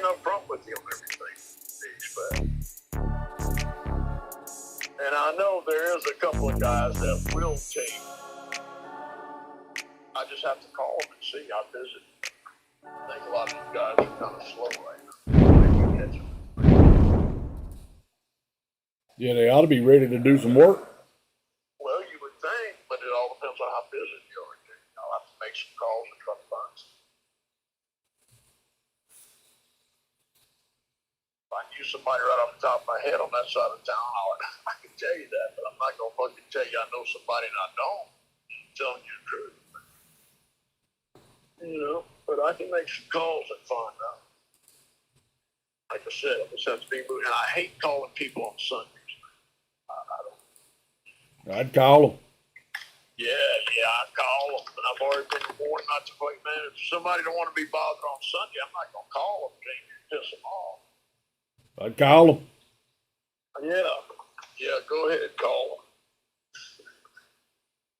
being upfront with you on everything they expect. And I know there is a couple of guys that will take. I just have to call them and see. I visit. I think a lot of these guys are kind of slow right now. Yeah, they ought to be ready to do some work. Well, you would think, but it all depends on how busy you are. I'll have to make some calls and try to find some. If I knew somebody right off the top of my head on that side of town, I can tell you that, but I'm not going to fucking tell you I know somebody and I don't. I'm telling you the truth. You know, but I can make some calls and find out. Like I said, I just have to be moving. And I hate calling people on Sundays. I don't. I'd call them. Yeah, I call them. And I've already been warned not to play, man. If somebody don't want to be bothered on Sunday, I'm not going to call them. Piss them off. I'd call them. Yeah, go ahead and call them.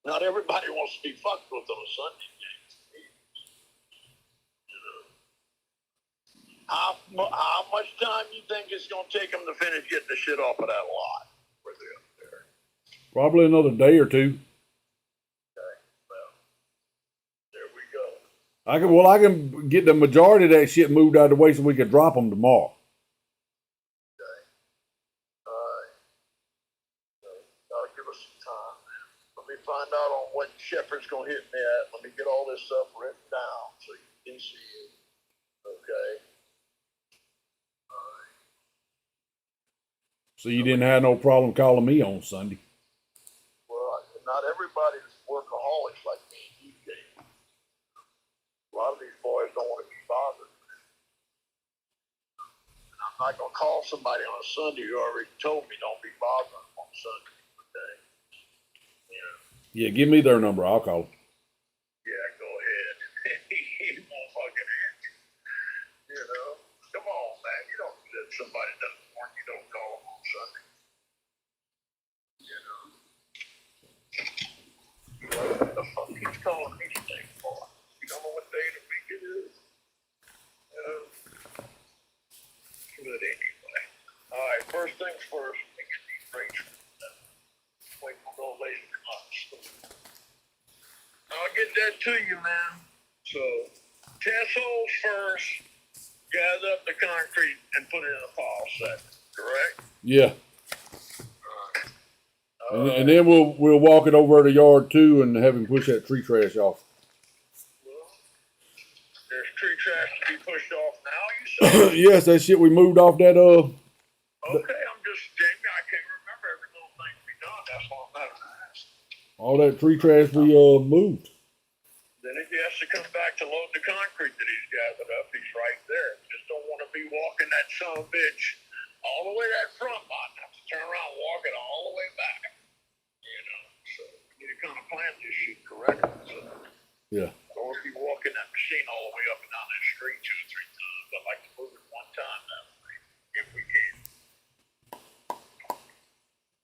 Not everybody wants to be fucked with on a Sunday. How much time you think it's going to take them to finish getting the shit off of that lot where they're up there? Probably another day or two. Okay, well, there we go. I can get the majority of that shit moved out of the way so we can drop them tomorrow. Okay. All right. So, give us some time, man. Let me find out on what Shepard's going to hit me at. Let me get all this stuff written down so you can see it. Okay. So you didn't have no problem calling me on Sunday. Well, not everybody's workaholics like me and you, Jay. A lot of these boys don't want to be bothered. And I'm not going to call somebody on a Sunday who already told me don't be bothering on Sunday. Okay? Yeah, give me their number. I'll call them. Yeah, go ahead. He won't fucking answer. You know? Come on, man. You don't, if somebody doesn't want you, don't call them on Sunday. You know? What the fuck he's calling me today for? You don't know what day of the week it is? But anyway. Alright, first things first, let me get these rates. Wait for those ladies to come up. I'll get that to you, man. So, test holes first, gather up the concrete, and put it in a pile second, correct? Yeah. And then we'll walk it over to the yard too and have him push that tree trash off. Well, there's tree trash to be pushed off now, you said? Yes, that shit we moved off that Okay, I'm just, Jamie, I can't remember every little thing to be done. That's why I'm not asking. all that tree trash we moved. Then if he has to come back to load the concrete that he's gathered up, he's right there. Just don't want to be walking that son of a bitch all the way to that front lot. Have to turn around and walk it all the way back. You know, so we need to kind of plan this shit correctly. So, Yeah. or if you walking that machine all the way up and down that street 2 or 3 times, I'd like to move it one time that way, if we can.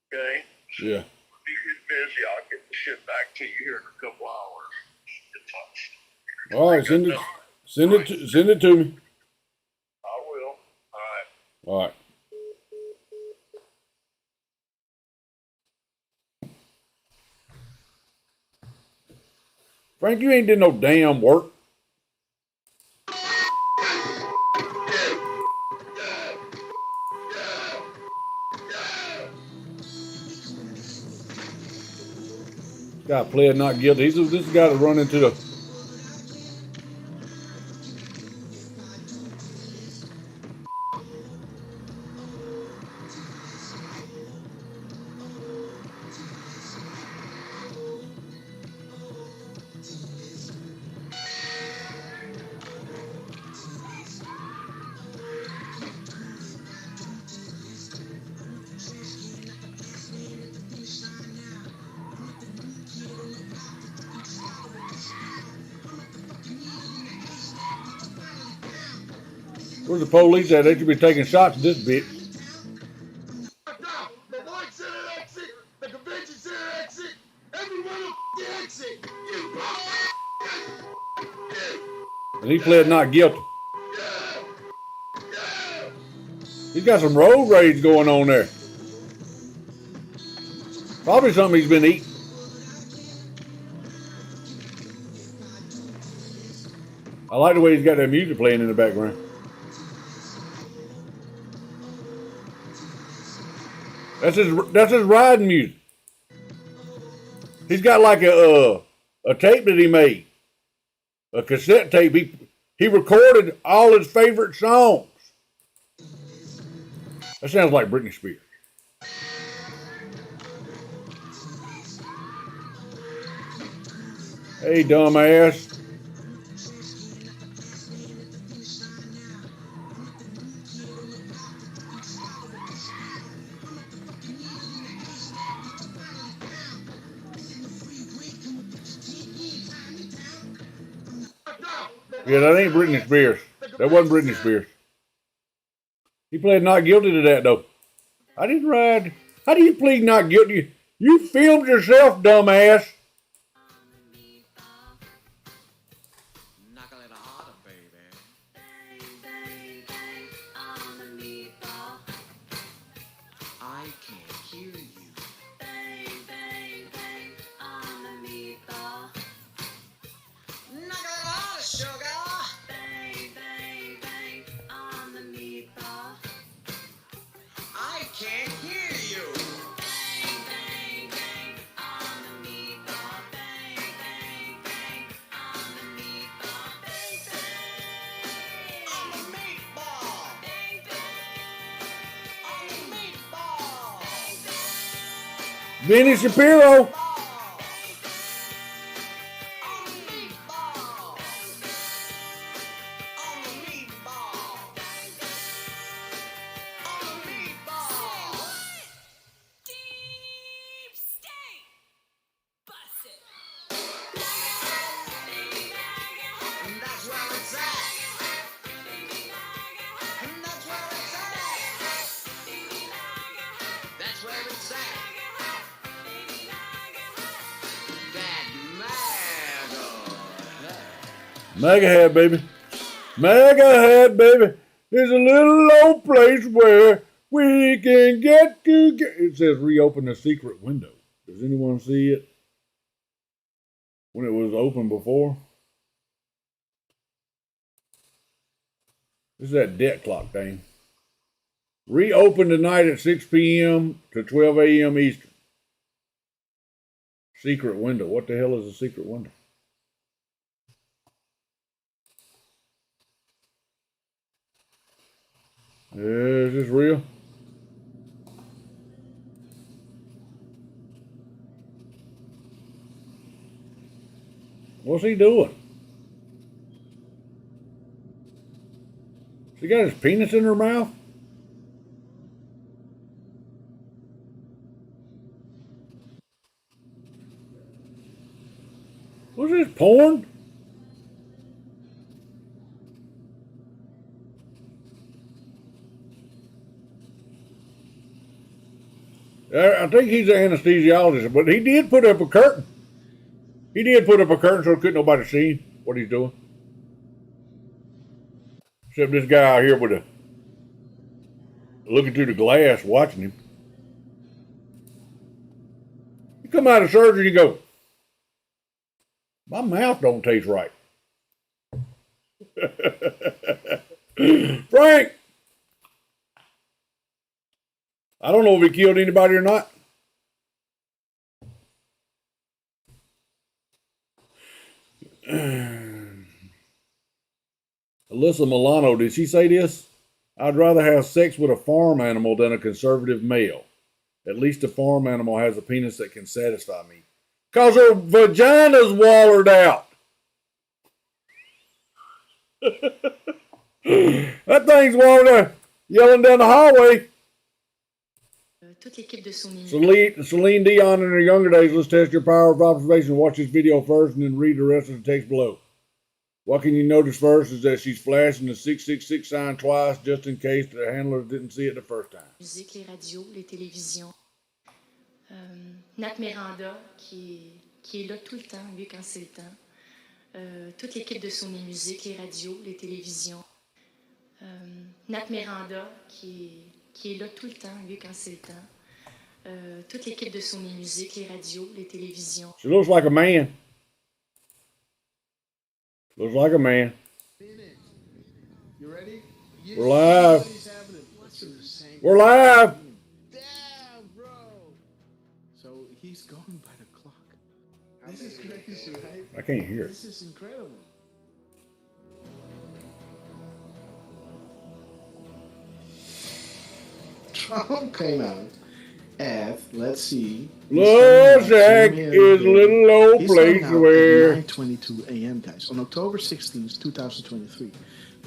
Okay? So Yeah. if you get busy, I'll get the shit back to you here in a couple hours. All right, send it to me. I will. All right. All right. Frank, you ain't did no damn work. Guy pled not guilty. This is the guy that run into the. Where's the police at? They should be taking shots at this bitch. The White Center exit, the Convention Center exit, everyone the exit. And he pled not guilty. He's got some road rage going on there. Probably something he's been eating. I like the way he's got that music playing in the background. That's his riding music. He's got like a tape that he made, a cassette tape. He recorded all his favorite songs. That sounds like Britney Spears. Hey, dumbass. Yeah, that ain't Britney Spears. That wasn't Britney Spears. He pled not guilty to that, though. I didn't ride. How do you plead not guilty? You filmed yourself, dumbass. Knock a little harder, baby. I can't hear you. Knock a little harder, sugar. I can't hear you. On the meatball. On the meatball. Benny Shapiro. On the meatball. On the meatball. On the meatball. Deep state. Bust it. And that's where it's at. And that's where it's at. That's where it's at. That Mega Head, baby. Mega Head, baby. There's a little old place where we can get to get. It says reopen the secret window. Does anyone see it? When it was open before? This is that debt clock thing. Reopen tonight at 6 p.m. to 12 a.m. Eastern. Secret window. What the hell is a secret window? Is this real? What's he doing? She got his penis in her mouth? What's this, porn? I think he's an anesthesiologist, but he did put up a curtain. He did put up a curtain so couldn't nobody see what he's doing. Except this guy out here with a looking through the glass watching him. You come out of surgery and you go, my mouth don't taste right. Frank! I don't know if he killed anybody or not. Alyssa Milano, did she say this? I'd rather have sex with a farm animal than a conservative male. At least a farm animal has a penis that can satisfy me. Because her vagina's wallered out. That thing's wallered out, yelling down the hallway. Toute l'équipe de Sony. Celine Dion in her younger days, let's test your power of observation. Watch this video first and then read the rest of the text below. What can you notice first is that she's flashing the 666 sign twice just in case the handlers didn't see it the first time. Musique, les radios, les télévisions. Nat Miranda, qui est là tout le temps, lui, quand c'est le temps. Toute l'équipe de Sony Musique, les radios, les télévisions. Nat Miranda, qui est là tout le temps, lui, quand c'est le temps. Toute l'équipe de Sony Music, les radios, les télévisions. She looks like a man. Looks like a man. You ready? We're live. Insane. We're live. Damn, bro. So he's going by the clock. This is crazy, right? I can't hear it. This is incredible. Trump came out at, let's see. Lozak is a little low place where. 9:22 a.m. guys. On October 16th, 2023.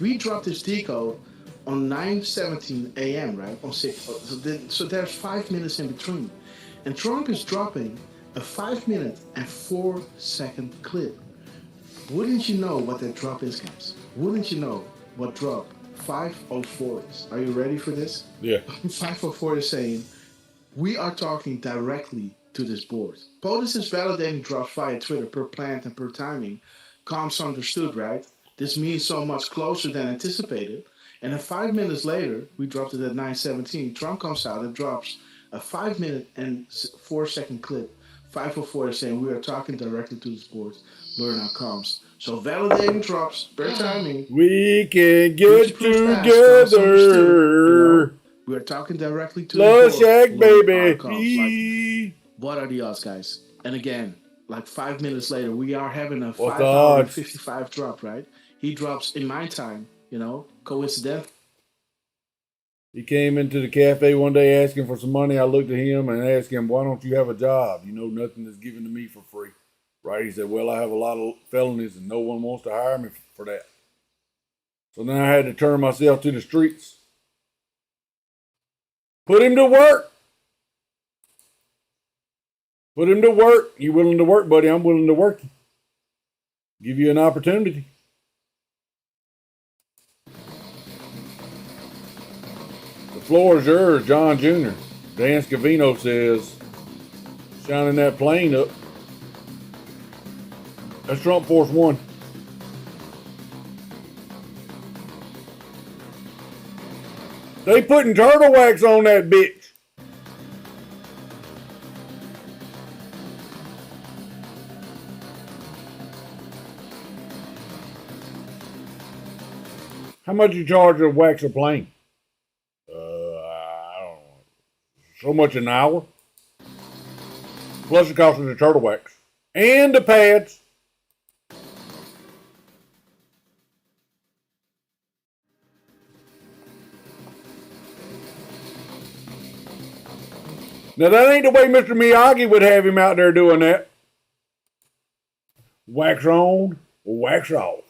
We dropped this decode on 9:17 a.m. right? On 6. So there's 5 minutes in between. And Trump is dropping a 5-minute and 4-second clip. Wouldn't you know what that drop is, guys? Wouldn't you know what drop 504 is? Are you ready for this? Yeah. 504 is saying, we are talking directly to this board. POTUS is validating drops via Twitter per plant and per timing. Comms understood, right? This means so much closer than anticipated. And then 5 minutes later, we dropped it at 9:17. Trump comes out and drops a 5-minute and 4-second clip. 504 is saying, we are talking directly to this board. Learn our comms. So validating drops per timing. We can Which get proves fast, comms understood, together. We are talking directly to the board. Lozak, Learn our baby. comms. Like, what are the odds, guys? And again, like 5 minutes later, we are having a What's 5 the hour and odds? 55 drop, right? He drops in my time, coincidentally. He came into the cafe one day asking for some money. I looked at him and asked him, why don't you have a job? You know, nothing is given to me for free. Right? He said, well, I have a lot of felonies and no one wants to hire me for that. So then I had to turn myself to the streets. Put him to work. Put him to work. You willing to work, buddy? I'm willing to work you. Give you an opportunity. The floor is yours, John Jr. Dan Scavino says, shining that plane up. That's Trump Force One. They putting turtle wax on that bitch. How much you charge to wax a plane? I don't know. So much an hour. Plus the cost of the turtle wax. And the pads. Now that ain't the way Mr. Miyagi would have him out there doing that. Wax on or wax off.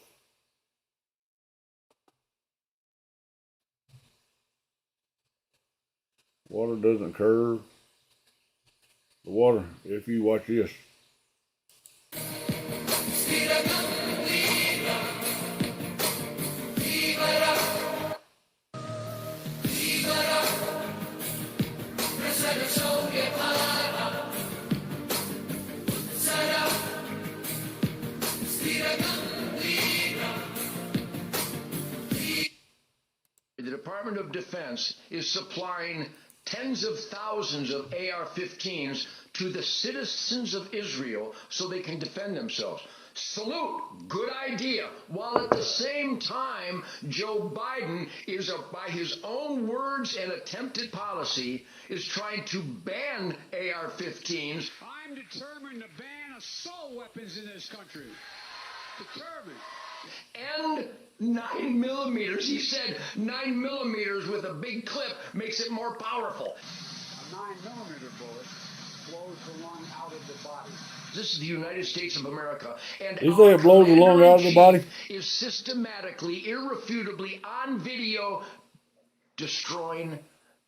Water doesn't curve. The water, if you watch this. The Department of Defense is supplying tens of thousands of AR-15s to the citizens of Israel so they can defend themselves. Salute, good idea. While at the same time, Joe Biden is, by his own words and attempted policy, is trying to ban AR-15s. I'm determined to ban assault weapons in this country. Determined. And 9 millimeters. He said 9 millimeters with a big clip makes it more powerful. A 9mm bullet blows the lung out of the body. This is the United States of America, and You say it blows the lung out of the body? Is systematically, irrefutably on video destroying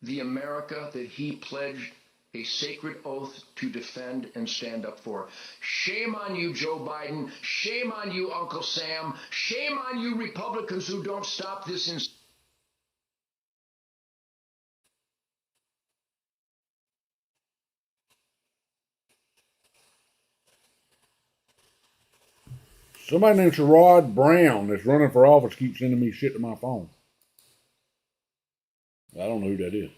the America that he pledged a sacred oath to defend and stand up for. Shame on you, Joe Biden. Shame on you, Uncle Sam. Shame on you, Republicans who don't stop this. Somebody named Sherrod Brown that's running for office keeps sending me shit to my phone. I don't know who that is.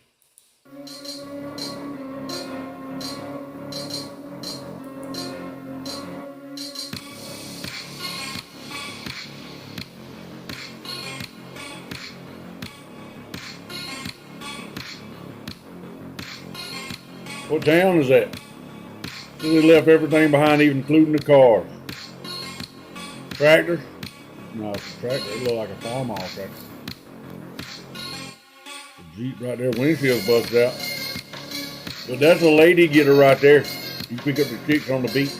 What town is that? They left everything behind, even including the cars. Tractors? No, it's a tractor. It look like a farmhouse tractor. The Jeep right there, windshield's busted out. But that's a lady getter right there. You pick up the chicks on the beach.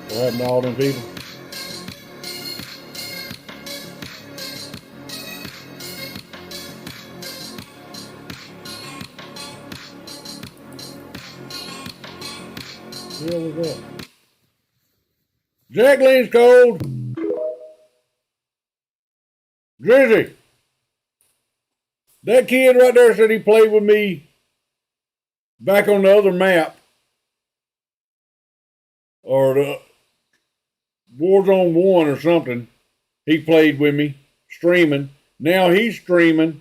What happened to all them people? What the hell was that? Jacqueline's cold. Drizzy. That kid right there said he played with me back on the other map. Or the Warzone 1 or something. He played with me, streaming. Now he's streaming.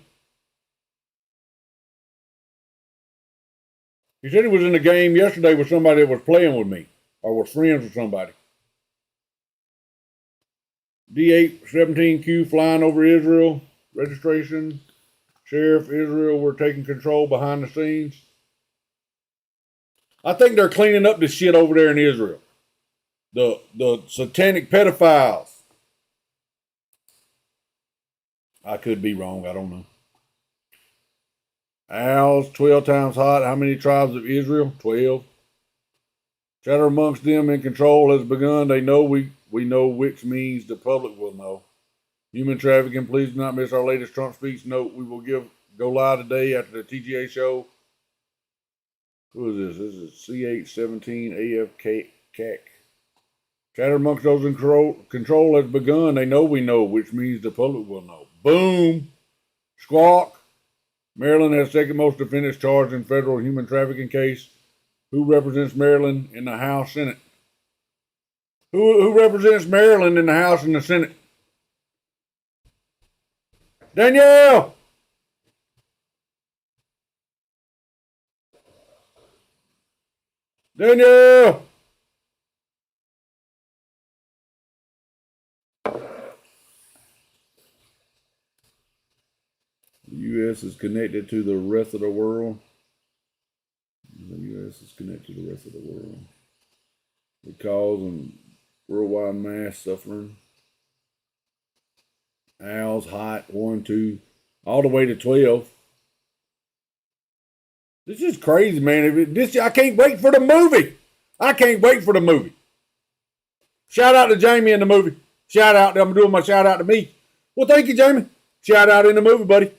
He said he was in a game yesterday with somebody that was playing with me. Or was friends with somebody. D817Q flying over Israel. Registration. Sheriff Israel, we're taking control behind the scenes. I think they're cleaning up this shit over there in Israel. The satanic pedophiles. I could be wrong. I don't know. Owls, 12 times hot. How many tribes of Israel? 12. Chatter amongst them in control has begun. They know we know, which means the public will know. Human trafficking, please do not miss our latest Trump speech. Note, we will go live today after the TGA show. Who is this? This is C817 AFK. Chatter amongst those in control has begun. They know we know, which means the public will know. Boom. Squawk. Maryland has second most defendants charged in federal human trafficking case. Who represents Maryland in the House, Senate? Who represents Maryland in the House and the Senate? Danielle! Danielle! The U.S. is connected to the rest of the world. The U.S. is connected to the rest of the world. It causing worldwide mass suffering. Owls hot 1, 2, all the way to 12. This is crazy, man. I can't wait for the movie. I can't wait for the movie. Shout out to Jamie in the movie. Shout out. I'm doing my shout out to me. Well, thank you, Jamie. Shout out in the movie, buddy.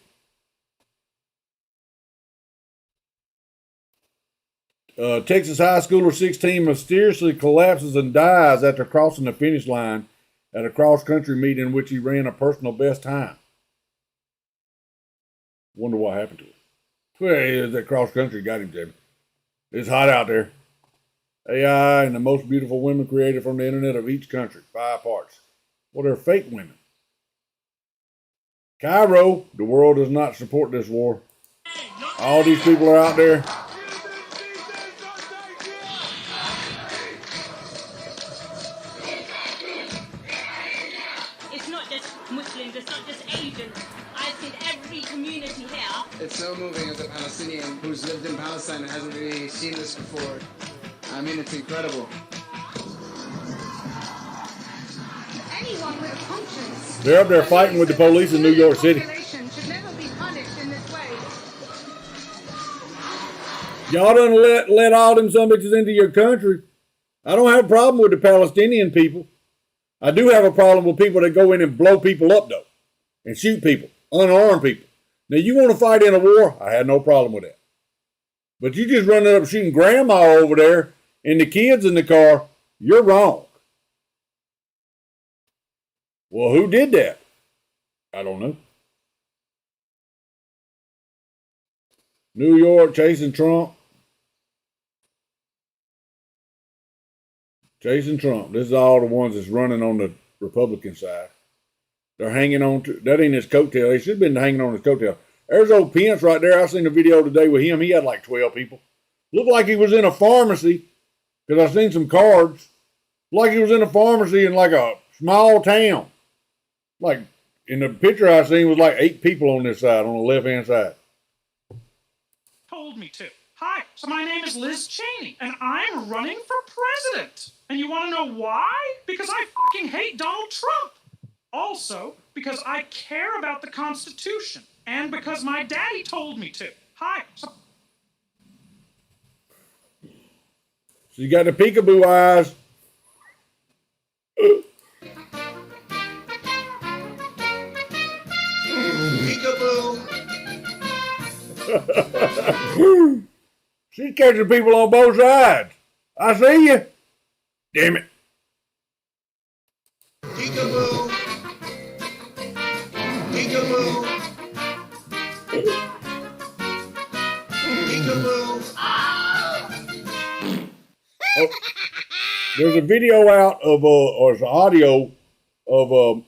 Texas high schooler 16 mysteriously collapses and dies after crossing the finish line at a cross-country meet in which he ran a personal best time. Wonder what happened to him. Well, that cross-country got him, Jamie. It's hot out there. AI and the most beautiful women created from the internet of each country. 5 parts. Well, they're fake women. Cairo, the world does not support this war. All these people are out there. It's not just Muslims, it's not just Asians. I've seen every community here. It's so moving as a Palestinian who's lived in Palestine and hasn't really seen this before. I mean, it's incredible. Anyone with a conscience. They're up there fighting with the police in New York City. Should never be punished in this way. Y'all done let all them some bitches into your country. I don't have a problem with the Palestinian people. I do have a problem with people that go in and blow people up, though, and shoot people, unarmed people. Now, you want to fight in a war? I had no problem with that. But you just running up shooting grandma over there and the kids in the car, you're wrong. Well, who did that? I don't know. New York chasing Trump. Chasing Trump. This is all the ones that's running on the Republican side. They're hanging on to, that ain't his coattail. They should have been hanging on his coattail. There's old Pence right there. I seen a video today with him. He had like 12 people. Looked like he was in a pharmacy, because I seen some cards. Like he was in a pharmacy in like a small town. Like in the picture I seen was like 8 people on this side, on the left-hand side. Told me to. Hi, so my name is Liz Cheney, and I'm running for president. And you want to know why? Because I fucking hate Donald Trump. Also, because I care about the Constitution, and because my daddy told me to. Hi. So you got the peekaboo eyes. Peekaboo. She's catching people on both sides. I see you. Damn it. Peekaboo. Peekaboo. Peekaboo. Oh, there's a video out of, or it's an audio of,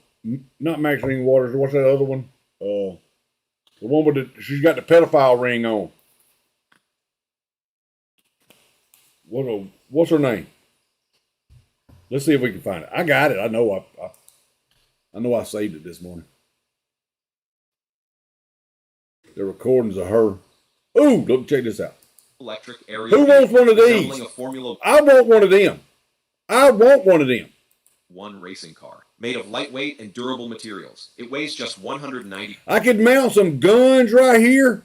not Maxine Waters. What's that other one? The one with she's got the pedophile ring on. What's her name? Let's see if we can find it. I got it. I know I saved it this morning. The recordings of her. Ooh, look, check this out. Electric aerial. Who wants one of these? I want one of them. I want one of them. One racing car made of lightweight and durable materials. It weighs just 190. I could mount some guns right here.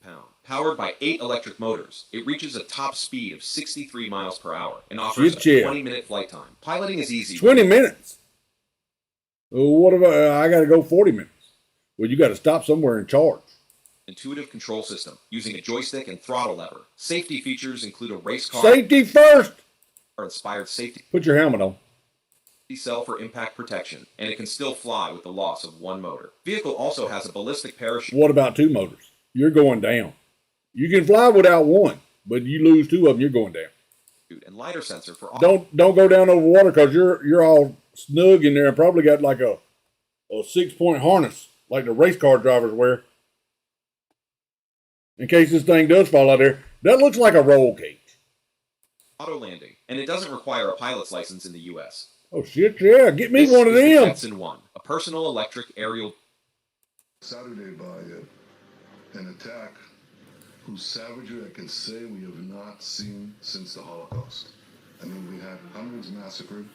Pound. Powered by 8 electric motors, it reaches a top speed of 63 miles per hour and offers a 20-minute flight time. Piloting is easy. 20 minutes? Well, what if I got to go 40 minutes? Well, you got to stop somewhere and charge. Intuitive control system using a joystick and throttle lever. Safety features include a race car. Safety first. Or inspired safety. Put your helmet on. Cell for impact protection, and it can still fly with the loss of 1 motor. Vehicle also has a ballistic parachute. What about 2 motors? You're going down. You can fly without 1, but you lose 2 of them, you're going down. And lidar sensor for. Don't go down over water, because you're all snug in there and probably got like a 6-point harness like the race car drivers wear. In case this thing does fall out there. That looks like a roll cage. Auto landing, and it doesn't require a pilot's license in the U.S. Oh shit, yeah, get me one of them. The Jetson 1, a personal electric aerial. Saturday by an attack whose savagery I can say we have not seen since the Holocaust. I mean, we had hundreds massacred,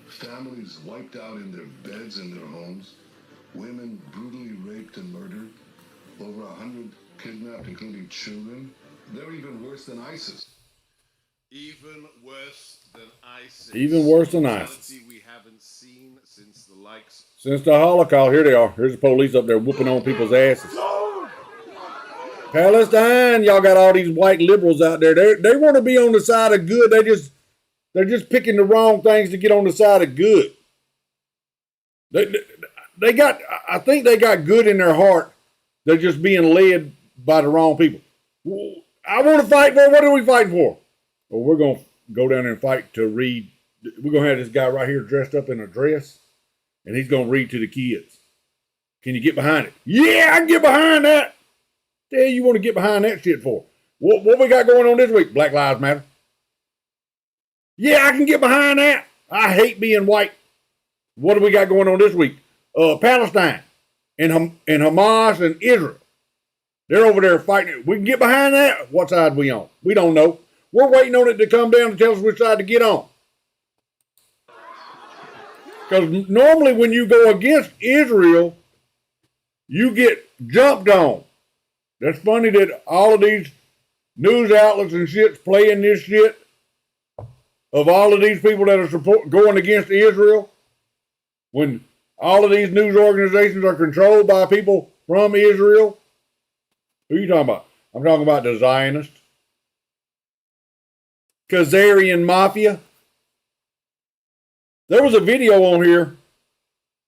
families wiped out in their beds in their homes, women brutally raped and murdered, over 100 kidnapped, including children. They're even worse than ISIS. Even worse than ISIS. Even worse than ISIS. We haven't seen since the likes. Since the Holocaust. Here they are. Here's the police up there whooping on people's asses. Palestine, y'all got all these white liberals out there. They want to be on the side of good. They're just picking the wrong things to get on the side of good. They got. I think they got good in their heart. They're just being led by the wrong people. I want to fight for. What are we fighting for? Well, we're going to go down there and fight to read. We're going to have this guy right here dressed up in a dress, and he's going to read to the kids. Can you get behind it? Yeah, I can get behind that. The hell you want to get behind that shit for? What we got going on this week? Black Lives Matter. Yeah, I can get behind that. I hate being white. What do we got going on this week? Palestine and Hamas and Israel. They're over there fighting. We can get behind that. What side we on? We don't know. We're waiting on it to come down to tell us which side to get on. Because normally when you go against Israel, you get jumped on. That's funny that all of these news outlets and shit's playing this shit of all of these people that are going against Israel, when all of these news organizations are controlled by people from Israel. Who are you talking about? I'm talking about the Zionists. Khazarian Mafia. There was a video on here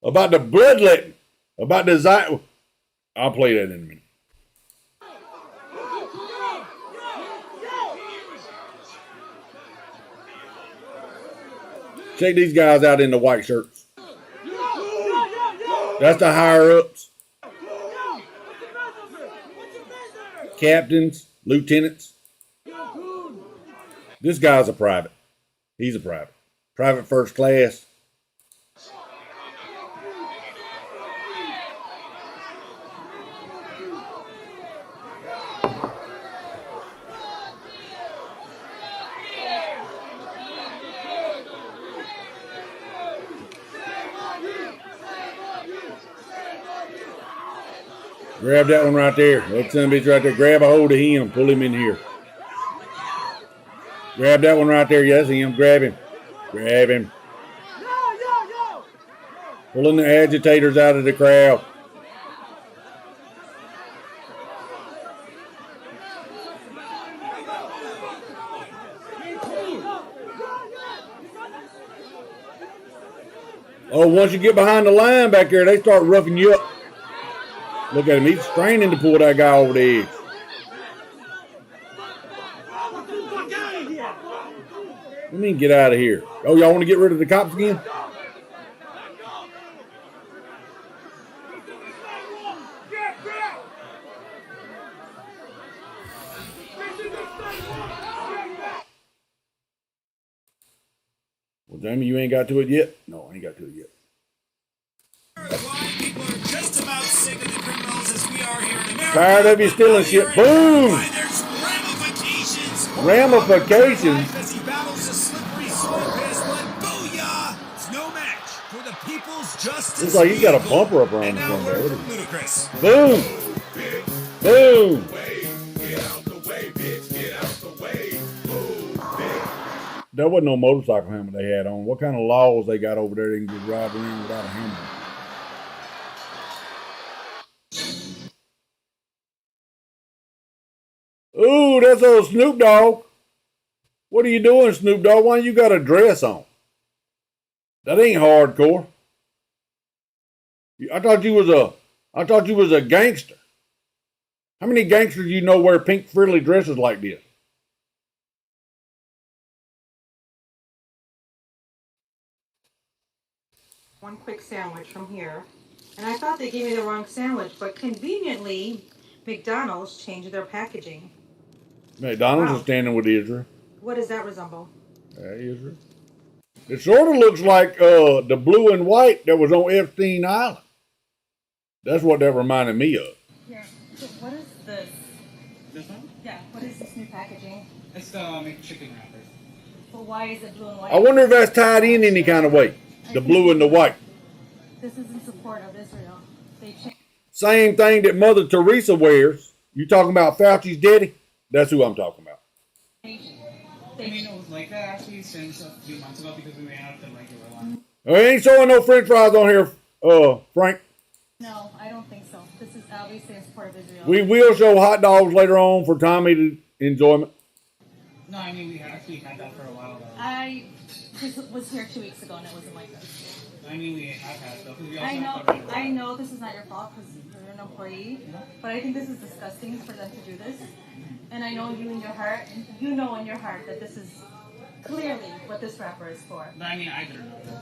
about the bloodletting, about the Zion. I'll play that in a minute. Check these guys out in the white shirts. That's the higher ups. Captains, lieutenants. This guy's a private. He's a private. Private first class. Grab that one right there. That son of a bitch right there. Grab a hold of him. Pull him in here. Grab that one right there. Yes, him. Grab him. Grab him. Pulling the agitators out of the crowd. Oh, once you get behind the line back there, they start roughing you up. Look at him. He's straining to pull that guy over the edge. Let me get out of here. Oh, y'all want to get rid of the cops again? Well, Jamie, you ain't got to it yet? No, I ain't got to it yet. People are just about sick of the criminals as we are here in America. Tired of you stealing shit. Boom! There's ramifications. Ramifications? As he battles a slippery surface, but booyah! It's no match for the People's Justice. Looks like he's got a bumper up around the front there. Ludicrous. Boom! Boom! That wasn't no motorcycle helmet they had on. What kind of laws they got over there they can just ride around without a helmet? Ooh, that's old Snoop Dogg. What are you doing, Snoop Dogg? Why you got a dress on? That ain't hardcore. I thought you was a gangster. How many gangsters you know wear pink frilly dresses like this? One quick sandwich from here. And I thought they gave me the wrong sandwich, but conveniently, McDonald's changed their packaging. McDonald's is standing with Israel. What does that resemble? Israel. It sort of looks like the blue and white that was on Epstein Island. That's what that reminded me of. Yeah. So what is this? This one? Yeah. What is this new packaging? It's the McChicken wrappers. But why is it blue and white? I wonder if that's tied in any kind of way. The blue and the white. This is in support of Israel. They changed. Same thing that Mother Teresa wears. You talking about Fauci's daddy? That's who I'm talking about. I mean, it was like that actually since a few months ago because we ran out of the regular one. I ain't showing no French fries on here, Frank. No, I don't think so. This is obviously in support of Israel. We will show hot dogs later on for Tommy's enjoyment. No, I mean, we actually had that for a while though. I was here 2 weeks ago and it wasn't like this. I mean, we have had stuff. I know this is not your fault because you're an employee, but I think this is disgusting for them to do this. And I know you in your heart, and you know in your heart that this is clearly what this wrapper is for. But I mean, I didn't know this.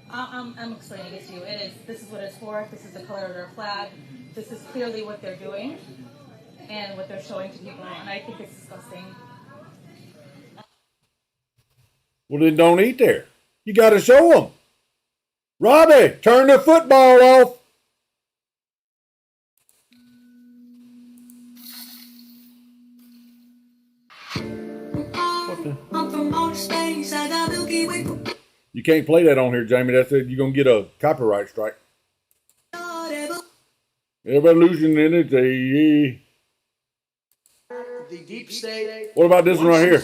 I'm explaining it to you. It is. This is what it's for. This is the color of their flag. This is clearly what they're doing and what they're showing to people. And I think it's disgusting. Well, then don't eat there. You got to show them. Robbie, turn the football off. You can't play that on here, Jamie. That's it. You're going to get a copyright strike. Evolution energy. The deep state. What about this one right here?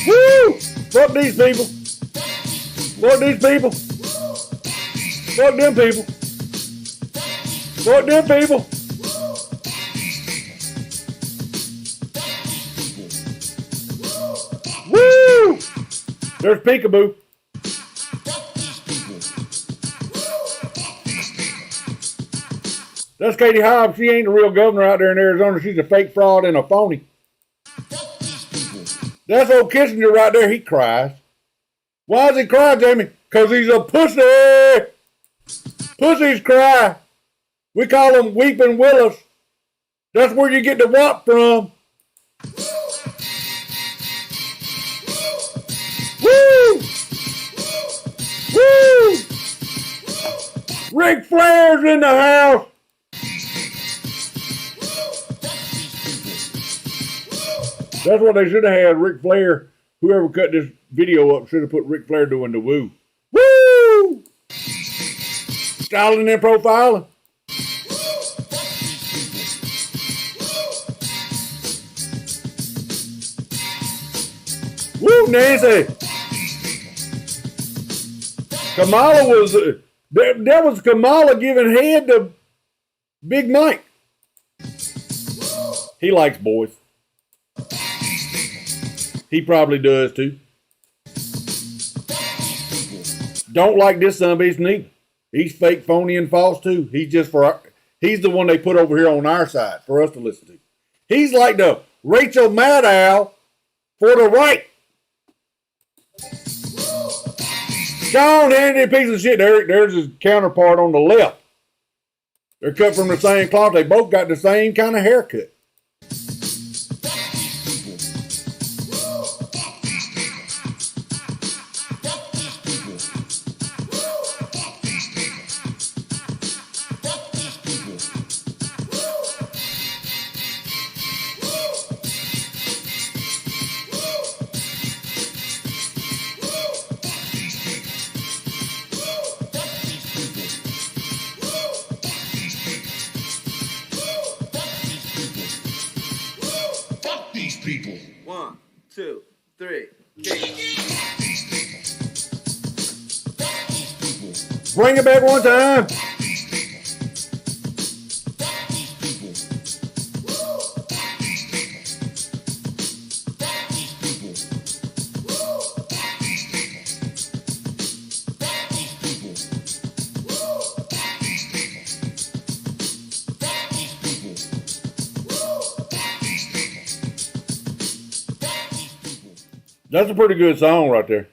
Woo! Fuck these people. Fuck these people. Fuck them people. Fuck them people. Woo! There's Peekaboo. That's Katie Hobbs. She ain't the real governor out there in Arizona. She's a fake fraud and a phony. That's old Kissinger right there. He cries. Why does he cry, Jamie? Because he's a pussy. Pussies cry. We call them weeping willows. That's where you get the wop from. Woo! Woo! Ric Flair's in the house. That's what they should have had. Ric Flair. Whoever cut this video up should have put Ric Flair doing the woo. Woo! Styling and profiling. Woo, Nancy. Kamala was, that was Kamala giving head to Big Mike. He likes boys. He probably does too. Don't like this son of a bitch neither. He's fake, phony, and false too. He's the one they put over here on our side for us to listen to. He's like the Rachel Maddow for the right. Sean Handy, piece of shit. There's his counterpart on the left. They're cut from the same cloth. They both got the same kind of haircut. People. 1, 2, 3. Bring it back one time. That's a pretty good song right there.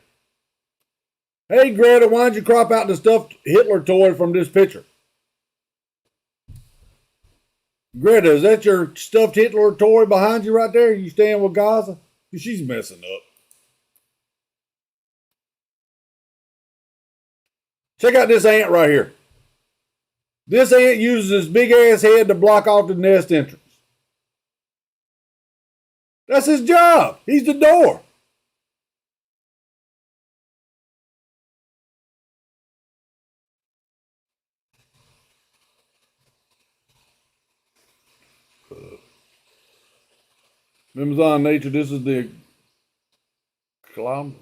Hey, Greta, why'd you crop out the stuffed Hitler toy from this picture? Greta, is that your stuffed Hitler toy behind you right there? You staying with Gaza? She's messing up. Check out this ant right here. This ant uses his big ass head to block off the nest entrance. That's his job. He's the door. Amazon Nature, this is the Cyclamus.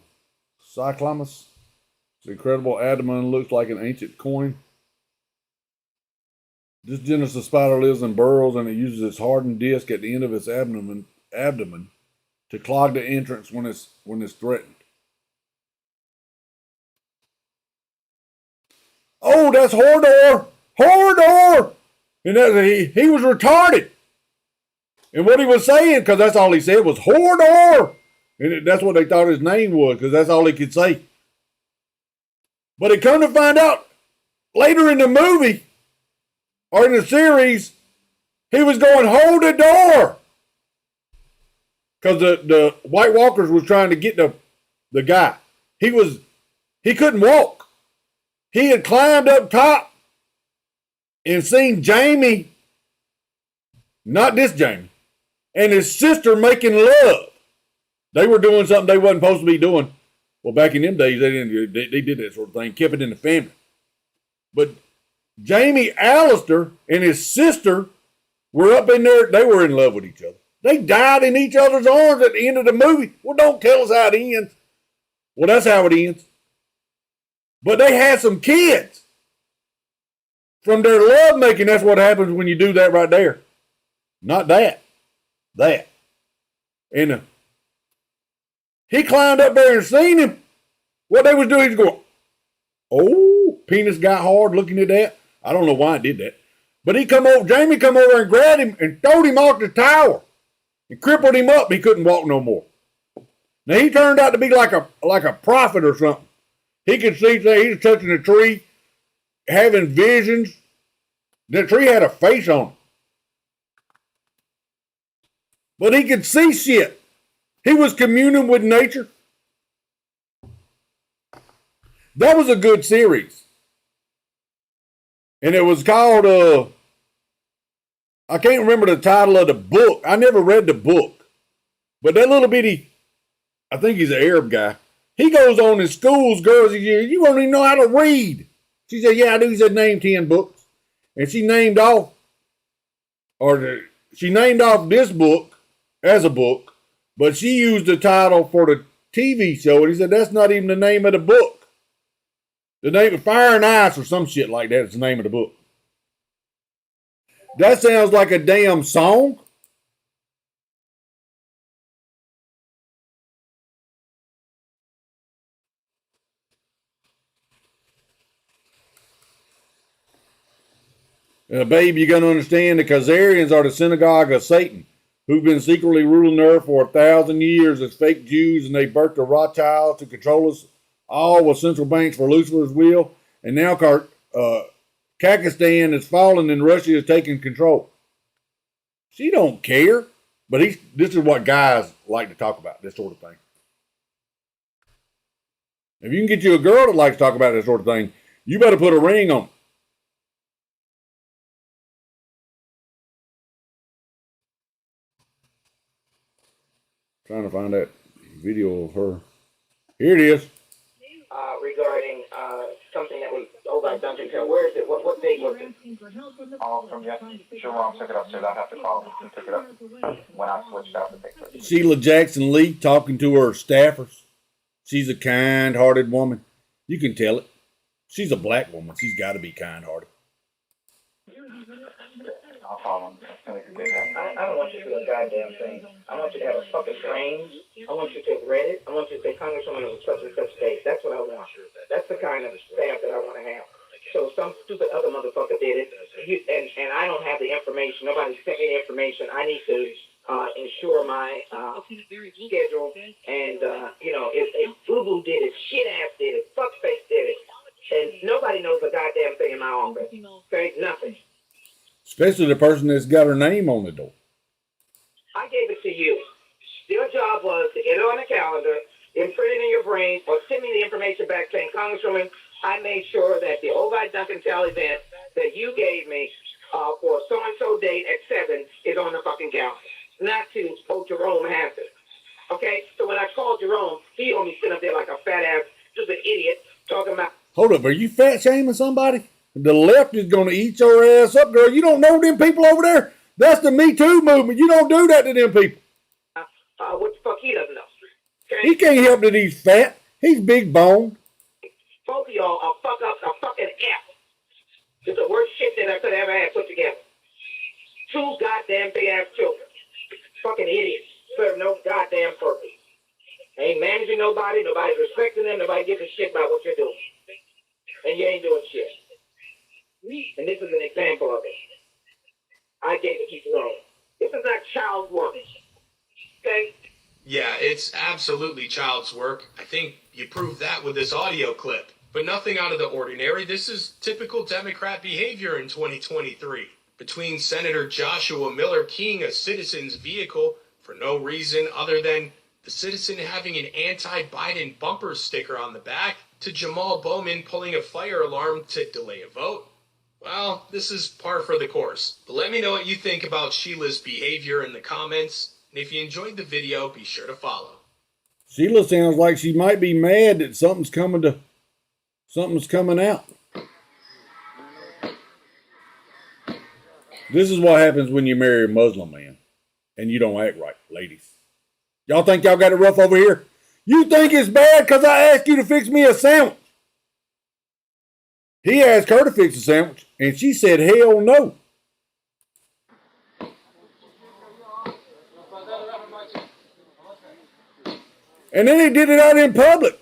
It's incredible abdomen, looks like an ancient coin. This genus of spider lives in burrows and it uses its hardened disc at the end of its abdomen to clog the entrance when it's threatened. Oh, that's Hordor! Hordor! And he was retarded. And what he was saying, because that's all he said, was Hordor. And that's what they thought his name was, because that's all he could say. But it come to find out, later in the movie, or in the series, he was going, hold the door. Because the White Walkers was trying to get the guy. He couldn't walk. He had climbed up top and seen Jamie, not this Jamie, and his sister making love. They were doing something they wasn't supposed to be doing. Well, back in them days, they did that sort of thing, kept it in the family. But Jamie Allister and his sister were up in there. They were in love with each other. They died in each other's arms at the end of the movie. Well, don't tell us how it ends. Well, that's how it ends. But they had some kids. From their love making, that's what happens when you do that right there. Not that. That. And he climbed up there and seen him. What they was doing, he's going, oh, penis got hard looking at that. I don't know why I did that. But Jamie come over and grabbed him and throwed him off the tower and crippled him up. He couldn't walk no more. Now he turned out to be like a prophet or something. He could see things. He was touching a tree, having visions. The tree had a face on it. But he could see shit. He was communing with nature. That was a good series. And it was called, I can't remember the title of the book. I never read the book. But that little bitty, I think he's an Arab guy. He goes on in schools, girls, you won't even know how to read. She said, yeah, I do. He said, name 10 books. And she named off this book as a book, but she used the title for the TV show, and he said, that's not even the name of the book. The name of Fire and Ice or some shit like that is the name of the book. That sounds like a damn song. Babe, you're going to understand the Khazarians are the synagogue of Satan, who've been secretly ruling Earth for 1,000 years as fake Jews, and they birthed the Rothschilds to control us all with central banks for Lucifer's will. And now Kakistan is fallen and Russia is taking control. She don't care, but this is what guys like to talk about, this sort of thing. If you can get you a girl that likes to talk about this sort of thing, you better put a ring on it. Trying to find that video of her. Here it is. Regarding something that was over at Dungeon Hill. Where is it? What date was it? From Jerome took it upstairs. I'd have to call him. He took it up when I switched out the picture. Sheila Jackson Lee talking to her staffers. She's a kind-hearted woman. You can tell it. She's a black woman. She's got to be kind-hearted. I'll call him. I don't want you to do a goddamn thing. I want you to have a fucking brain. I want you to take Reddit. I want you to say Congresswoman of such and such state. That's what I want. That's the kind of staff that I want to have. So some stupid other motherfucker did it, and I don't have the information. Nobody sent me the information. I need to ensure my schedule. And, if Boo-Boo did it, shit-ass did it, fuckface did it, and nobody knows a goddamn thing in my office. Okay? Nothing. Especially the person that's got her name on the door. I gave it to you. Your job was to get it on the calendar, imprint it in your brain, or send me the information back saying, Congresswoman, I made sure that the Ovi Duncan Tell event that you gave me for so-and-so date at 7 is on the fucking calendar. Not to, Jerome has it. Okay? So when I called Jerome, he only sit up there like a fat-ass, just an idiot, talking about... Hold up, are you fat-shaming somebody? The left is going to eat your ass up, girl. You don't know them people over there? That's the Me Too movement. You don't do that to them people. What the fuck he doesn't know. Okay? He can't help that he's fat. He's big boned. Both of y'all are fucking F. It's the worst shit that I could ever have put together. Two goddamn big ass children. Fucking idiots. Serve no goddamn purpose. Ain't managing nobody. Nobody's respecting them. Nobody gives a shit about what you're doing. And you ain't doing shit. And this is an example of it. I gave it to you. This is not child work. Okay? Yeah, it's absolutely child's work. I think you proved that with this audio clip. But nothing out of the ordinary. This is typical Democrat behavior in 2023. Between Senator Joshua Miller keying a citizen's vehicle for no reason other than the citizen having an anti-Biden bumper sticker on the back, to Jamal Bowman pulling a fire alarm to delay a vote. Well, this is par for the course. But let me know what you think about Sheila's behavior in the comments. And if you enjoyed the video, be sure to follow. Sheila sounds like she might be mad that something's coming out. This is what happens when you marry a Muslim man and you don't act right, ladies. Y'all think y'all got it rough over here? You think it's bad because I asked you to fix me a sandwich? He asked her to fix a sandwich, and she said, hell no. And then he did it out in public.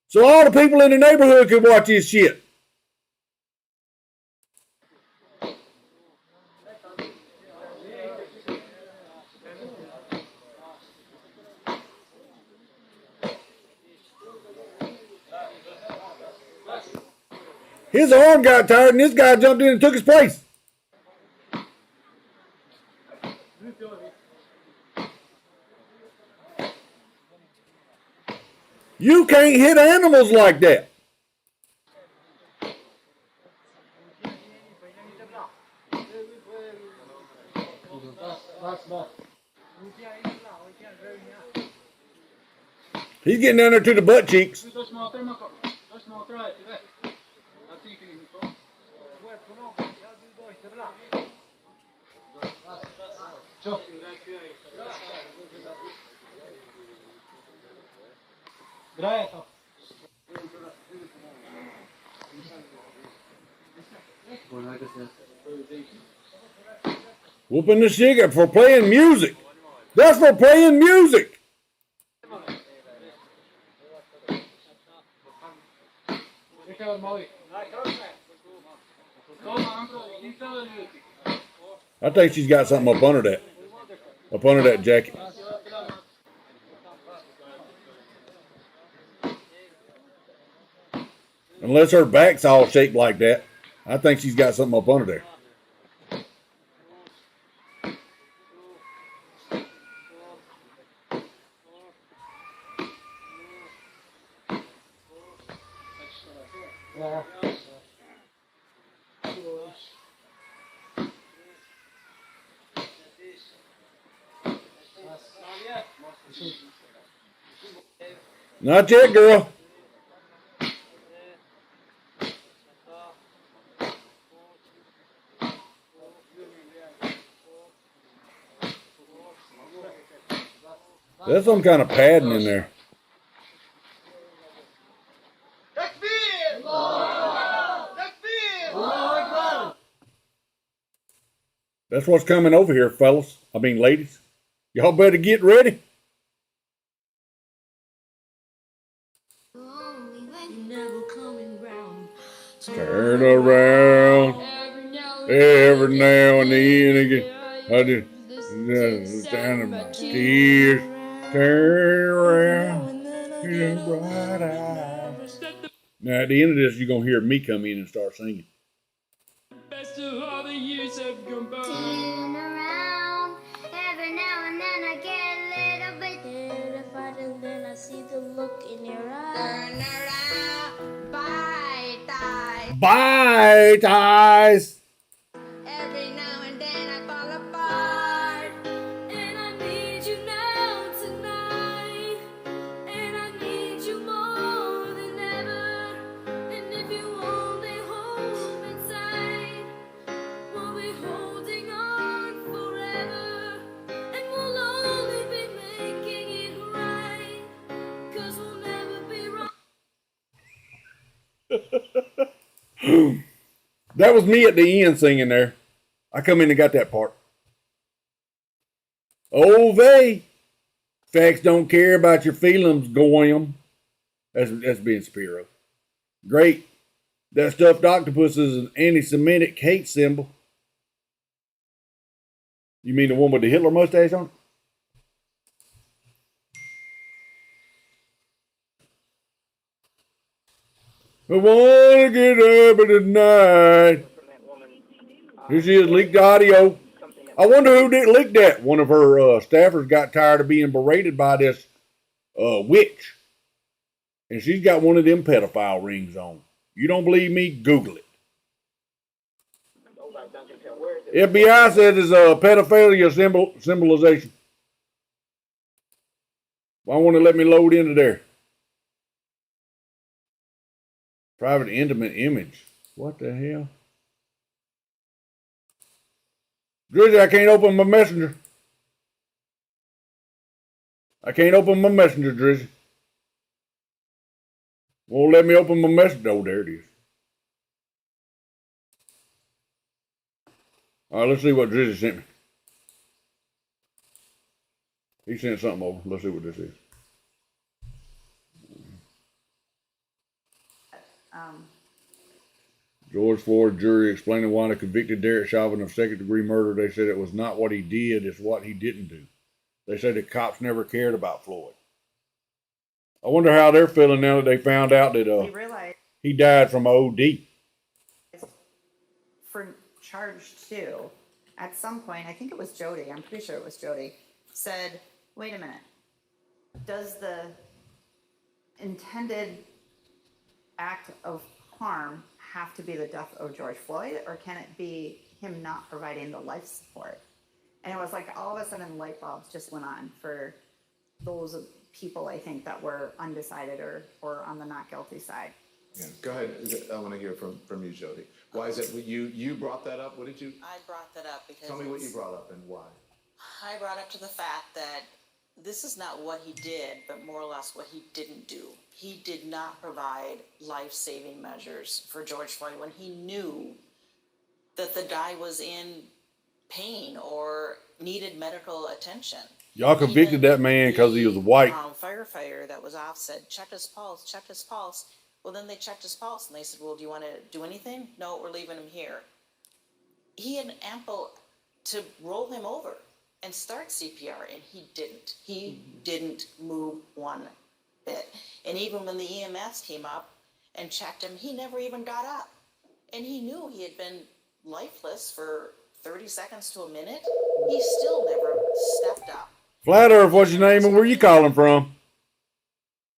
So all the people in the neighborhood could watch his shit. His arm got tired and this guy jumped in and took his place. You can't hit animals like that. He's getting down there to the butt cheeks. Whooping the shit for playing music. That's for playing music. I think she's got something up under that. Up under that jacket. Unless her back's all shaped like that. I think she's got something up under there. Not yet, girl. There's some kind of padding in there. That's what's coming over here, fellas. I mean, ladies. Y'all better get ready. Turn around every now and then again. I just stand in my tears. Turn around in bright eyes. Now, at the end of this, you're going to hear me come in and start singing. Best of all the years have gone by. Turn around every now and then I get a little bit terrified, and then I see the look in your eyes. Turn around, bite eyes. Bite eyes. Every now and then I fall apart, and I need you now tonight, and I need you more than ever. And if you only hold me tight, we'll be holding on forever, and we'll only be making it right, 'cause we'll never be wrong. That was me at the end singing there. I come in and got that part. Oh, facts don't care about your feelings, Goyam. That's being Spiro. Great. That stuffed octopus is an anti-Semitic hate symbol. You mean the one with the Hitler mustache on it? I want to get up at night. Here she is, leaked audio. I wonder who did leak that. One of her staffers got tired of being berated by this witch. And she's got one of them pedophile rings on. You don't believe me? Google it. FBI says it's a pedophilia symbolization. Why won't it let me load into there? Private intimate image. What the hell? Drizzy, I can't open my messenger. I can't open my messenger, Drizzy. Won't let me open my messenger. Oh, there it is. All right, let's see what Drizzy sent me. He sent something over. Let's see what this is. George Floyd jury explaining why they convicted Derek Chauvin of second-degree murder. They said it was not what he did, it's what he didn't do. They said the cops never cared about Floyd. I wonder how they're feeling now that they found out that he died from OD. for charge 2, at some point, I think it was Jody, I'm pretty sure it was Jody, said, wait a minute, does the intended act of harm have to be the death of George Floyd, or can it be him not providing the life support? And it was like all of a sudden light bulbs just went on for those people, I think, that were undecided or on the not guilty side. Yeah. Go ahead. I want to hear from you, Jody. Why is it you brought that up? What did you? I brought that up because... Tell me what you brought up and why. I brought up to the fact that this is not what he did, but more or less what he didn't do. He did not provide life-saving measures for George Floyd when he knew that the guy was in pain or needed medical attention. Y'all convicted that man because he was white. Firefighter that was off said, check his pulse, check his pulse. Well, then they checked his pulse and they said, well, do you want to do anything? No, we're leaving him here. He had ample to roll him over and start CPR, and he didn't. He didn't move one bit. And even when the EMS came up and checked him, he never even got up. And he knew he had been lifeless for 30 seconds to a minute. He still never stepped up. Flat Earth, what's your name and where you calling from?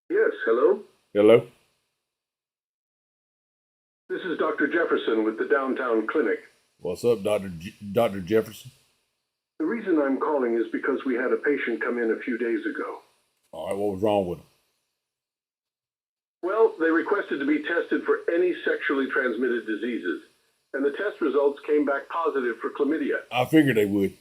Yes, hello? Hello? This is Dr. Jefferson with the Downtown Clinic. What's up, Dr. Jefferson? The reason I'm calling is because we had a patient come in a few days ago. All right, what was wrong with him? Well, they requested to be tested for any sexually transmitted diseases, and the test results came back positive for chlamydia. I figured they would.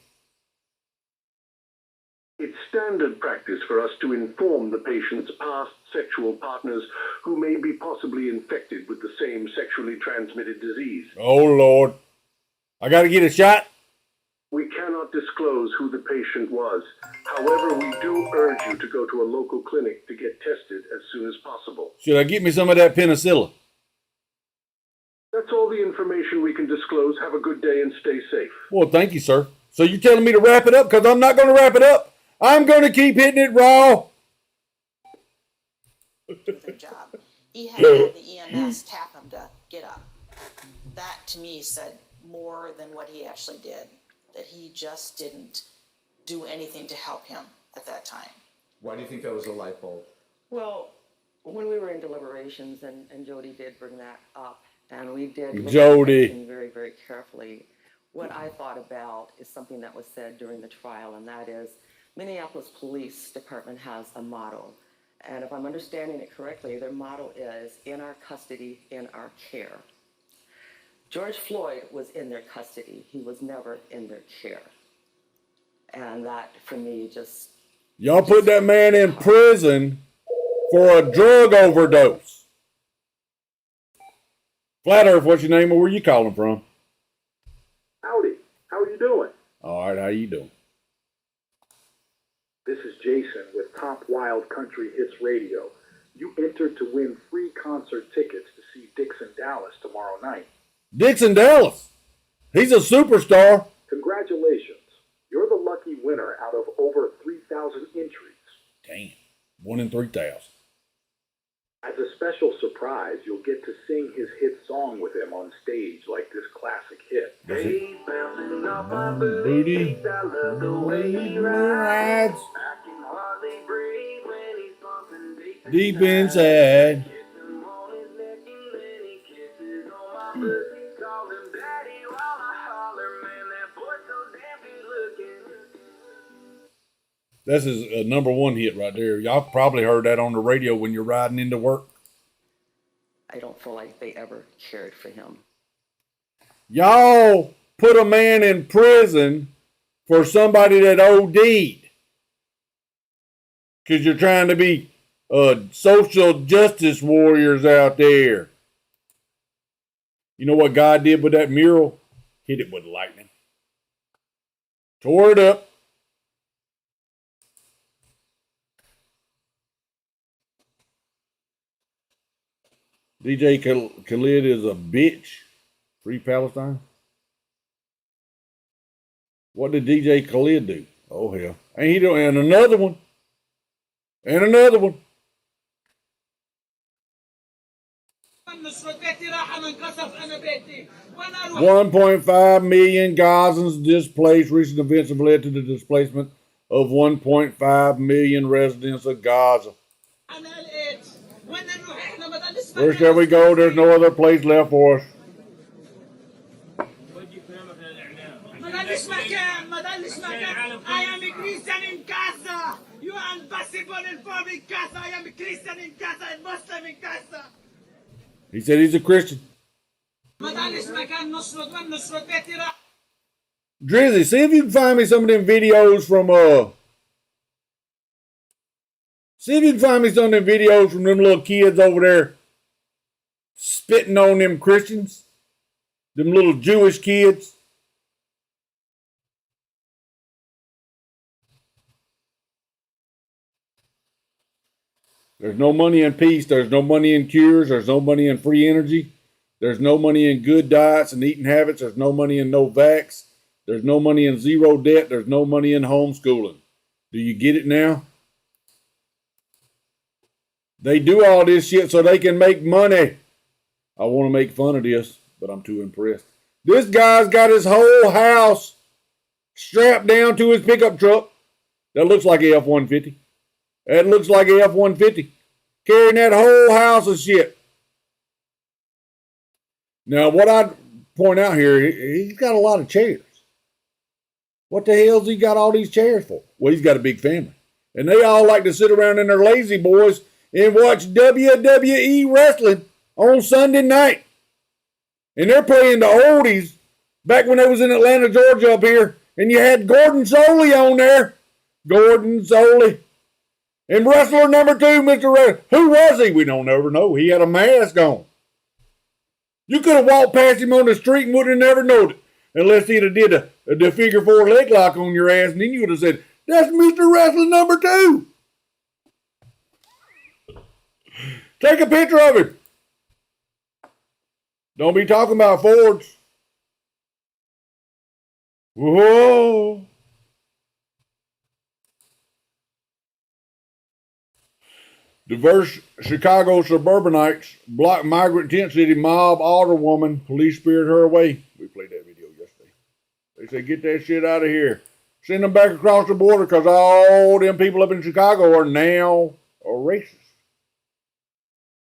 It's standard practice for us to inform the patient's past sexual partners who may be possibly infected with the same sexually transmitted disease. Oh, Lord. I got to get a shot? We cannot disclose who the patient was. However, we do urge you to go to a local clinic to get tested as soon as possible. Should I get me some of that penicillin? That's all the information we can disclose. Have a good day and stay safe. Well, thank you, sir. So you're telling me to wrap it up? Because I'm not going to wrap it up. I'm going to keep hitting it raw. Good job. He had to have the EMS tap him to get up. That, to me, said more than what he actually did. That he just didn't do anything to help him at that time. Why do you think that was a light bulb? Well, when we were in deliberations, and Jody did bring that up, and we did look Jody. at everything very, very carefully, what I thought about is something that was said during the trial, and that is Minneapolis Police Department has a motto. And if I'm understanding it correctly, their motto is, in our custody, in our care. George Floyd was in their custody. He was never in their care. And that, for me, just... Y'all put that man in prison for a drug overdose. Flat Earth, what's your name and where you calling from? Howdy. How are you doing? All right, how you doing? This is Jason with Top Wild Country Hits Radio. You entered to win free concert tickets to see Dixon Dallas tomorrow night. Dixon Dallas. He's a superstar. Congratulations. You're the lucky winner out of over 3,000 entries. Damn. 1 in 3,000. As a special surprise, you'll get to sing his hit song with him on stage like this classic hit. Hey, bouncing off my booty, I love the way he rides. I can hardly breathe when he's bumping Deep inside. Kissing on his neck and then he kisses on my pussy. Call him daddy while I holler, man, that boy's so damn good looking. This is a #1 hit right there. Y'all probably heard that on the radio when you're riding into work. I don't feel like they ever cared for him. Y'all put a man in prison for somebody that OD'd. Because you're trying to be social justice warriors out there. You know what God did with that mural? Hit it with lightning. Tore it up. DJ Khalid is a bitch. Free Palestine. What did DJ Khalid do? Oh, hell. Ain't he doing? And another one. And another one. نشرة بيتي راح من قصف انا بيتي 1.5 million Gazans displaced. Recent events have led to the displacement of 1.5 million residents of Gaza. Where shall we go? There's no other place left for us. I am a Christian in Gaza. You are impossible informed in Gaza. I am a Christian in Gaza and Muslim in Gaza. He said he's a Christian. Drizzy, see if you can find me some of them videos from them little kids over there spitting on them Christians. Them little Jewish kids. There's no money in peace. There's no money in cures. There's no money in free energy. There's no money in good diets and eating habits. There's no money in no vax. There's no money in zero debt. There's no money in homeschooling. Do you get it now? They do all this shit so they can make money. I want to make fun of this, but I'm too impressed. This guy's got his whole house strapped down to his pickup truck. That looks like a F-150. That looks like a F-150. Carrying that whole house of shit. Now, what I'd point out here, he's got a lot of chairs. What the hell's he got all these chairs for? Well, he's got a big family. And they all like to sit around in their lazy boys and watch WWE wrestling on Sunday night. And they're playing the oldies back when they was in Atlanta, Georgia up here. And you had Gordon Soley on there. Gordon Soley. And wrestler number 2, Mr. Red. Who was he? We don't ever know. He had a mask on. You could have walked past him on the street and would have never known it. Unless he'd have did the figure 4 leg lock on your ass. And then you would have said, that's Mr. Wrestler number 2. Take a picture of him. Don't be talking about Fords. Whoa. Diverse Chicago suburbanites block migrant tent city mob alderwoman. Police spirited her away. We played that video yesterday. They said, get that shit out of here. Send them back across the border because all them people up in Chicago are now racist.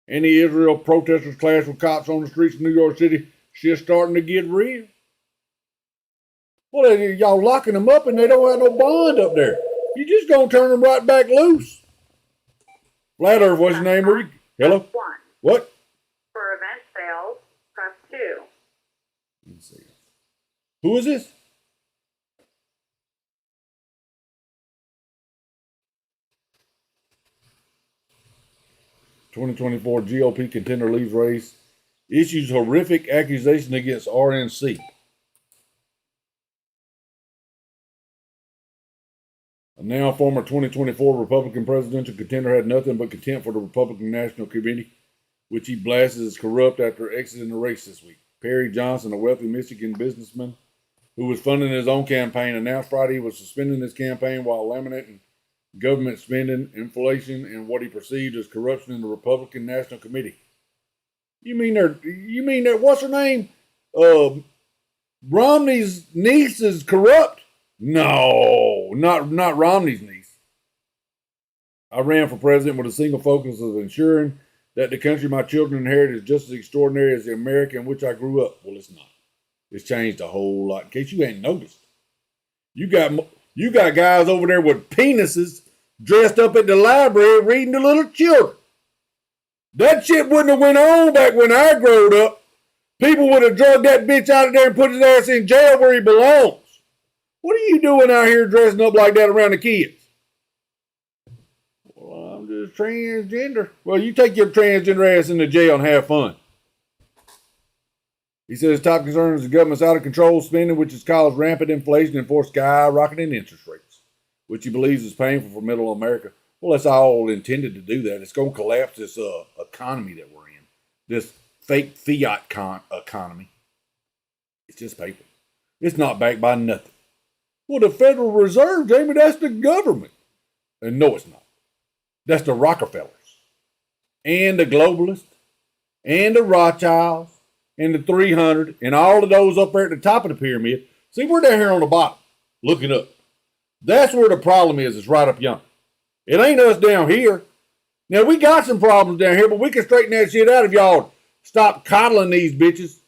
Any Israel protesters clash with cops on the streets of New York City. Shit's starting to get real. Well, y'all locking them up and they don't have no bond up there. You just gonna turn them right back loose. Flat Earth, what's your name, Rudy? Hello? 1. What? For event sales, press 2. Let's see. Who is this? '24 GOP contender leaves race. Issues horrific accusation against RNC. A now former 2024 Republican presidential contender had nothing but contempt for the Republican National Committee, which he blasted as corrupt after exiting the race this week. Perry Johnson, a wealthy Michigan businessman who was funding his own campaign, announced Friday he was suspending his campaign while lamenting government spending, inflation, and what he perceived as corruption in the Republican National Committee. You mean that what's her name? Romney's niece is corrupt? No, not Romney's niece. I ran for president with a single focus of ensuring that the country my children inherit is just as extraordinary as the America in which I grew up. Well, it's not. It's changed a whole lot. In case you ain't noticed, you got guys over there with penises dressed up at the library reading to little children. That shit wouldn't have went on back when I growed up. People would have drugged that bitch out of there and put his ass in jail where he belongs. What are you doing out here dressing up like that around the kids? Well, I'm just transgender. Well, you take your transgender ass into jail and have fun. He said his top concern is the government's out-of-control spending, which has caused rampant inflation and forced skyrocketing interest rates, which he believes is painful for middle America. Well, that's all intended to do that. It's going to collapse this economy that we're in, this fake fiat economy. It's just paper. It's not backed by nothing. Well, the Federal Reserve, Jamie, that's the government. And no, it's not. That's the Rockefellers and the globalists and the Rothschilds and the 300 and all of those up there at the top of the pyramid. See, we're down here on the bottom, looking up. That's where the problem is. It's right up yonder. It ain't us down here. Now, we got some problems down here, but we can straighten that shit out if y'all stop coddling these bitches.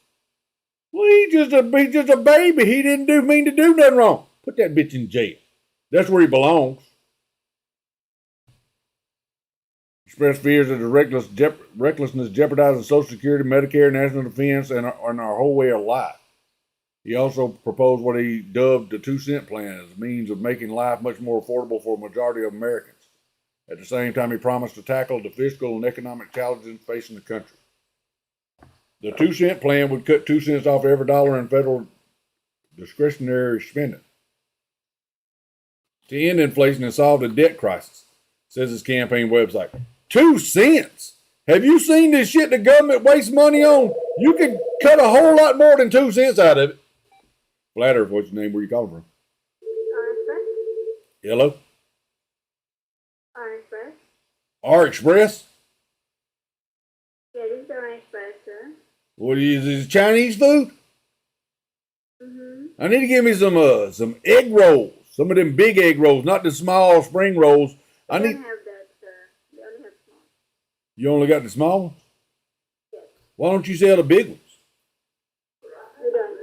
Well, he's just a baby. He didn't mean to do nothing wrong. Put that bitch in jail. That's where he belongs. Expressed fears that the recklessness jeopardizing Social Security, Medicare, national defense, and our whole way of life. He also proposed what he dubbed the 2-cent plan as a means of making life much more affordable for a majority of Americans. At the same time, he promised to tackle the fiscal and economic challenges facing the country. The 2-cent plan would cut 2 cents off every dollar in federal discretionary spending to end inflation and solve the debt crisis, says his campaign website. 2 cents? Have you seen this shit the government wastes money on? You can cut a whole lot more than 2 cents out of it. Flatter, what's your name? Where you calling from? Hello? R-Express. R-Express? Yeah, this is R-Express, sir. What is this, Chinese food? Mm-hmm. I need to give me some egg rolls. Some of them big egg rolls, not the small spring rolls. They don't have that, sir. They only have small. You only got the small ones? Yes. Why don't you sell the big ones? We don't.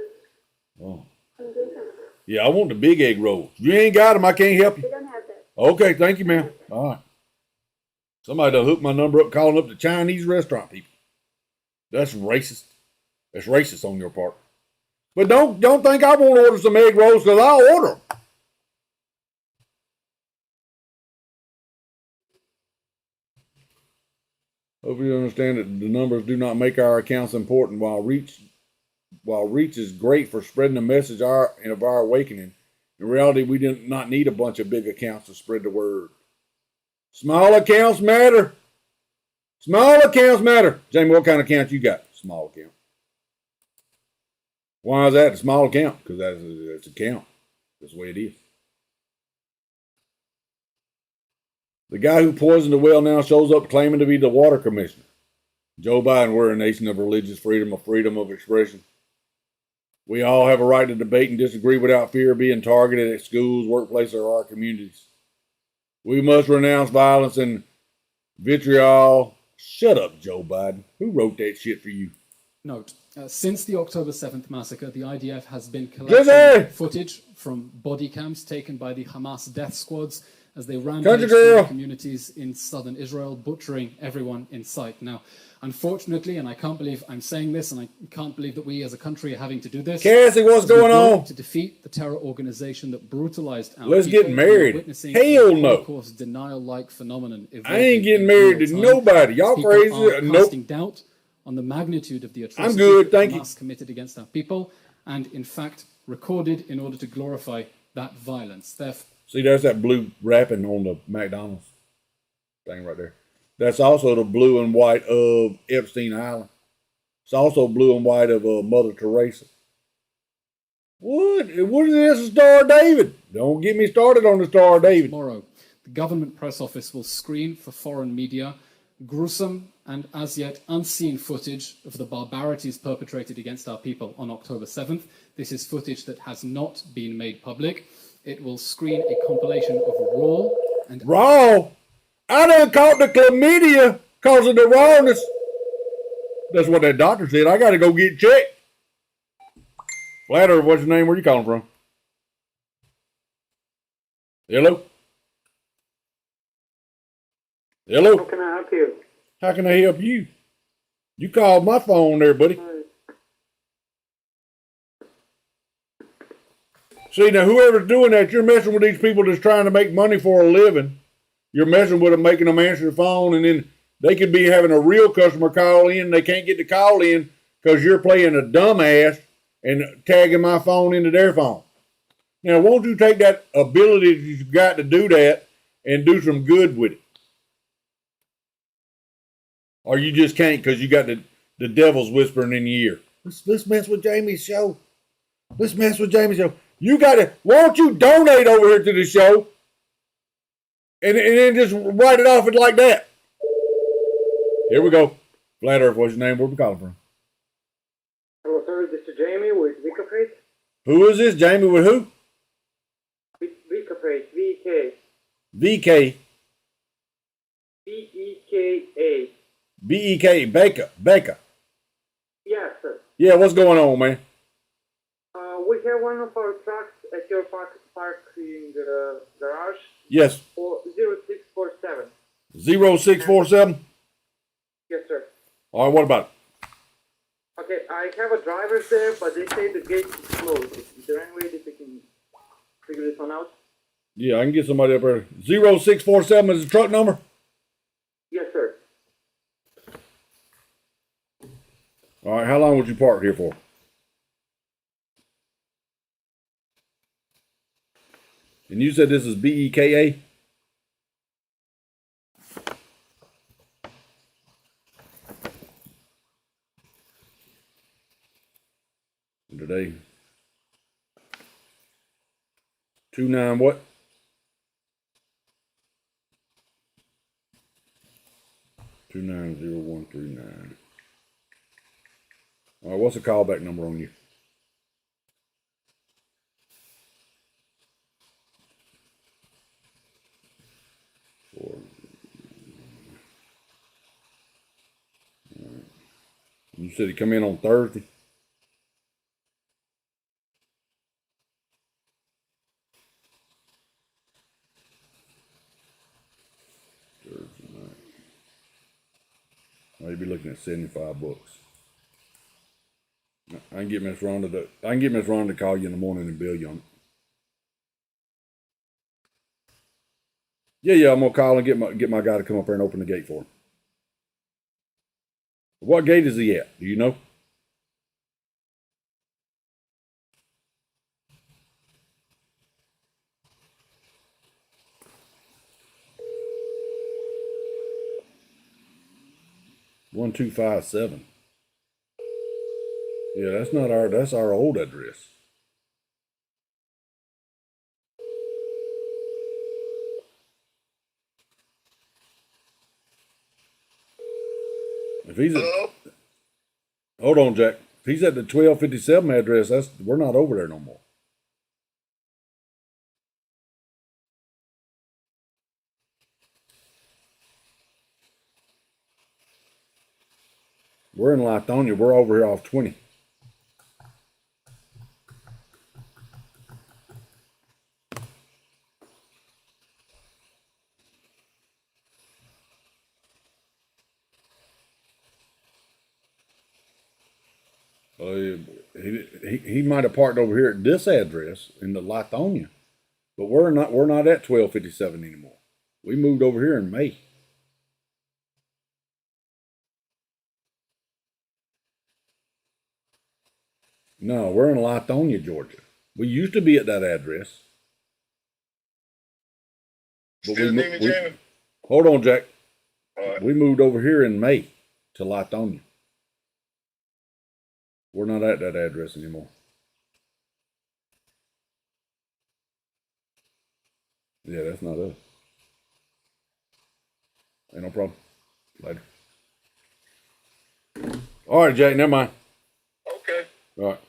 Oh. I'm doing something. Yeah, I want the big egg rolls. If you ain't got them, I can't help you. We don't have that. Okay, thank you, ma'am. All right. Somebody done hooked my number up calling up the Chinese restaurant people. That's racist. That's racist on your part. But don't think I won't order some egg rolls, because I'll order them. Hope you understand that the numbers do not make our accounts important. While reach is great for spreading the message of our awakening, in reality, we do not need a bunch of big accounts to spread the word. Small accounts matter. Small accounts matter. Jamie, what kind of account you got? Small account. Why is that a small account? Because that's a count. That's the way it is. The guy who poisoned the well now shows up claiming to be the water commissioner. Joe Biden, we're a nation of religious freedom of expression. We all have a right to debate and disagree without fear of being targeted at schools, workplaces, or our communities. We must renounce violence and vitriol. Shut up, Joe Biden. Who wrote that shit for you? Note, since the October 7th massacre, the IDF has been collecting footage from body cams taken by the Hamas death squads as they rampage through communities in southern Israel, butchering everyone in sight. Now, unfortunately, and I can't believe I'm saying this, and I can't believe that we as a country are having to do this. Cassie, what's going on? To defeat the terror organization that brutalized our Let's people, get married. Witnessing Hell no. Holocaust denial-like phenomenon. I ain't getting married to nobody. Y'all crazy? Casting doubt on the magnitude of the atrocities I'm good, thank you. Hamas committed against our people, and in fact recorded in order to glorify that violence. Therefore, see, there's that blue wrapping on the McDonald's thing right there. That's also the blue and white of Epstein Island. It's also blue and white of Mother Teresa. What is this, a Star of David? Don't get me started on the Star of David. Tomorrow, the government press office will screen for foreign media gruesome and as yet unseen footage of the barbarities perpetrated against our people on October 7th. This is footage that has not been made public. It will screen a compilation of raw and... Raw? I done caught the chlamydia because of the rawness. That's what that doctor said. I got to go get checked. Flatter, what's your name? Where you calling from? Hello? Hello? How can I help you? How can I help you? You called my phone there, buddy. See, now whoever's doing that, you're messing with these people that's trying to make money for a living. You're messing with them, making them answer the phone, and then they could be having a real customer call in. They can't get the call in because you're playing a dumbass and tagging my phone into their phone. Now, won't you take that ability that you've got to do that and do some good with it? Or you just can't because you got the devil's whispering in your ear. Let's mess with Jamie's show. Let's mess with Jamie's show. You got to, won't you donate over here to the show? And then just write it off like that. Here we go. Flat Earth, what's your name? Where we calling from? Who is this? Jamie with who? Vika Freight. VK. VK. BEKA. BEK. Baker. Yes, sir. Yeah, what's going on, man? We have one of our trucks at your parking garage. Yes. 0647. 0647? Yes, sir. All right, what about it? Okay, I have a driver there, but they say the gate is closed. Is there any way that they can figure this one out? Yeah, I can get somebody up there. 0647 is the truck number? Yes, sir. All right, how long would you park here for? And you said this is BEKA? Today. 29 what? 290139. All right, what's the callback number on you? Four. All right. You said he come in on Thursday? Thursday night. Well, you'd be looking at $75. I can get Miss Rhonda to call you in the morning and bill you on it. Yeah, I'm gonna call and get my guy to come up there and open the gate for him. What gate is he at? Do you know? One 257. Yeah, that's our old address. If he's hold on, Jack. If he's at the 1257 address, we're not over there no more. We're in Lithonia. We're over here off 20. He might have parked over here at this address in the Lithonia, but we're not at 1257 anymore. We moved over here in May. No, we're in Lithonia, Georgia. We used to be at that address. But hold on, Jack. Right. We moved over here in May to Lithonia. We're not at that address anymore. Yeah, that's not us. Ain't no problem. Later. All right, Jack, never mind. Okay. All right.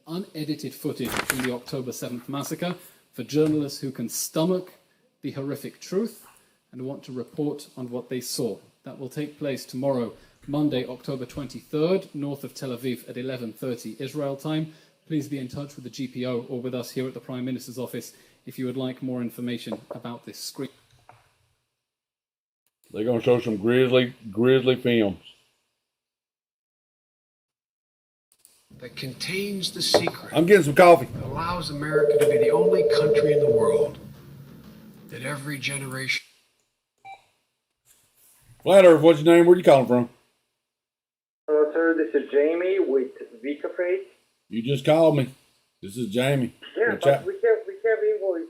Unedited footage from the October 7th massacre for journalists who can stomach the horrific truth and want to report on what they saw. That will take place tomorrow, Monday, October 23rd, north of Tel Aviv at 11:30 Israel time. Please be in touch with the GPO or with us here at the Prime Minister's office if you would like more information about this screen. They're going to show some grisly films. That contains the secret. I'm getting some coffee. That allows America to be the only country in the world that every generation. Flat Earth, what's your name? Where you calling from? Hello, sir. This is Jamie with Vika Freight. You just called me. This is Jamie. Yeah, but we have invoice.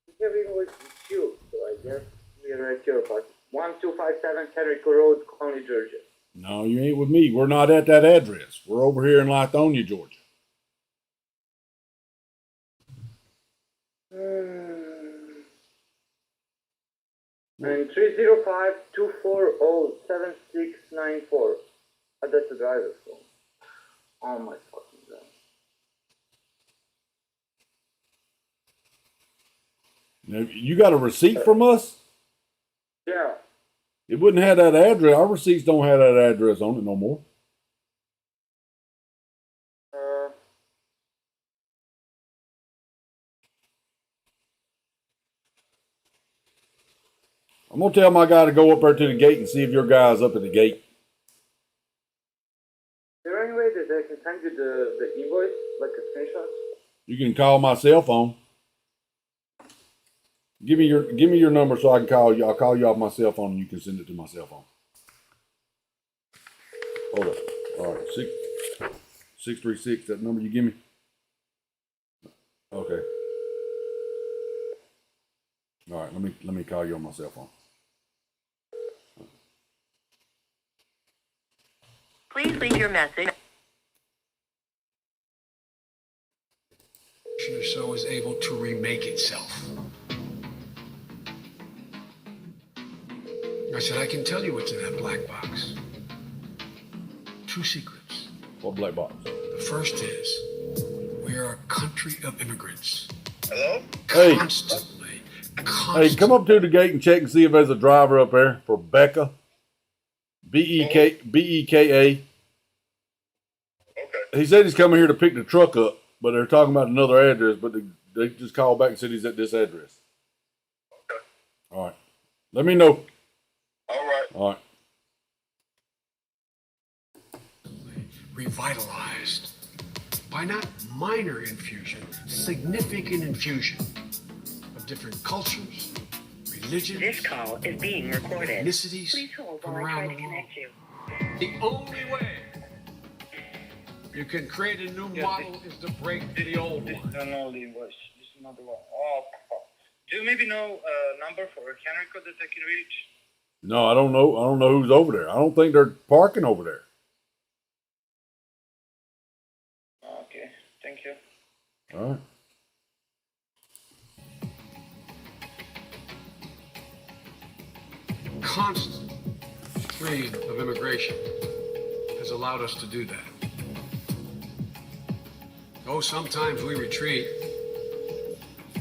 We have invoice with you, so I guess we are at your part. 1257 Henrico Road, Conley, Georgia. No, you ain't with me. We're not at that address. We're over here in Lithonia, Georgia. And 305-240-7694. That's the driver's phone. Oh my fucking god. Now, you got a receipt from us? Yeah. It wouldn't have that address. Our receipts don't have that address on it no more. I'm going to tell my guy to go up there to the gate and see if your guy's up at the gate. Is there any way that I can send you the invoice, like a screenshot? You can call my cell phone. Give me your number so I can call you. I'll call you off my cell phone and you can send it to my cell phone. Hold up. All right, 636. That number you give me. Okay. All right. Let me call you on my cell phone. Please leave your message. Or so is able to remake itself. I said, I can tell you what's in that black box. 2 secrets. What black box? The first is, we are a country of immigrants. Hello? Hey. Constantly. Hey, come up to the gate and check and see if there's a driver up there for Becca. Beka. Okay. He said he's coming here to pick the truck up, but they're talking about another address, but they just called back and said he's at this address. Okay. All right. Let me know. All right. All right. Revitalized by not minor infusion, significant infusion of different cultures, religions. This call is being recorded. Ethnicities Please hold from while I around try to the world. connect you. The only way you can create a new model is to break the old one. This is an old invoice. This is not the one. Oh, fuck. Do you maybe know a number for a Henry code that I can reach? No, I don't know. I don't know who's over there. I don't think they're parking over there. Okay, thank you. All right. Constant stream of immigration has allowed us to do that. Oh, sometimes we retreat,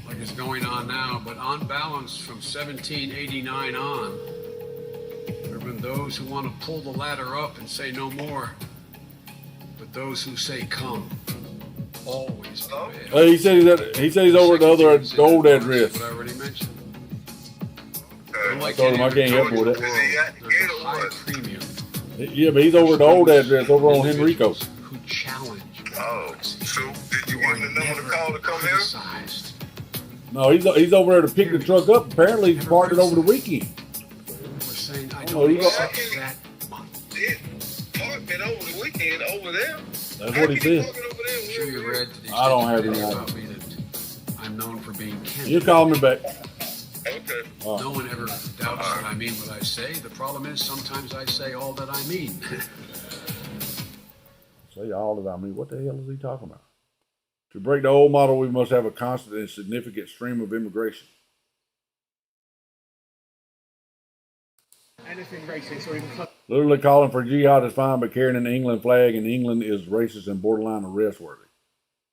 like is going on now, but on balance from 1789 on, there have been those who want to pull the ladder up and say no more, but those who say come always prevail. Hey, he said he's over at the old address. What I already mentioned. I told him I can't help him with it. High premium. Yeah, but he's over at the old address over on Henrico. Who challenge. Oh, so did you give him the number to call to come here? No, he's over there to pick the truck up. Apparently, he's parked it over the weekend. We're saying I Oh, don't you accept that. Parked it over the weekend over there. That's what he said. I'm sure you read to the I don't have extent any you idea. about me that I'm known for being candid. You call me back. Okay. No one ever doubts that I mean what I say. The problem is sometimes I say all that I mean. Say all that I mean. What the hell is he talking about? To break the old model, we must have a constant and significant stream of immigration. Anything racist or even close. Literally calling for jihad is fine, but carrying an England flag in England is racist and borderline arrest worthy.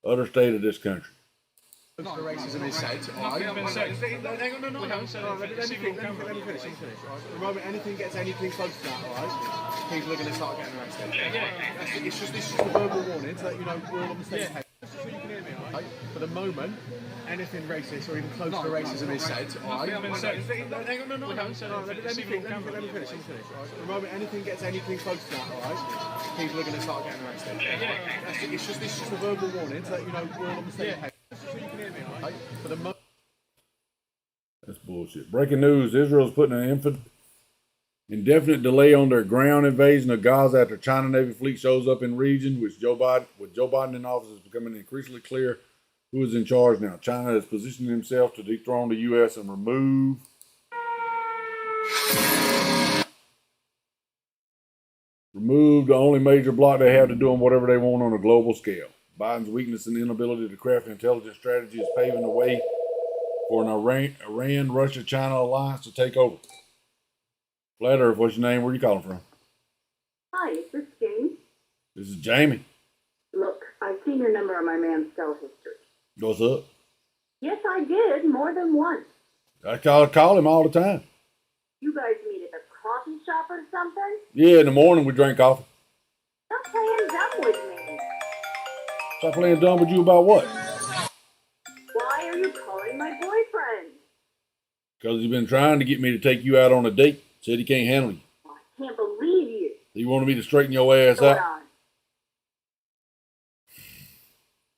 Other state of this country. The racism is said. Nothing has been said. Hang on, no. We haven't said anything. Let me finish. Right? The moment anything gets anything close to that, alright, people are going to start getting arrested. It's just this is a verbal warning to let you know we're all on the same page. Just so you can hear me, alright? For the moment, anything racist or even close to racism is said, alright? Nothing has been said. Hang on, no. We haven't said anything. Let me finish. Right? The moment anything gets anything close to that, alright, people are going to start getting arrested. It's just this is a verbal warning to let you know we're all on the same page. Just so you can hear me, alright? For the moment. That's bullshit. Breaking news: Israel's putting an indefinite delay on their ground invasion of Gaza after China Navy fleet shows up in region, with Joe Biden in office, is becoming increasingly clear who is in charge now. China has positioned himself to dethrone the U.S. and remove the only major bloc they have to doing whatever they want on a global scale. Biden's weakness and inability to craft an intelligent strategy is paving the way for an Iran-Russia-China alliance to take over. Flat Earth, what's your name? Where are you calling from? Hi, is this Jamie? This is Jamie. seen your number on my man's cell history. What's up? Yes, I did, more than once. I call him all the time. You guys meet at a coffee shop or something? Yeah, in the morning we drink coffee. Stop playing dumb with me. Stop playing dumb with you about what? Why are you calling my boyfriend? Because he's been trying to get me to take you out on a date. Said he can't handle you. I can't believe you. He wanted me to straighten your ass What's going out. on?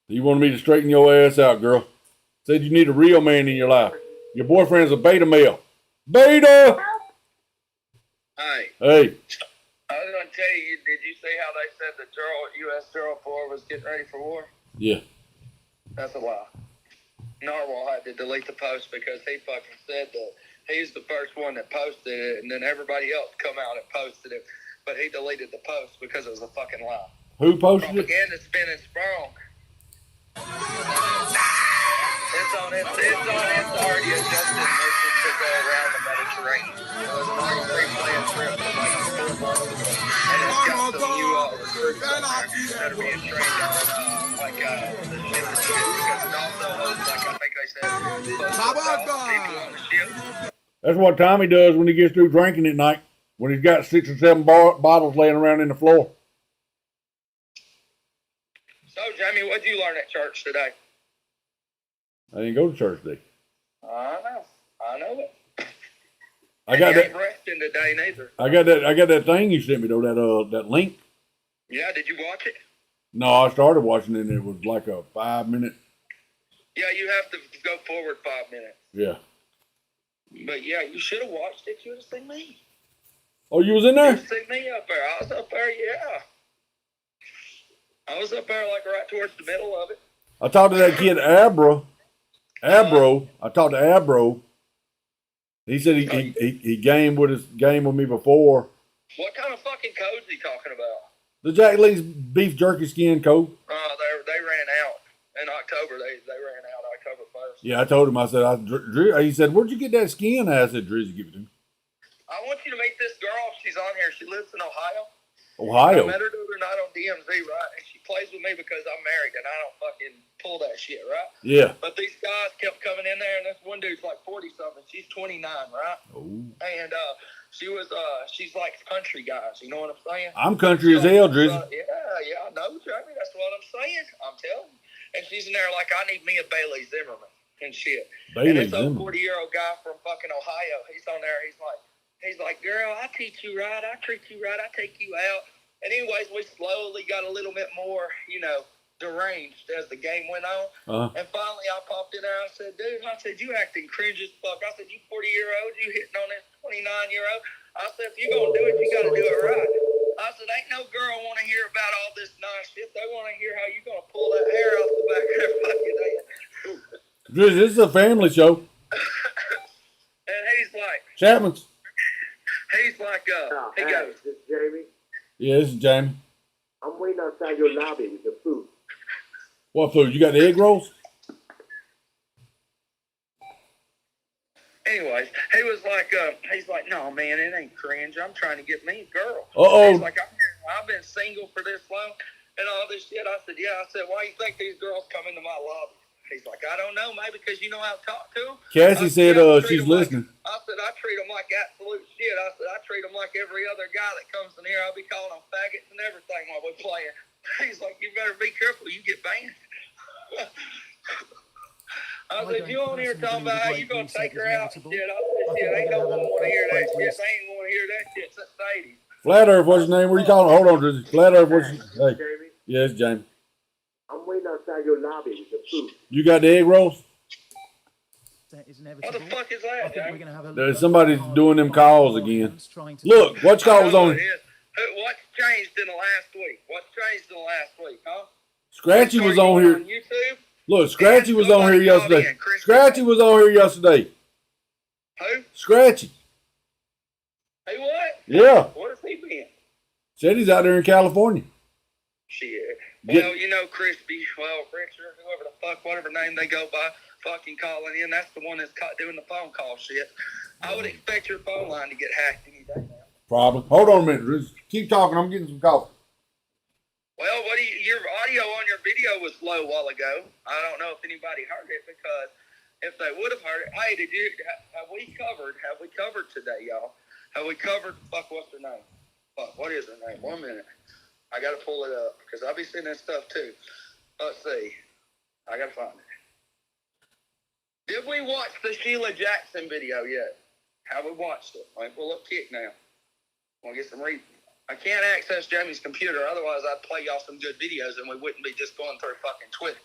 He wanted me to straighten your ass out, girl. Said you need a real man in your life. Your boyfriend's a beta male. Beta! Hey. Hey. I was going to tell you, did you see how they said the U.S. 04 was getting ready for war? Yeah. That's a lie. Narwhal had to delete the post because he fucking said that he's the first one that posted it, and then everybody else come out and posted it, but he deleted the post because it was a fucking lie. Who posted it? Propaganda spinning strong. It's on its already adjusted mission to go around the Mediterranean. It was an already pre-planned trip from like 4 months ago. And it's got some new recruits on there that are being trained on the ship and shit. Because it also hosts, like I think I said, people on the ship. That's what Tommy does when he gets through drinking at night. When he's got 6 or 7 bottles laying around in the floor. So, Jamie, what'd you learn at church today? I didn't go to church today. I know it. I got you that. ain't resting today neither. I got that thing you sent me though. That link. Yeah, did you watch it? No, I started watching it and it was like a 5-minute. Yeah, you have to go forward 5 minutes. Yeah. But yeah, you should have watched it. You would have seen me. Oh, you was in there? You seen me up there. I was up there, yeah. I was up there like right towards the middle of it. I talked to that kid Abro. I talked to Abro. He said he gamed with me before. What kind of fucking code's he talking about? The Jack Lee's beef jerky skin code. They ran out in October. They ran out October 1st. Yeah, I told him. I said, Drew. He said, "Where'd you get that skin?" I said, "Drizzy, give it to me." I want you to meet this girl. She's on here. She lives in Ohio. Ohio. I met her the other night on DMZ, right? And she plays with me because I'm married and I don't fucking pull that shit, right? Yeah. But these guys kept coming in there, and this one dude's like 40-something. She's 29, right? Oh. And she's like country guys. You know what I'm saying? I'm country as hell, Drizzy. Yeah, I know, Jamie. That's what I'm saying. I'm telling you. And she's in there like, I need me a Bailey Zimmerman and shit. Bailey and this old Zimmerman. 40-year-old guy from fucking Ohio, he's on there. He's like, girl, I treat you right. I treat you right. I take you out. And anyways, we slowly got a little bit more, deranged as the game went on. And finally, I popped in there. I said, dude, you acting cringe as fuck. I said, you 40-year-old, you hitting on this 29-year-old. I said, if you're going to do it, you got to do it right. I said, ain't no girl want to hear about all this nice shit. They want to hear how you going to pull that hair off the back of their fucking head. Drizzy, this is a family show. And he's like, Chapman's. He's like, he goes, This is Jamie. Yeah, this is Jamie. I'm waiting outside your lobby with the food. What food? You got the egg rolls? anyways, he was like, he's like, no, man, it ain't cringe. I'm trying to get me a girl. Uh-oh. He's like, I've been single for this long and all this shit. I said, yeah. I said, why do you think these girls come into my lobby? He's like, I don't know, maybe because you know how to talk to them. Cassie said she's listening. I said, I treat them like absolute shit. I said, I treat them like every other guy that comes in here. I'll be calling them faggots and everything while we're playing. He's like, you better be careful. You get banned. I said, you on here talking about how you going to take her out and shit. I said, shit, ain't no one want to hear that shit. They ain't want to hear that shit since the 80s. Flat Earth, what's your name? Where you calling? Hold on, Drizzy. Flat Earth, what's your name? Hey. Yeah, it's Jamie. I'm waiting outside your lobby with the food. You got the egg rolls? What the fuck is that, Jamie? There's somebody doing them calls again. Look, what call was on? What's changed in the last week? What's changed in the last week, huh? Scratchy was on here. YouTube? Look, Scratchy was on here yesterday. Scratchy was on here yesterday. Who? Scratchy. Hey, what? Yeah. Where's he been? Said he's out there in California. Shit. Well, you know, Crispy, Richard, whoever the fuck, whatever name they go by, fucking calling in. That's the one that's doing the phone call shit. I would expect your phone line to get hacked any day now. Probably. Hold on a minute, Drizzy. Keep talking. I'm getting some coffee. Well, your audio on your video was low a while ago. I don't know if anybody heard it, because if they would have heard it, hey, have we covered today, y'all? Have we covered, what's her name? What is her name? 1 minute. I got to pull it up, because I'll be seeing that stuff too. Let's see. I got to find it. Did we watch the Sheila Jackson video yet? Have we watched it? Let me pull up Kick now. We'll get some I can't access Jamie's computer, otherwise I'd play y'all some good videos and we wouldn't be just going through fucking Twitter.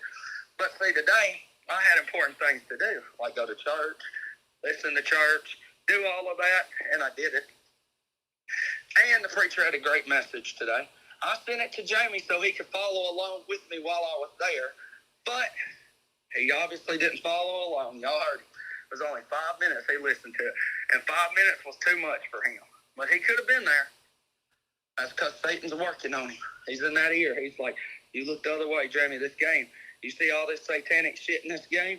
But see, today, I had important things to do, like go to church, listen to church, do all of that, and I did it. And the preacher had a great message today. I sent it to Jamie so he could follow along with me while I was there, but he obviously didn't follow along. Y'all heard him. It was only 5 minutes he listened to it, and 5 minutes was too much for him. But he could have been there. That's because Satan's working on him. He's in that ear. He's like, you look the other way, Jamie, this game. You see all this satanic shit in this game?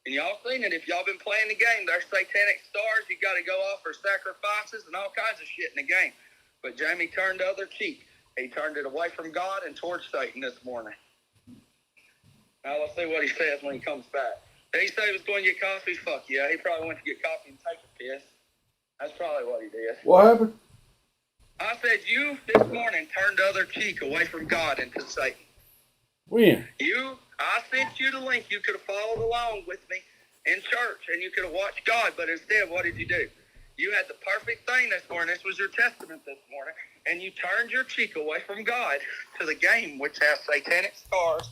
And y'all seen it. If y'all been playing the game, there's satanic stars. You got to go offer sacrifices and all kinds of shit in the game. But Jamie turned the other cheek. He turned it away from God and towards Satan this morning. Now let's see what he says when he comes back. Did he say he was going to get coffee? Fuck yeah. He probably went to get coffee and take a piss. That's probably what he did. What happened? I said, you this morning turned the other cheek away from God into Satan. When? I sent you the link. You could have followed along with me in church and you could have watched God, but instead, what did you do? You had the perfect thing this morning. This was your testament this morning. And you turned your cheek away from God to the game, which has satanic stars,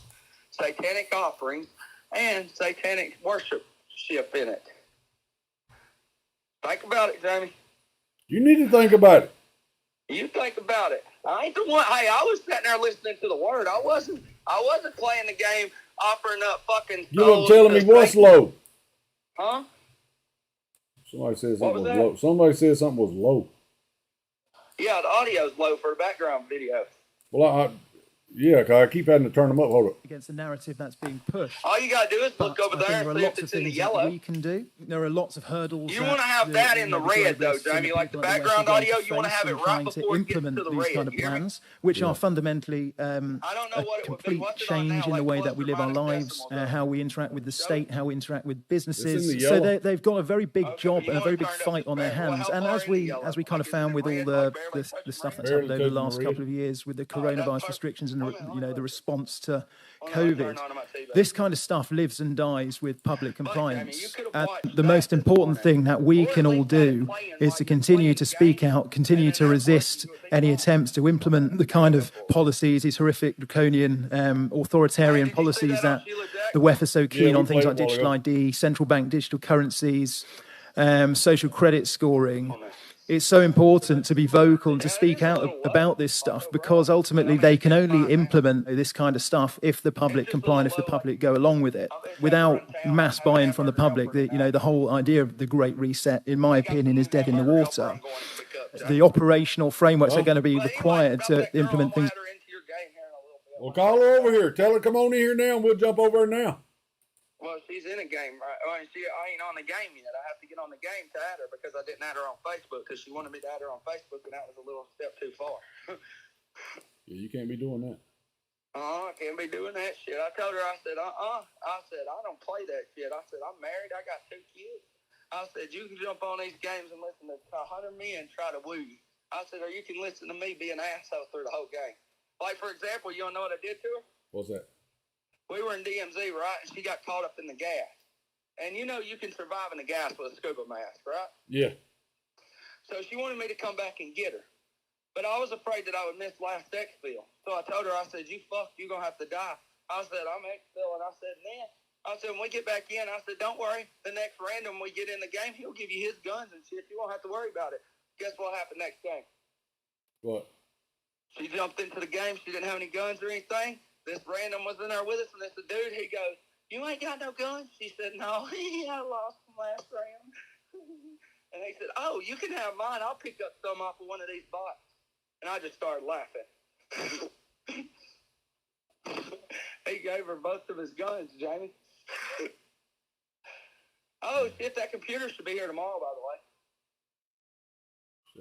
satanic offerings, and satanic worship in it. Think about it, Jamie. You need to think about it. You think about it. I ain't the one. Hey, I was sitting there listening to the word. I wasn't playing the game, offering up fucking. You weren't telling me what's low. Huh? Somebody said something was low. Somebody said something was low. Yeah, the audio's low for the background video. Well, yeah, cause I keep having to turn them up. Hold up. Against the narrative that's being pushed. All you gotta do is look over there and see if it's in the yellow. We can do. There are lots of hurdles. You want to have that in the red, though, Jamie. Like the background audio, you want to have it right before it gets to the red. Kind of plans, which are fundamentally a complete change in the way that we live our lives, how we interact with the state, how we interact with businesses. So they've got a very big job and a very big fight on their hands. And as we kind of found with all the stuff that's happened over the last couple of years with the coronavirus restrictions and the response to COVID, this kind of stuff lives and dies with public compliance. And the most important thing that we can all do is to continue to speak out, continue to resist any attempts to implement the kind of policies, these horrific, draconian, authoritarian policies that the WEF are so keen on, things like digital ID, central bank digital currencies, social credit scoring. It's so important to be vocal and to speak out about this stuff, because ultimately they can only implement this kind of stuff if the public comply and if the public go along with it. Without mass buy-in from the public, the whole idea of the Great Reset, in my opinion, is dead in the water. The operational frameworks are going to be required to implement things. Well, call her over here. Tell her come on in here now, and we'll jump over her now. Well, she's in a game, right? I ain't on the game yet. I have to get on the game to add her because I didn't add her on Facebook because she wanted me to add her on Facebook, and that was a little step too far. Yeah, you can't be doing that. I can't be doing that shit. I told her, I said, I said, I don't play that shit. I said, I'm married. I got 2 kids. I said, you can jump on these games and listen to 100 men try to woo you. I said, or you can listen to me be an asshole through the whole game. Like, for example, you want to know what I did to her? What's that? We were in DMZ, right? And she got caught up in the gas. And you know you can survive in the gas with a scuba mask, right? Yeah. So she wanted me to come back and get her. But I was afraid that I would miss last exfil. So I told her, I said, you're going to have to die. I said, I'm exfil. And I said, man. I said, when we get back in, I said, don't worry. The next random we get in the game, he'll give you his guns and shit. You won't have to worry about it. Guess what happened next game? What? She jumped into the game. She didn't have any guns or anything. This random was in there with us, and this dude, he goes, you ain't got no guns? She said, no, I lost them last round. And he said, oh, you can have mine. I'll pick up some off of one of these bots. And I just started laughing. He gave her both of his guns, Jamie. Oh, shit, that computer should be here tomorrow, by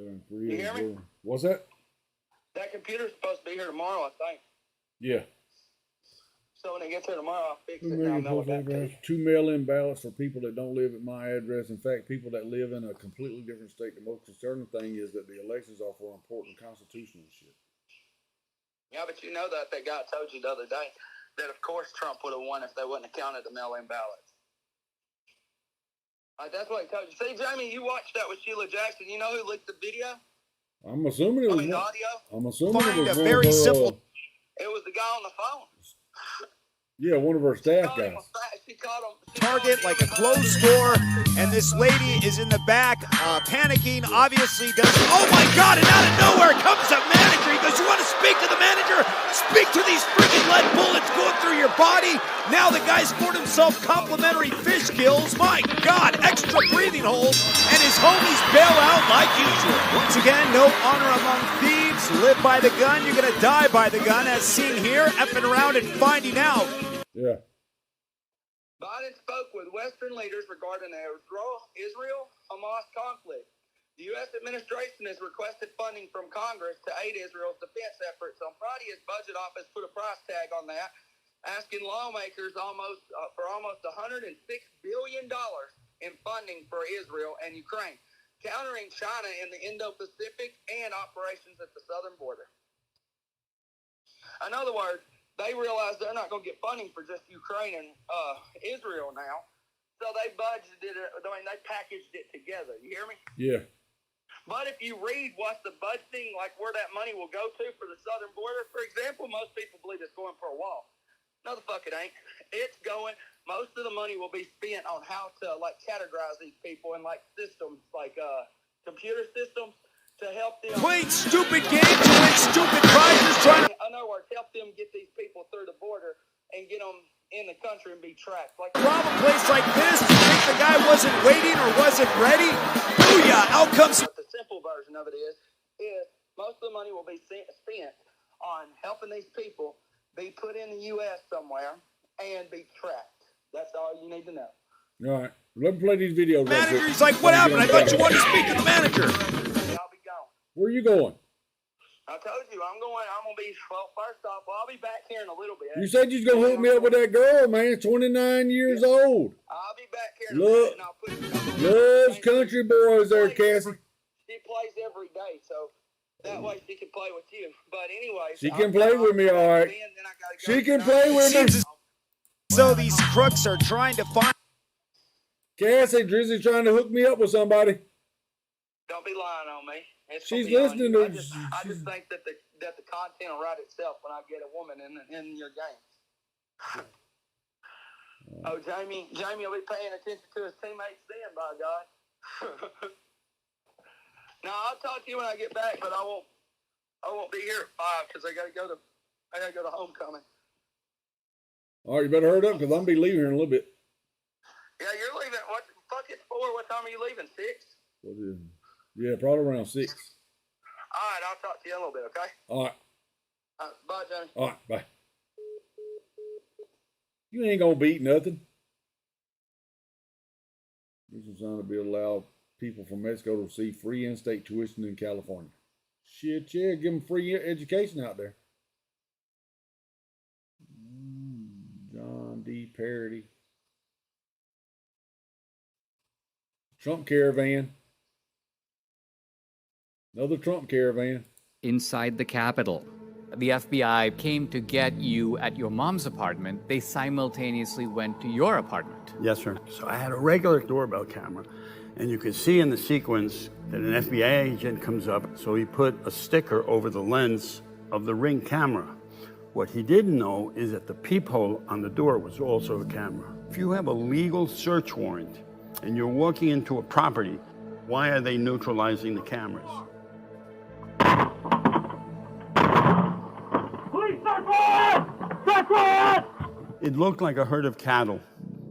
the way. 7-3. You hear me? What's that? That computer's supposed to be here tomorrow, I think. Yeah. So when they get there tomorrow, I'll fix it. 2 And I'll million know what postal that address, 2 mail-in ballots for people that don't live at my address. In fact, people that live in a completely different state. The most concerning thing is that the elections are for important constitutional shit. Yeah, but you know that guy told you the other day that of course Trump would have won if they wouldn't have counted the mail-in ballots. That's what he told you. See, Jamie, you watched that with Sheila Jackson. You know who leaked the video? I'm assuming it was. The audio. I'm assuming Find it was a very simple. It was the guy on the phone. Yeah, one of our staff guys. She caught him. Target like a closed store, and this lady is in the back, panicking. Obviously, doesn't. Oh my God! And out of nowhere comes a manager. He goes, "You want to speak to the manager? Speak to these freaking lead bullets going through your body." Now the guy's scored himself complimentary fish kills. My God, extra breathing holes, and his homies bail out like usual. Once again, no honor among thieves. Live by the gun, you're gonna die by the gun. As seen here, effing around and finding out. Yeah. Biden spoke with Western leaders regarding the Israel-Hamas conflict. The U.S. administration has requested funding from Congress to aid Israel's defense efforts. On Friday, his budget office put a price tag on that, asking lawmakers for almost $106 billion in funding for Israel and Ukraine, countering China in the Indo-Pacific and operations at the southern border. In other words, they realize they're not going to get funding for just Ukraine and Israel now, so they budgeted it. I mean, they packaged it together. You hear me? Yeah. But if you read what the budgeting, like where that money will go to for the southern border, for example, most people believe it's going for a wall. No, the fuck it ain't. It's going. Most of the money will be spent on how to like categorize these people in like systems, like computer systems. To help them Playing stupid games to win stupid prizes. in other words, help them get these people through the border and get them in the country and be tracked. Like Rob a place like this, you think the guy wasn't waiting or wasn't ready? Booyah! Out comes. But the simple version of it is most of the money will be spent on helping these people be put in the U.S. somewhere and be tracked. That's all you need to know. All right. Let me play these videos. Manager's like, what happened? I thought you wanted to speak to the manager. Where are you going? I told you, I'm going to be, well, first off, I'll be back here in a little bit. You said you was going to hook me up with that girl, man. 29 years old. I'll be back here in a minute, and I'll put it. Loves country boys there, Cassie. She plays every day, so that way she can play with you. But anyway. She can play with me, all right. She can play with me. So these crooks are trying to find. Cassie, Drizzy's trying to hook me up with somebody. Don't be lying on me. She's listening to. I just think that the content will write itself when I get a woman in your game. Oh, Jamie will be paying attention to his teammates then, by God. Now I'll talk to you when I get back, but I won't be here at 5 because I gotta go to homecoming. All right, you better hurry up because I'm gonna be leaving here in a little bit. Yeah, you're leaving. What the fuck? It's 4. What time are you leaving? 6? What is it? Yeah, probably around 6. All right, I'll talk to you in a little bit, okay? All right. Bye, Johnny. All right, bye. You ain't gonna beat nothing. This is trying to be allow people from Mexico to receive free in-state tuition in California. Shit, yeah, give them free education out there. John D. Parody. Trump caravan. Another Trump caravan. Inside the Capitol. The FBI came to get you at your mom's apartment. They simultaneously went to your apartment. Yes, sir. So I had a regular doorbell camera, and you could see in the sequence that an FBI agent comes up, so he put a sticker over the lens of the Ring camera. What he didn't know is that the peephole on the door was also a camera. If you have a legal search warrant and you're walking into a property, why are they neutralizing the cameras? It looked like a herd of cattle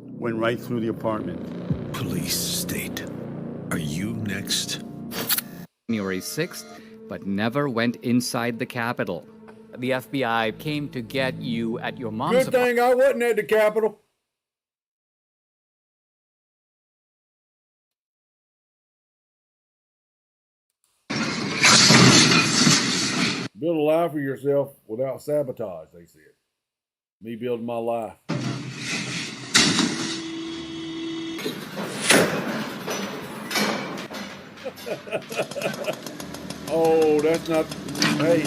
went right through the apartment. Police state, are you next? January 6th, but never went inside the Capitol. The FBI came to get you at your mom's Good thing I wasn't at the Capitol. Build a life for yourself without sabotage, they said. Me building my life. Oh, that's not. Hey.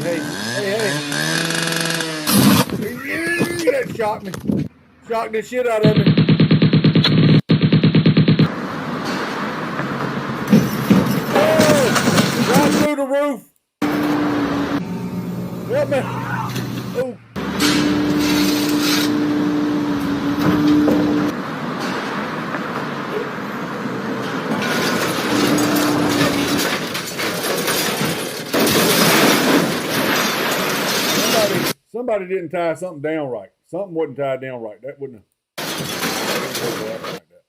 That shocked me. Shocked the shit out of me. Oh, right through the roof. Help me. Oh. Somebody didn't tie something down right. Something wasn't tied down right. That wouldn't have like that.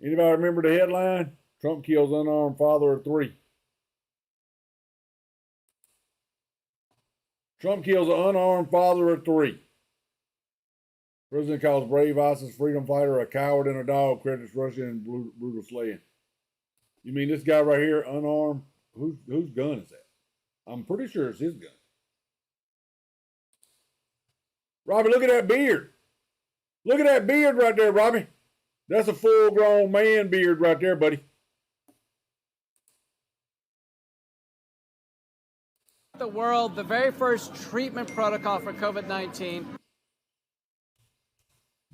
Anybody remember the headline? Trump kills unarmed father of 3. Trump kills an unarmed father of 3. President calls brave ISIS freedom fighter a coward and a dog, credits Russia and brutal slaying. You mean this guy right here, unarmed? Whose gun is that? I'm pretty sure it's his gun. Robbie, look at that beard. Look at that beard right there, Robbie. That's a full-grown man beard right there, buddy. The world, the very first treatment protocol for COVID-19.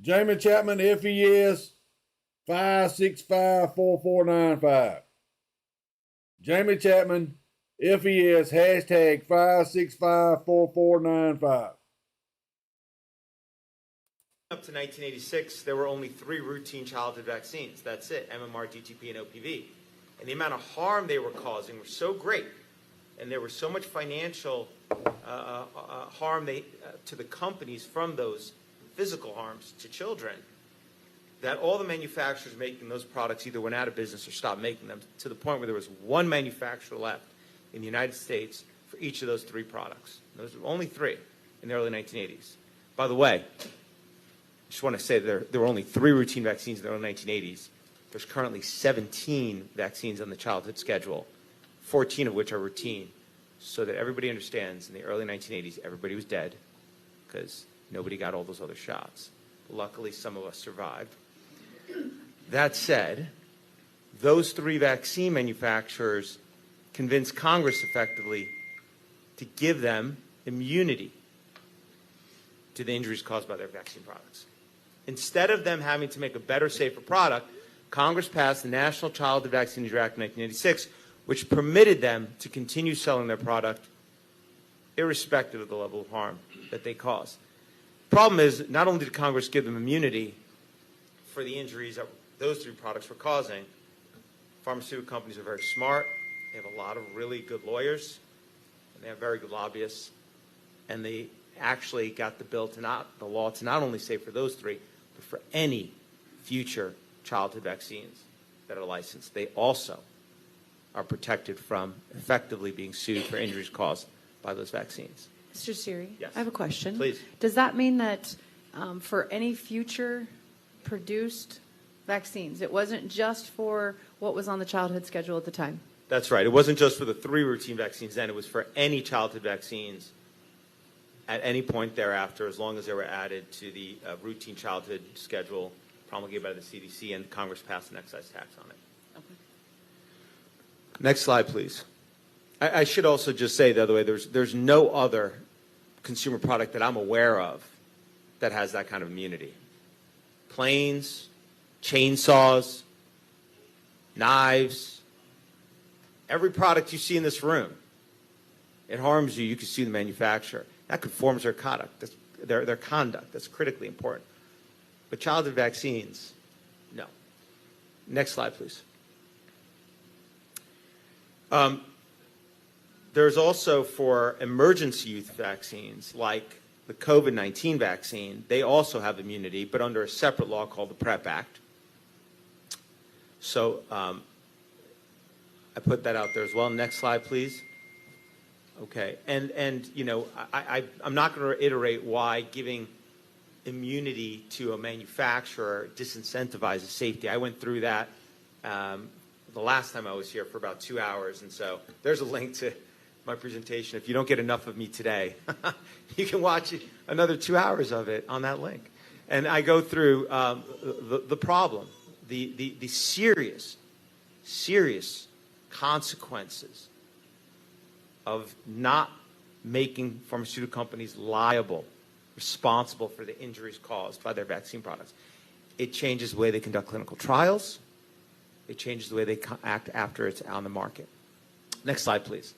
Jamie Chapman, FES 5654495. Jamie Chapman, FES hashtag 5654495. Up to 1986, there were only 3 routine childhood vaccines. That's it, MMR, DTP, and OPV. And the amount of harm they were causing was so great, and there was so much financial harm to the companies from those physical harms to children, that all the manufacturers making those products either went out of business or stopped making them, to the point where there was one manufacturer left in the United States for each of those 3 products. Those were only 3 in the early 1980s. By the way, I just want to say there were only 3 routine vaccines in the early 1980s. There's currently 17 vaccines on the childhood schedule, 14 of which are routine, so that everybody understands in the early 1980s, everybody was dead because nobody got all those other shots. Luckily, some of us survived. That said, those 3 vaccine manufacturers convinced Congress effectively to give them immunity to the injuries caused by their vaccine products. Instead of them having to make a better, safer product, Congress passed the National Childhood Vaccine Injury Act in 1986, which permitted them to continue selling their product irrespective of the level of harm that they cause. Problem is, not only did Congress give them immunity for the injuries that those 3 products were causing, pharmaceutical companies are very smart. They have a lot of really good lawyers, and they have very good lobbyists, and they actually got the law to not only say for those 3, but for any future childhood vaccines that are licensed. They also are protected from effectively being sued for injuries caused by those vaccines. Mr. Siri, Yes. I have a question. Please. Does that mean that for any future produced vaccines, it wasn't just for what was on the childhood schedule at the time? That's right. It wasn't just for the 3 routine vaccines then. It was for any childhood vaccines at any point thereafter, as long as they were added to the routine childhood schedule promulgated by the CDC, and Congress passed an excise tax on it. Okay. Next slide, please. I should also just say, the other way, there's no other consumer product that I'm aware of that has that kind of immunity. Planes, chainsaws, knives, every product you see in this room, it harms you. You can sue the manufacturer. That conforms their conduct. Their conduct. That's critically important. But childhood vaccines, no. Next slide, please. There's also for emergency use vaccines, like the COVID-19 vaccine, they also have immunity, but under a separate law called the PrEP Act. So I put that out there as well. Next slide, please. Okay, and you know, I'm not going to reiterate why giving immunity to a manufacturer disincentivizes safety. I went through that the last time I was here for about 2 hours. And so there's a link to my presentation. If you don't get enough of me today, you can watch another 2 hours of it on that link. And I go through the problem, the serious consequences of not making pharmaceutical companies liable, responsible for the injuries caused by their vaccine products. It changes the way they conduct clinical trials. It changes the way they act after it's on the market. Next slide, please.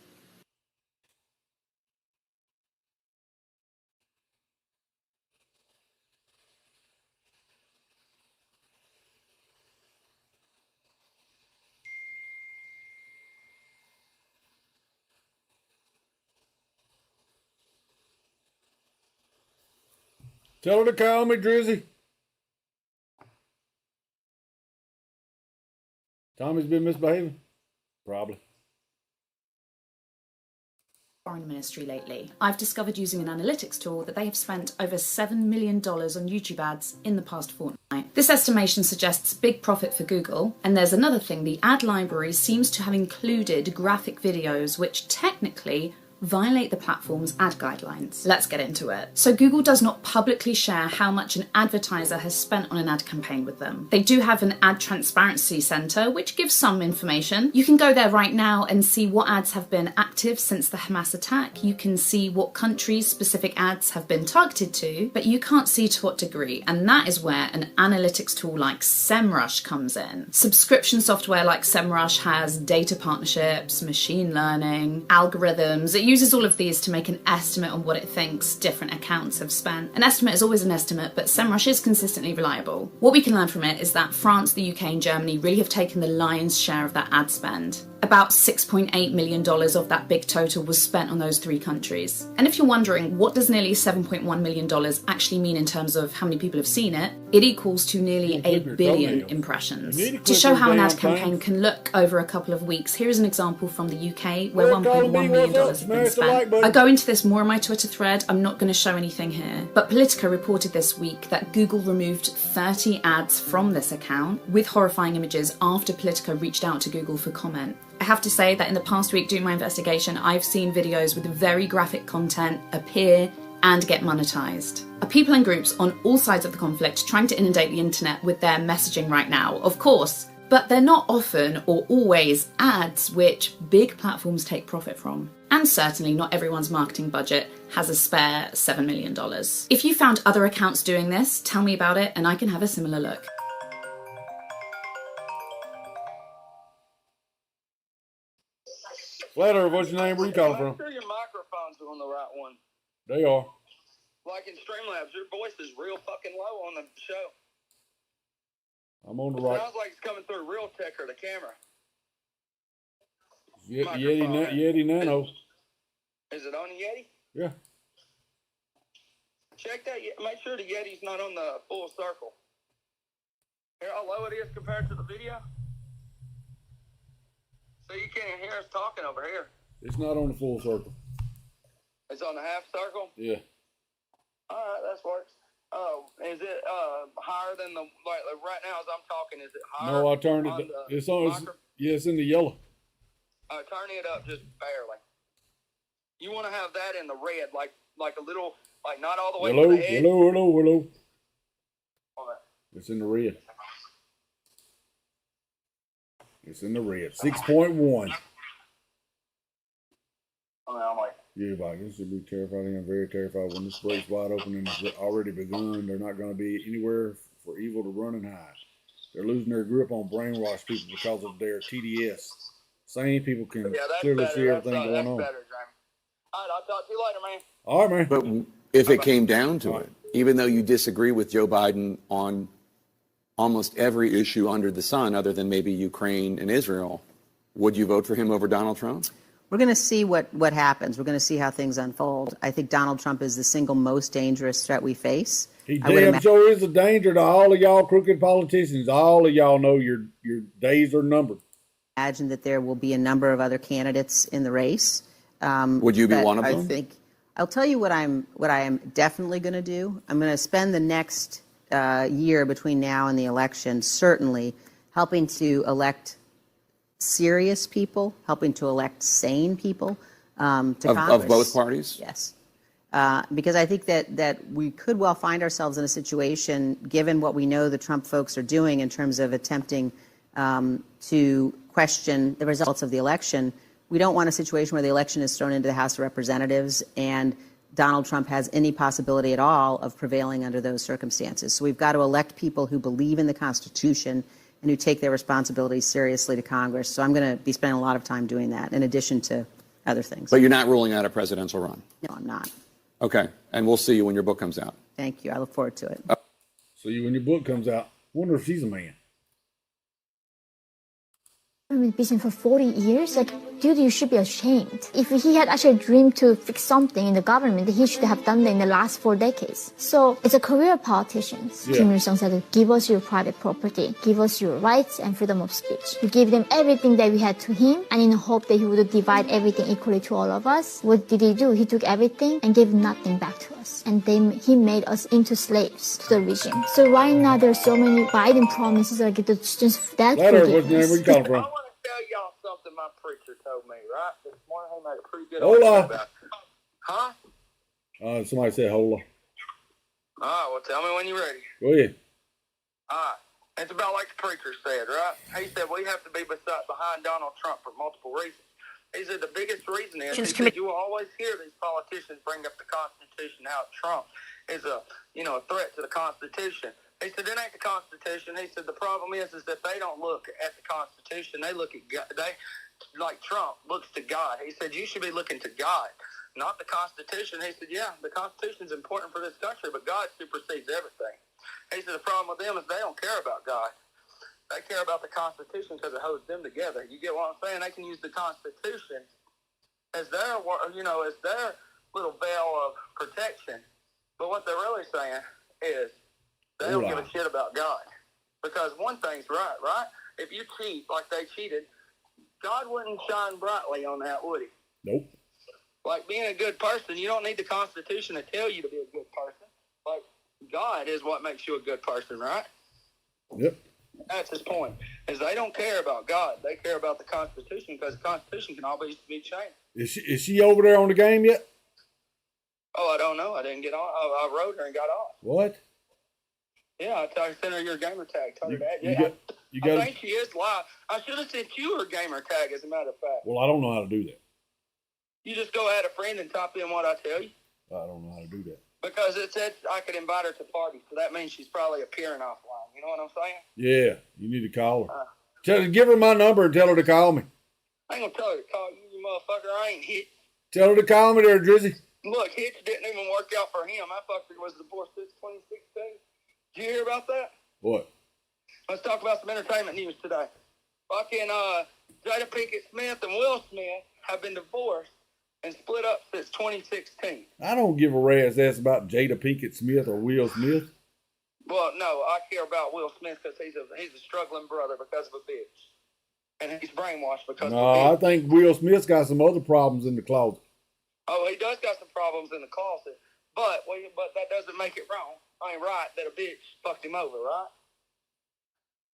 Tell her to call me, Drizzy. Tommy's been misbehaving? Probably. Foreign Ministry lately. I've discovered using an analytics tool that they have spent over $7 million on YouTube ads in the past fortnight. This estimation suggests big profit for Google, and there's another thing, the ad library seems to have included graphic videos which technically violate the platform's ad guidelines. Let's get into it. So Google does not publicly share how much an advertiser has spent on an ad campaign with them. They do have an ad transparency center, which gives some information. You can go there right now and see what ads have been active since the Hamas attack. You can see what countries specific ads have been targeted to, but you can't see to what degree. And that is where an analytics tool like SEMrush comes in. Subscription software like SEMrush has data partnerships, machine learning, algorithms. It uses all of these to make an estimate on what it thinks different accounts have spent. An estimate is always an estimate, but SEMrush is consistently reliable. What we can learn from it is that France, the UK and Germany really have taken the lion's share of that ad spend. About $6.8 million of that big total was spent on those three countries. And if you're wondering, what does nearly $7.1 million actually mean in terms of how many people have seen it? It equals to nearly 8 billion impressions. To show how an ad campaign can look over a couple of weeks, here is an example from the UK where $1.1 million has been spent. I go into this more on my Twitter thread. I'm not going to show anything here. But Politico reported this week that Google removed 30 ads from this account with horrifying images after Politico reached out to Google for comment. I have to say that in the past week doing my investigation, I've seen videos with very graphic content appear and get monetized. Are people and groups on all sides of the conflict trying to inundate the internet with their messaging right now? Of course, but they're not often or always ads which big platforms take profit from. And certainly not everyone's marketing budget has a spare $7 million. If you found other accounts doing this, tell me about it and I can have a similar look. Flat Earth, what's your name? Where you calling from? Make sure your microphones are on the right one. They are. Like in Streamlabs, your voice is real fucking low on the show. I'm on the right. Sounds like it's coming through real tech or the camera. Yeti Nano. Is it on the Yeti? Yeah. Check that. Make sure the Yeti's not on the full circle. Hear how low it is compared to the video? So you can't hear us talking over here. It's not on the full circle. It's on the half circle? Yeah. All right, that works. Oh, is it higher than the, like right now as I'm talking, is it higher? No, I turned it. It's on. It's in the yellow. Turn it up just barely. You want to have that in the red, like a little, like not all the way to the edge. Hello. It's in the red. It's in the red. 6.1. I'm like, yeah, like this should be terrifying. I'm very terrified when this breaks wide open and it's already begun. They're not going to be anywhere for evil to run and hide. They're losing their grip on brainwash people because of their TDS. Sane people can clearly see everything going on. Better, all right, I'll talk to you later, man. All right, man. But if it came down to it, even though you disagree with Joe Biden on almost every issue under the sun, other than maybe Ukraine and Israel, would you vote for him over Donald Trump? We're going to see what happens. We're going to see how things unfold. I think Donald Trump is the single most dangerous threat we face. He damn sure is a danger to all of y'all crooked politicians. All of y'all know your days are numbered. Imagine that there will be a number of other candidates in the race. Would you be one of them? I think I'll tell you what I am definitely going to do. I'm going to spend the next year between now and the election certainly helping to elect serious people, helping to elect sane people to Congress. Of both parties? Yes. Because I think that we could well find ourselves in a situation, given what we know the Trump folks are doing in terms of attempting to question the results of the election. We don't want a situation where the election is thrown into the House of Representatives and Donald Trump has any possibility at all of prevailing under those circumstances. So we've got to elect people who believe in the Constitution and who take their responsibilities seriously to Congress. So I'm going to be spending a lot of time doing that, in addition to other things. But you're not ruling out a presidential run? No, I'm not. Okay. And we'll see you when your book comes out. Thank you. I look forward to it. See you when your book comes out. Wonder if she's a man. I've been busy for 40 years. Like, dude, you should be ashamed. If he had actually dreamed to fix something in the government, he should have done that in the last 4 decades. So it's a career of politicians. Yeah. Kim Il-sung said, give us your private property, give us your rights and freedom of speech. We gave them everything that we had to him, and in the hope that he would divide everything equally to all of us. What did he do? He took everything and gave nothing back to us. And he made us into slaves to the regime. So right now there's so many Biden promises, like it's just that forgiveness. Where you come from? Tell y'all something my preacher told me, right? This morning he made a pretty good Hola. argument about it. Huh? Somebody said hola. All right, well, tell me when you're ready. Go ahead. All right. It's about like the preacher said, right? He said we have to be behind Donald Trump for multiple reasons. He said the biggest reason is, he said, you will always hear these politicians bring up the Constitution, how Trump is a threat to the Constitution. He said, it ain't the Constitution. He said, the problem is that they don't look at the Constitution. They look at God. Like Trump looks to God. He said, you should be looking to God, not the Constitution. He said, yeah, the Constitution's important for this country, but God supersedes everything. He said, the problem with them is they don't care about God. They care about the Constitution because it holds them together. You get what I'm saying? They can use the Constitution as their little veil of protection. But what they're really saying is, they don't give a shit about God. Because one thing's right? If you cheat like they cheated, God wouldn't shine brightly on that, would he? Nope. Like being a good person, you don't need the Constitution to tell you to be a good person. Like God is what makes you a good person, right? Yep. That's his point, is they don't care about God. They care about the Constitution because the Constitution can always be changed. Is she over there on the game yet? Oh, I don't know. I didn't get on. I wrote her and got off. What? Yeah, I sent her your gamer tag. Told her that. Yeah, I think she is live. I should have sent you her gamer tag, as a matter of fact. Well, I don't know how to do that. You just go add a friend and type in what I tell you. I don't know how to do that. Because it said I could invite her to parties, so that means she's probably appearing offline. You know what I'm saying? Yeah, you need to call her. Give her my number and tell her to call me. I ain't gonna tell her to call you motherfucker. I ain't hit. Tell her to call me there, Drizzy. Look, Hitch didn't even work out for him. That fucker was divorced since 2016. Did you hear about that? What? Let's talk about some entertainment news today. Fucking Jada Pinkett Smith and Will Smith have been divorced and split up since 2016. I don't give a rat's ass about Jada Pinkett Smith or Will Smith. Well, no, I care about Will Smith because he's a struggling brother because of a bitch. And he's brainwashed because of a bitch. No, I think Will Smith's got some other problems in the closet. Oh, he does got some problems in the closet. But that doesn't make it wrong. I ain't right that a bitch fucked him over, right?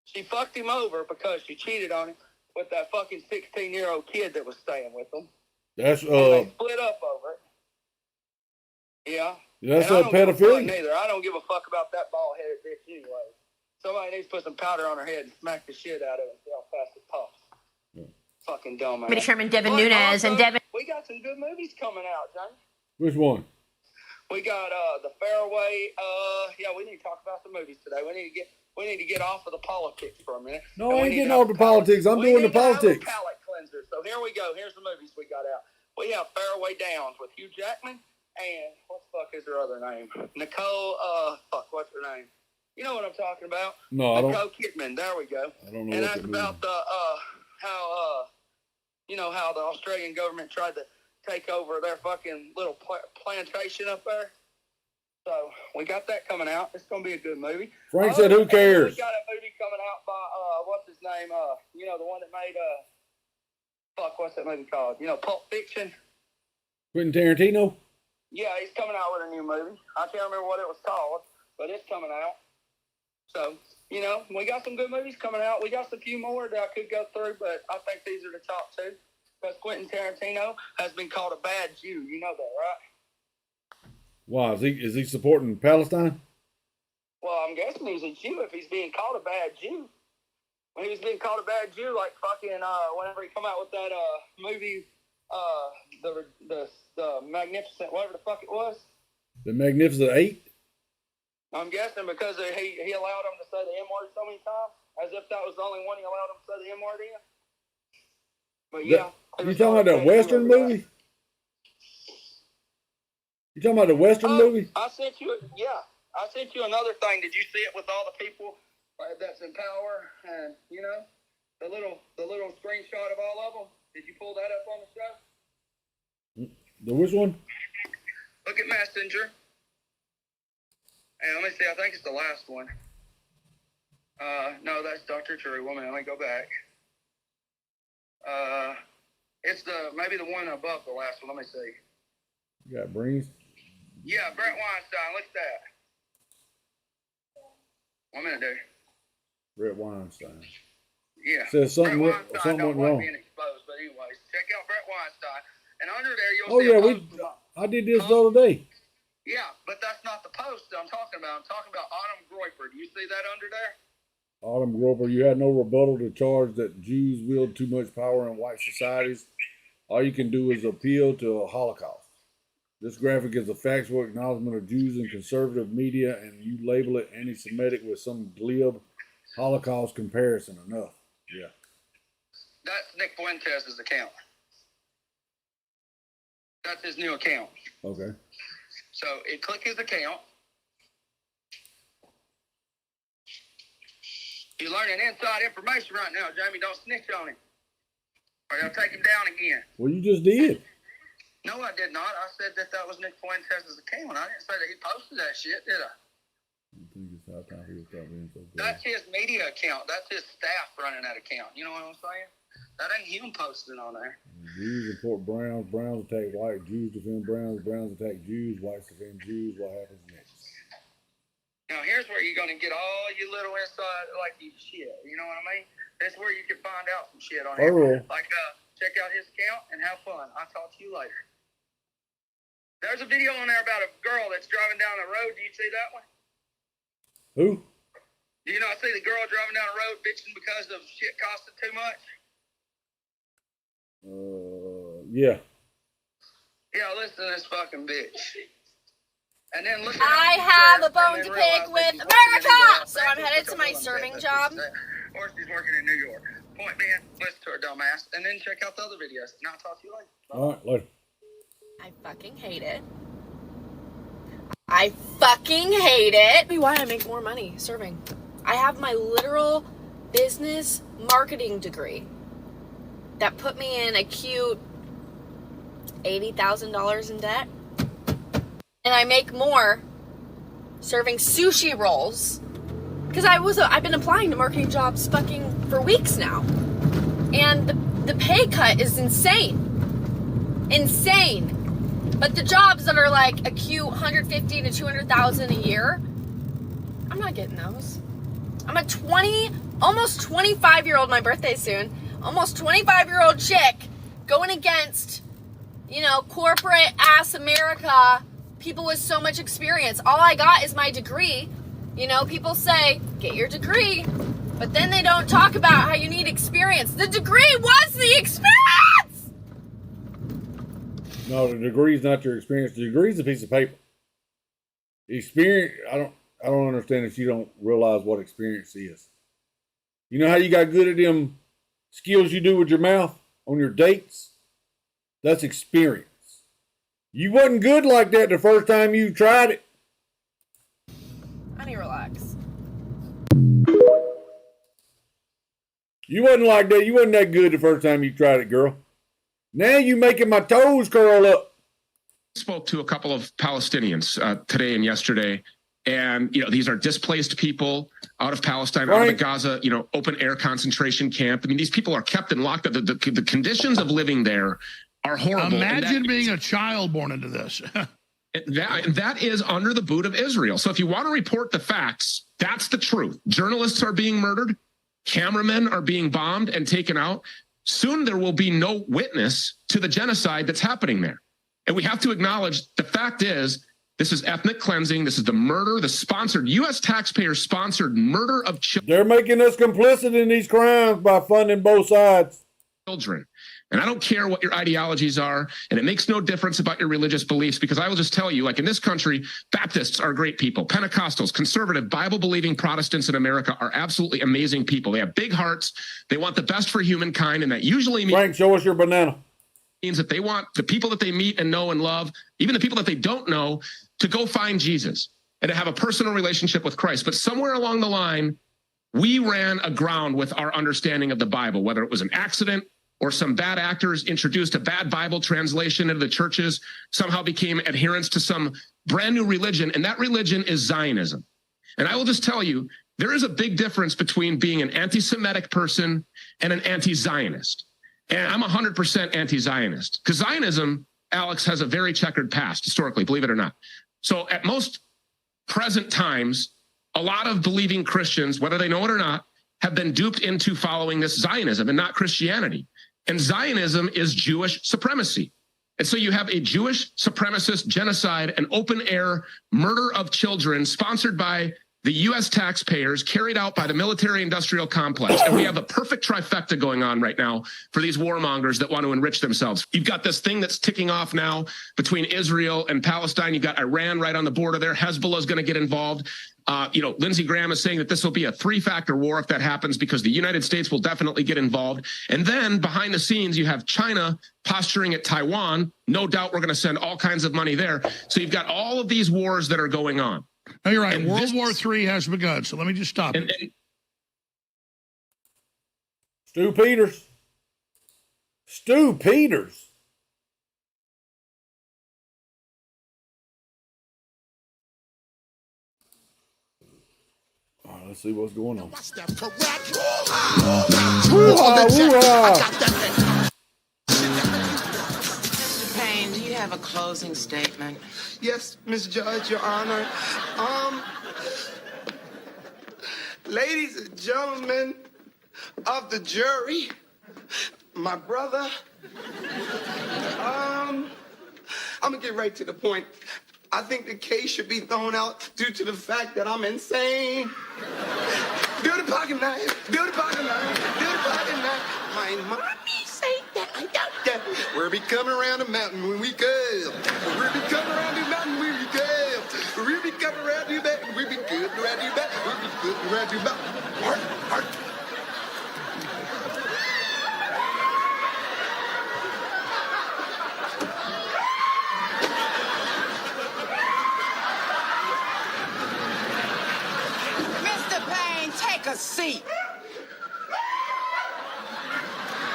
She fucked him over because she cheated on him with that fucking 16-year-old kid that was staying with him. That's And they split up over it. Yeah. That's a pedophilia. Neither. I don't give a fuck about that bald-headed bitch anyway. Somebody needs to put some powder on her head and smack the shit out of it and see how fast it pops. Yeah. Fucking dumbass. Sherman, Devin Nunes, and Devin. We got some good movies coming out, Johnny. Which one? We got The Fairway. Yeah, we need to talk about some movies today. We need to get off of the politics for a minute. No, I ain't getting off the politics. I'm doing the politics. Palate cleanser. So here we go. Here's the movies we got out. We have Fairway Downs with Hugh Jackman and what the fuck is her other name? Nicole. What's her name? You know what I'm talking about? No, I don't. Nicole Kidman. There we go. I don't know. And that's about the how the Australian government tried to take over their fucking little plantation up there. So we got that coming out. It's gonna be a good movie. Frank said, "Who cares?" We got a movie coming out by what's his name? The one that made what's that movie called? Pulp Fiction. Quentin Tarantino. Yeah, he's coming out with a new movie. I can't remember what it was called, but it's coming out. So, you know, we got some good movies coming out. We got a few more that I could go through, but I think these are the top two. Because Quentin Tarantino has been called a bad Jew. You know that, right? Why? Is he supporting Palestine? Well, I'm guessing he's a Jew if he's being called a bad Jew. When he was being called a bad Jew, like fucking whenever he come out with that movie, the Magnificent, whatever the fuck it was. The Magnificent Eight? I'm guessing because he allowed him to say the M word so many times, as if that was the only one he allowed him to say the M word in. But yeah. You talking about that Western movie? You talking about the Western movie? I sent you another thing. Did you see it with all the people that's in power and, you know, the little screenshot of all of them? Did you pull that up on the show? The which one? Look at Messenger. And let me see, I think it's the last one. No, that's Dr. Drew. Let me go back. It's maybe the one above the last one. Let me see. You got Breeze? Yeah, Brett Weinstein. Look at that. 1 minute, dude. Brett Weinstein. Yeah. Says something went wrong. Being exposed, but anyways, check out Brett Weinstein. And under there, you'll Oh see yeah, I did this the other day. Yeah, but that's not the post that I'm talking about. I'm talking about Autumn Groiper. Do you see that under there? Autumn Grover, you had no rebuttal to charge that Jews wield too much power in white societies. All you can do is appeal to a Holocaust. This graphic is a factual acknowledgement of Jews in conservative media, and you label it anti-Semitic with some glib Holocaust comparison. Enough. Yeah. That's Nick Fuentes' account. That's his new account. Okay. So click his account. You're learning inside information right now, Jamie. Don't snitch on him, or they'll take him down again. Well, you just did. No, I did not. I said that was Nick Fuentes' account. I didn't say that he posted that shit, did I? That's his media account. That's his staff running that account. You know what I'm saying? That ain't him posting on there. Jews support Browns. Browns attack white. Jews defend Browns. Browns attack Jews. Whites defend Jews. What happens next? Now, here's where you're going to get all your little inside, like, you shit. You know what I mean? That's where you can find out some shit on him. Like, check out his account and have fun. I'll talk to you later. There's a video on there about a girl that's driving down the road. Do you see that one? Who? Do you not see the girl driving down the road bitching because of shit costing too much? Yeah. Yeah, listen to this fucking bitch. And then look at I have a bone to pick with America! So I'm headed to my serving job. Or she's working in New York. Point being, listen to her dumbass. And then check out the other videos. And I'll talk to you later. All right, later. I fucking hate it. I fucking hate it. Maybe why I make more money serving. I have my literal business marketing degree that put me in a cute $80,000 in debt. And I make more serving sushi rolls because I've been applying to marketing jobs fucking for weeks now. And the pay cut is insane. Insane. But the jobs that are like a cute $150,000 to $200,000 a year, I'm not getting those. I'm a almost 25-year-old, my birthday soon, almost 25-year-old chick going against, you know, corporate ass America, people with so much experience. All I got is my degree. You know, people say, get your degree, but then they don't talk about how you need experience. The degree was the experience! No, the degree is not your experience. The degree is a piece of paper. Experience, I don't understand if you don't realize what experience is. You know how you got good at them skills you do with your mouth on your dates? That's experience. You wasn't good like that the first time you tried it. I need to relax. You wasn't like that. You wasn't that good the first time you tried it, girl. Now you making my toes curl up. Spoke to a couple of Palestinians today and yesterday, and these are displaced people out of Palestine, out of Gaza, open air concentration camp. I mean, these people are kept and locked up. The conditions of living there are horrible. Imagine being a child born into this. That is under the boot of Israel. So if you want to report the facts, that's the truth. Journalists are being murdered. Cameramen are being bombed and taken out. Soon there will be no witness to the genocide that's happening there. And we have to acknowledge the fact is this is ethnic cleansing. This is the murder, the sponsored U.S. taxpayer-sponsored murder of children. They're making us complicit in these crimes by funding both sides. Children. And I don't care what your ideologies are, and it makes no difference about your religious beliefs, because I will just tell you, like in this country, Baptists are great people. Pentecostals, conservative, Bible-believing Protestants in America are absolutely amazing people. They have big hearts. They want the best for humankind, and that usually means... Frank, show us your banana. ...means that they want the people that they meet and know and love, even the people that they don't know, to go find Jesus and to have a personal relationship with Christ. But somewhere along the line, we ran aground with our understanding of the Bible, whether it was an accident or some bad actors introduced a bad Bible translation into the churches, somehow became adherents to some brand new religion, and that religion is Zionism. And I will just tell you, there is a big difference between being an anti-Semitic person and an anti-Zionist. And I'm 100% anti-Zionist, because Zionism, Alex, has a very checkered past, historically, believe it or not. So at most present times, a lot of believing Christians, whether they know it or not, have been duped into following this Zionism and not Christianity. And Zionism is Jewish supremacy. And so you have a Jewish supremacist genocide, an open-air murder of children sponsored by the U.S. taxpayers, carried out by the military-industrial complex. And we have a perfect trifecta going on right now for these warmongers that want to enrich themselves. You've got this thing that's ticking off now between Israel and Palestine. You've got Iran right on the border there. Hezbollah is going to get involved. Lindsey Graham is saying that this will be a three-factor war if that happens, because the United States will definitely get involved. And then behind the scenes, you have China posturing at Taiwan. No doubt we're going to send all kinds of money there. So you've got all of these wars that are going on. No, you're right. World War III has begun. So let me just stop. Stu Peters. Stu Peters. All right, let's see what's going on. Mr. Payne, do you have a closing statement? Yes, Ms. Judge, Your Honor. Ladies and gentlemen of the jury, my brother, I'm gonna get right to the point. I think the case should be thrown out due to the fact that I'm insane. Build a pocket knife, build a pocket knife, build a pocket knife. My mommy say that, I doubt that. We'll be coming around the mountain when we go. We'll be coming around the mountain when we go. We'll be coming around the mountain, we'll be good around the mountain, we'll be good around the mountain. Heart, heart. Take a seat.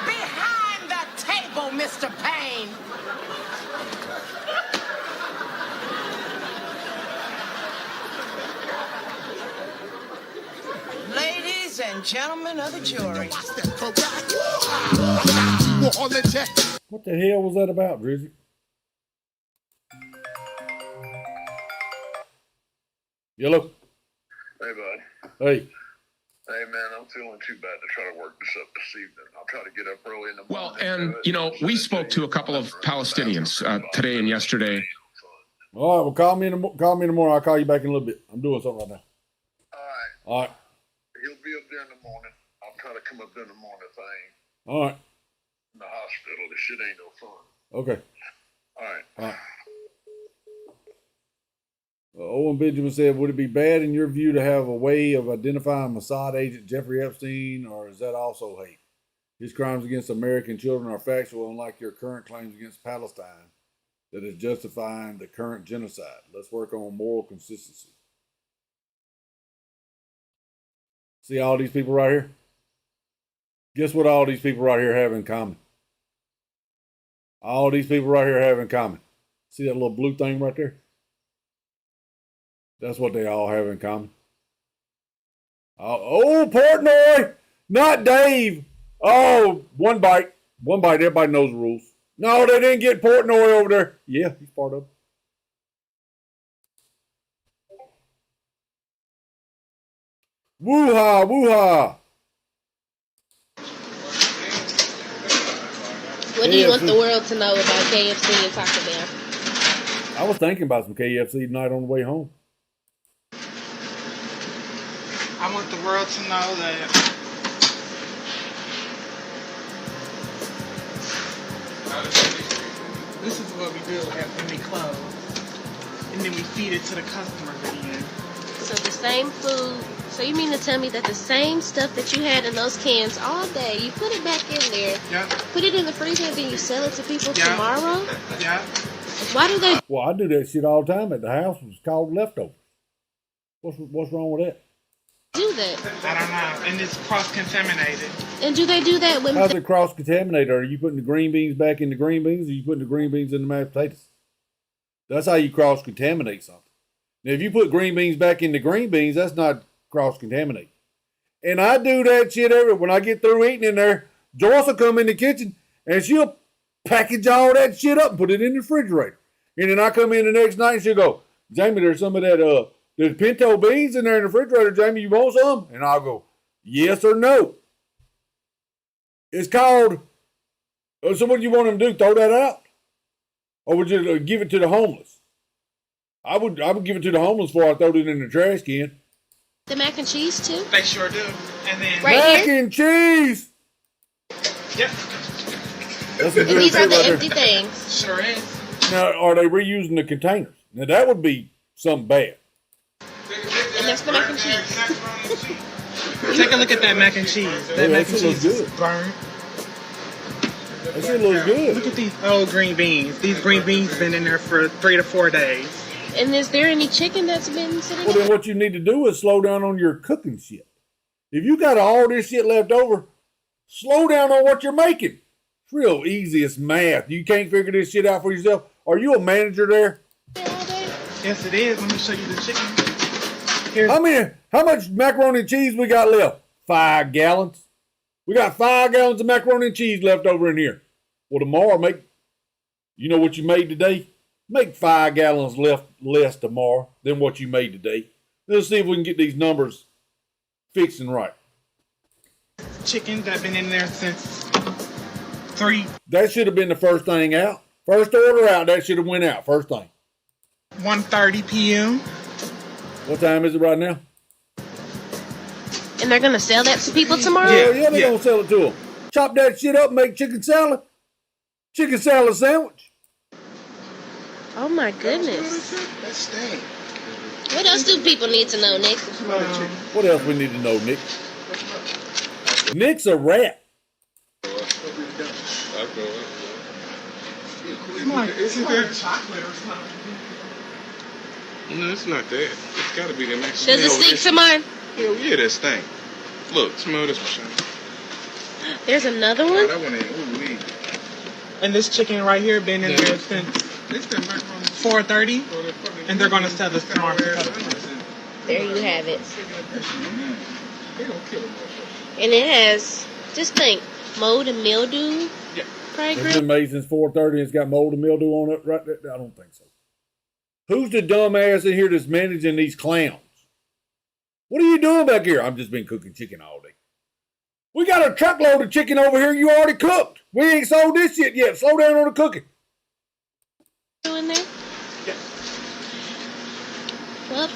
Behind the table, Mr. Payne. Ladies and gentlemen of the jury. What the hell was that about, Drizzy? Yellow. Hey, bud. Hey. Hey, man, I'm feeling too bad to try to work this up this evening. I'll try to get up early in the Well, morning. and, we spoke to a couple of Palestinians today and yesterday. All right, well, call me in the morning. I'll call you back in a little bit. I'm doing something right now. All right. He'll be up there in the morning. I'll try to come up there in the morning if I ain't All right. in the hospital. This shit ain't no fun. Okay. All right. All right. Owen Benjamin said, would it be bad in your view to have a way of identifying Mossad agent Jeffrey Epstein, or is that also hate? His crimes against American children are factual, unlike your current claims against Palestine that is justifying the current genocide. Let's work on moral consistency. See all these people right here? Guess what all these people right here have in common? All these people right here have in common. See that little blue thing right there? That's what they all have in common. Oh, Portnoy! Not Dave! Oh, one bite. One bite. Everybody knows the rules. No, they didn't get Portnoy over there. Yeah, he's part of it. Woo-ha, woo-ha. What do you want the world to know about KFC and Taco Bell? I was thinking about some KFC tonight on the way home. I want the world to know that this is what we do when we close. And then we feed it to the customers again. So the same food. So you mean to tell me that the same stuff that you had in those cans all day, you put it back in there, put it in the freezer, and then you sell it to people tomorrow? Yeah. Why do they Well, I do that shit all the time at the house. It's called leftovers. What's wrong with that? do that? I don't know. And it's cross-contaminated. And do they do that when... How's it cross-contaminated? Are you putting the green beans back in the green beans, or are you putting the green beans in the mashed potatoes? That's how you cross-contaminate something. Now, if you put green beans back in the green beans, that's not cross-contaminate. And I do that shit when I get through eating in there, Joyce will come in the kitchen, and she'll package all that shit up and put it in the refrigerator. And then I come in the next night, and she'll go, Jamie, there's some of that, there's pinto beans in there in the refrigerator. Jamie, you want some? And I'll go, yes or no. It's called, so what do you want them to do, throw that out? Or would you give it to the homeless? I would give it to the homeless before I throw it in the trash can. The mac and cheese, too? They sure do. And then... Mac and cheese! Yep. That's a And good these are shit the right empty there. things. Sure is. Now, are they reusing the containers? Now, that would be something bad. And there's the mac and cheese. Take a look at that mac and cheese. That mac and shit looks cheese is good. burnt. That shit looks good. Look at these old green beans. These green beans been in there for 3 to 4 days. And is there any chicken that's been sitting Well, then what you need to do is slow down on your cooking shit. If you got all this shit left over, slow down on what you're making. It's real easy. It's math. You can't figure this shit out for yourself. Are you a manager there? Yes, it is. Let me show you the chicken. How much macaroni and cheese we got left? 5 gallons. We got 5 gallons of macaroni and cheese left over in here. Well, tomorrow, you know what you made today? Make 5 gallons less tomorrow than what you made today. Let's see if we can get these numbers fixed and right. Chicken that been in there since 3. That should have been the first thing out. First order out, that should have went out. First thing. 1:30 p.m. What time is it right now? And they're going to sell that to people tomorrow? Yeah, they're going to sell it to them. Chop that shit up and make chicken salad. Chicken salad sandwich. Oh, my goodness. That's staying. What else do people need to know, Nick? What else we need to know, Nick? Nick's a rat. Isn't there chocolate or something? No, it's not that. It's got to be the next. Does it stink to mine? Hell yeah, that stink. Look, smell this one. There's another one? That one ain't. Ooh, And this chicken right here been in there since 4:30, and they're going to sell this tomorrow to customers. There you have it. And it has, just think, mold and mildew. It's been made since 4:30 and it's got mold and mildew on it right there. I don't think so. Who's the dumbass in here that's managing these clowns? What are you doing back here? I've just been cooking chicken all day. We got a truckload of chicken over here you already cooked. We ain't sold this shit yet. Slow down on the cooking. In there? Well,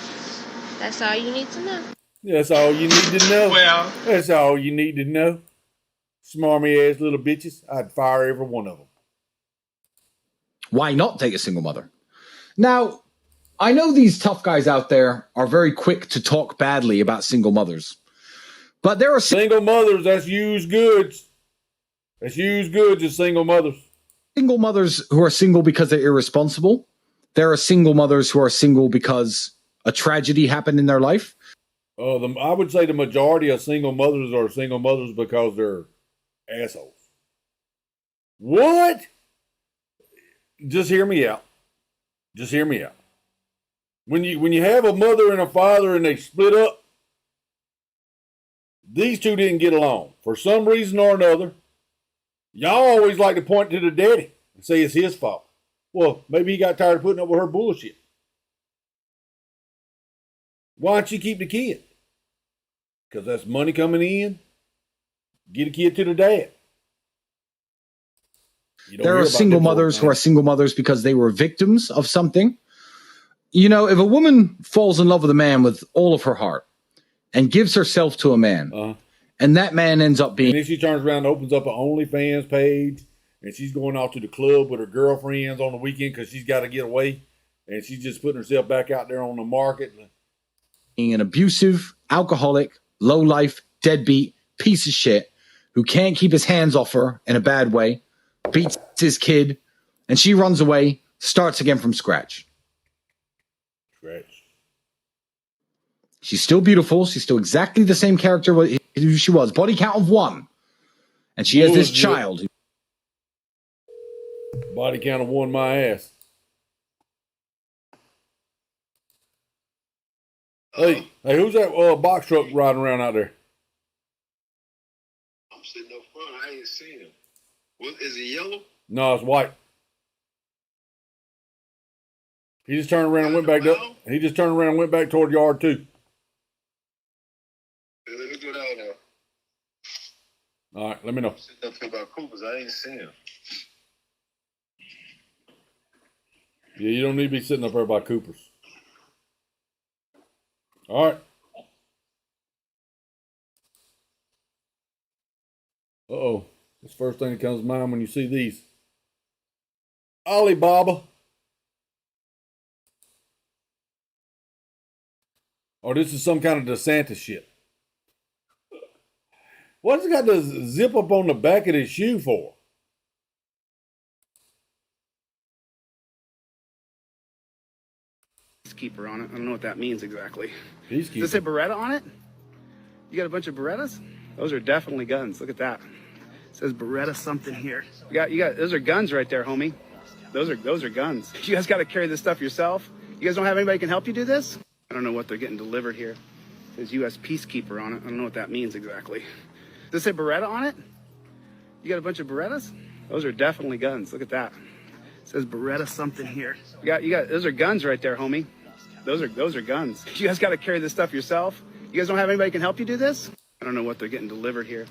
that's all you need to know. That's all you need to know. Well, that's all you need to know. Smarmy ass little bitches. I'd fire every one of them. Why not take a single mother? Now, I know these tough guys out there are very quick to talk badly about single mothers. But there are single mothers, that's used goods. That's used goods as single mothers. Single mothers who are single because they're irresponsible. There are single mothers who are single because a tragedy happened in their life. I would say the majority of single mothers are single mothers because they're assholes. What? Just hear me out. Just hear me out. When you have a mother and a father and they split up, these two didn't get along. For some reason or another, y'all always like to point to the daddy and say it's his fault. Well, maybe he got tired of putting up with her bullshit. Why don't you keep the kid? Because that's money coming in. Get a kid to the dad. There are single mothers who are single mothers because they were victims of something. You know, if a woman falls in love with a man with all of her heart and gives herself to a man, and that man ends up being... And then she turns around and opens up an OnlyFans page, and she's going out to the club with her girlfriends on the weekend because she's got to get away, and she's just putting herself back out there on the market. Being an abusive, alcoholic, low-life, deadbeat piece of shit who can't keep his hands off her in a bad way, beats his kid, and she runs away, starts again from scratch. She's still beautiful. She's still exactly the same character who she was. Body count of 1. And she has this child. Body count of 1, my ass. Hey, who's that box truck riding around out there? I'm sitting up front. I ain't seen him. What, is he yellow? No, it's white. He just turned around and went back up. He just turned around and went back toward yard 2. Hey, let me go down there. All right, let me know. I'm sitting up here by Cooper's. I ain't seen him. Yeah, you don't need to be sitting up there by Cooper's. All right. Uh-oh. That's the first thing that comes to mind when you see these. Alibaba. Or this is some kind of DeSantis shit. What's it got the zip up on the back of his shoe for? Peacekeeper on it. I don't know what that means exactly. Peacekeeper. Does it say Beretta on it? You got a bunch of Berettas? Those are definitely guns. Look at that. It says Beretta something here. You got those are guns right there, homie. Those are guns. You guys got to carry this stuff yourself? You guys don't have anybody who can help you do this? I don't know what they're getting delivered here. It says U.S. Peacekeeper on it. I don't know what that means exactly. Does it say Beretta on it? You got a bunch of Berettas? Those are definitely guns. Look at that. It says Beretta something here. You got those are guns right there, homie. Those are guns. You guys got to carry this stuff yourself? You guys don't have anybody who can help you do this? I don't know what they're getting delivered here.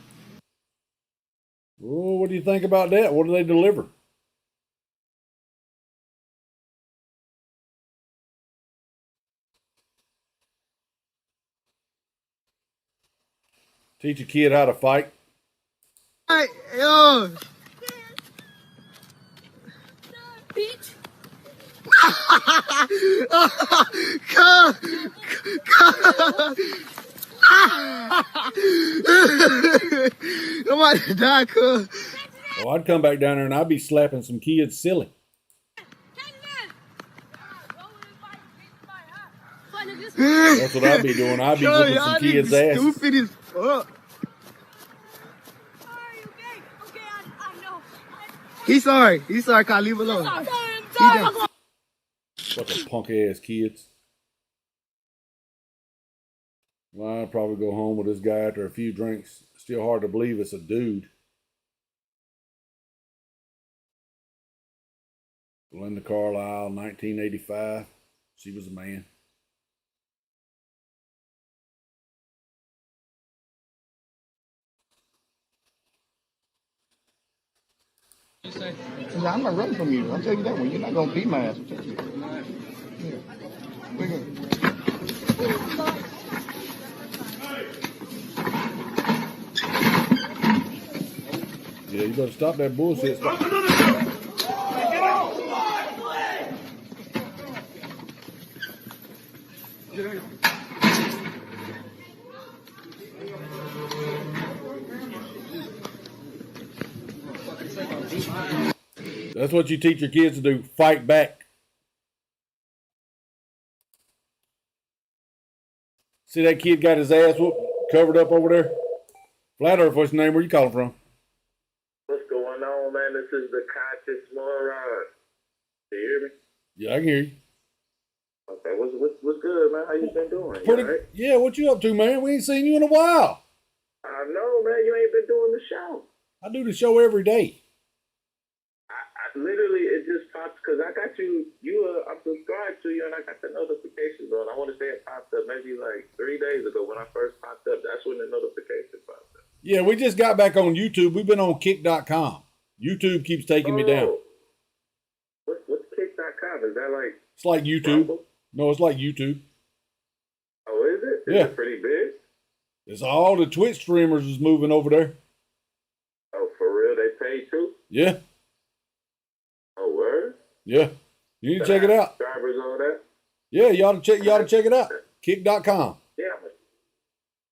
Oh, what do you think about that? What do they deliver? Teach a kid how to fight. Hey, yo. Beach. Come. I'm about to die, cuz. Oh, I'd come back down there and I'd be slapping some kids silly. That's what I'd be doing. I'd be whooping some kids' ass. Stupid as fuck. He's sorry. He's sorry, Kyle. Leave him alone. Fucking punk ass kids. Well, I'd probably go home with this guy after a few drinks. Still hard to believe it's a dude. Linda Carlisle, 1985. She was a man. I'm not running from you. I'll tell you that one. You're not going to beat my ass. I'll tell you. Yeah, you better stop that bullshit. That's what you teach your kids to do. Fight back. See that kid got his ass whooped, covered up over there? Flat Earth, what's your name? Where you calling from? What's going on, man? This is the conscious moron. You hear me? Yeah, I can hear you. Okay, what's good, man? How you been doing? Pretty, all right? yeah, what you up to, man? We ain't seen you in a while. I know, man. You ain't been doing the show. I do the show every day. I literally, it just popped because I got you. I'm subscribed to you, and I got the notifications on. I want to say it popped up maybe like 3 days ago when I first popped up. That's when the notification popped up. Yeah, we just got back on YouTube. We've been on Kick.com. YouTube keeps taking me down. What's Kick.com? Is that like? It's like YouTube. Rumble? No, it's like YouTube. Oh, is it? Is Yeah. it pretty big? It's all the Twitch streamers is moving over there. Oh, for real? They pay too? Yeah. Oh, word? Yeah. You need to check it out. Drivers on that? Yeah, you ought to check it out. Kick.com. Yeah.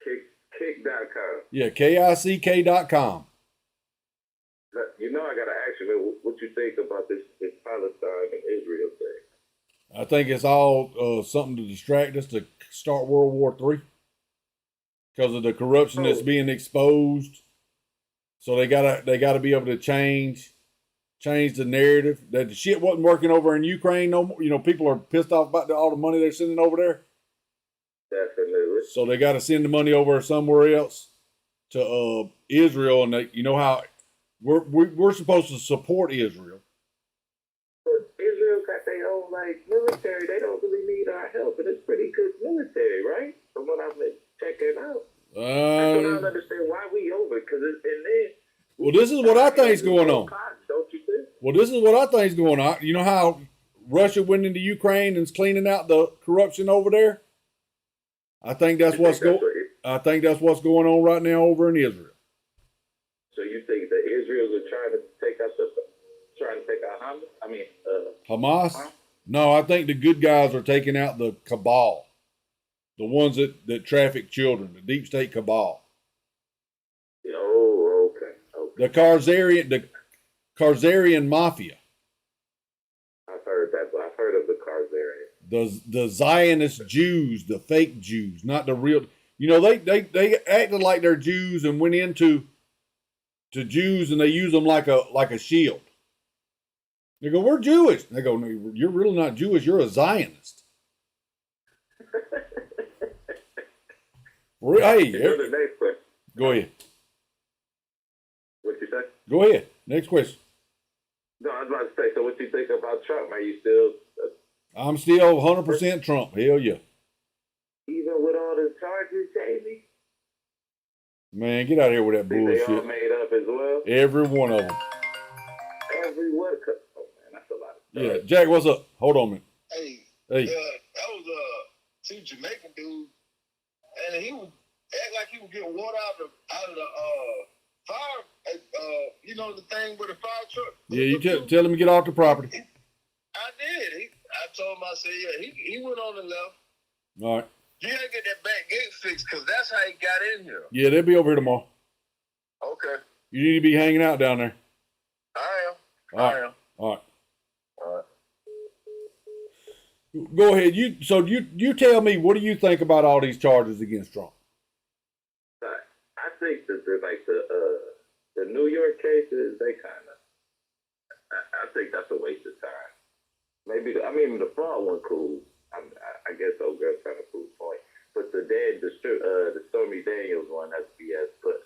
Kick.com. Yeah, KICK.com. You know, I got to ask you, man, what you think about this Palestine and Israel thing? I think it's all something to distract us to start World War III because of the corruption that's being exposed. So they gotta be able to change the narrative that the shit wasn't working over in Ukraine no more. You know, people are pissed off about all the money they're sending over there. Definitely. So they got to send the money over somewhere else to Israel, and you know how we're supposed to support Israel. But Israel got their own like military. They don't really need our help, and it's pretty good military, right? From what I've been checking out. I don't understand why we over because it's in there. Well, this is what I think is going on. Don't you think? Well, this is what I think is going on. You know how Russia went into Ukraine and is cleaning out the corruption over there? I think that's what's going on right now over in Israel. So you think the Israelis are trying to take out Hamas? Hamas? No, I think the good guys are taking out the cabal, the ones that traffic children, the deep state cabal. Oh, okay. The Khazarian mafia. I've heard that. I've heard of the Khazarian. The Zionist Jews, the fake Jews, not the real. You know, they acted like they're Jews and went into Jews and they use them like a shield. They go, we're Jewish. They go, no, you're really not Jewish. You're a Zionist. Hey, the next question. Go ahead. What you say? Go ahead. Next question. No, I was about to say. So, what you think about Trump? Are you still? I'm still 100% Trump. Hell yeah. Even with all the charges, Jamie? Man, get out of here with that bullshit. They all made up as well? Every one of them. Every one? Oh, man, that's a lot of stuff. Yeah. Jack, what's up? Hold on a minute. Hey. Hey. That was two Jamaican dudes, and he would act like he would get water out of the fire, you know, the thing with the fire truck. Yeah, you tell him to get off the property. I did. I told him, I said, yeah, he went on the left. All right. You gotta get that back gate fixed, because that's how he got in here. Yeah, they'll be over here tomorrow. Okay. You need to be hanging out down there. I am. All right. All right. Go ahead. You tell me, what do you think about all these charges against Trump? I think that the New York cases, they kind of, I think that's a waste of time. Maybe the fraud one cool. I guess old girl's trying to prove point. But the Stormy Daniels one, that's BS. But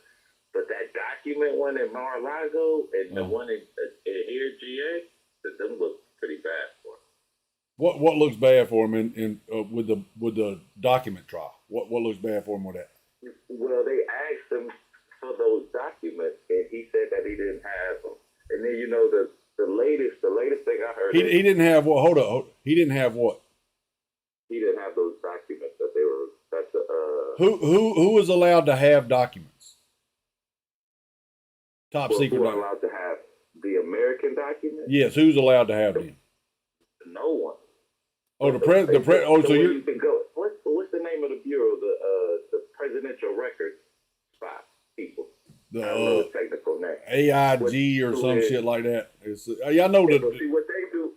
that document one in Mar-a-Lago and the one in here, GA, them look pretty bad for him. What looks bad for him in with the document trial? What looks bad for him with that? Well, they asked him for those documents, and he said that he didn't have them. And then the latest thing I heard. He didn't have what? Hold on. He didn't have what? He didn't have those documents that they were. Who was allowed to have documents? Top secret. Who are allowed to have the American documents? Yes. Who's allowed to have them? No one. Oh, so you can go. What's the name of the bureau? The presidential records spot people. I don't know the technical name. AIG or some shit like that. I know that. See what they do.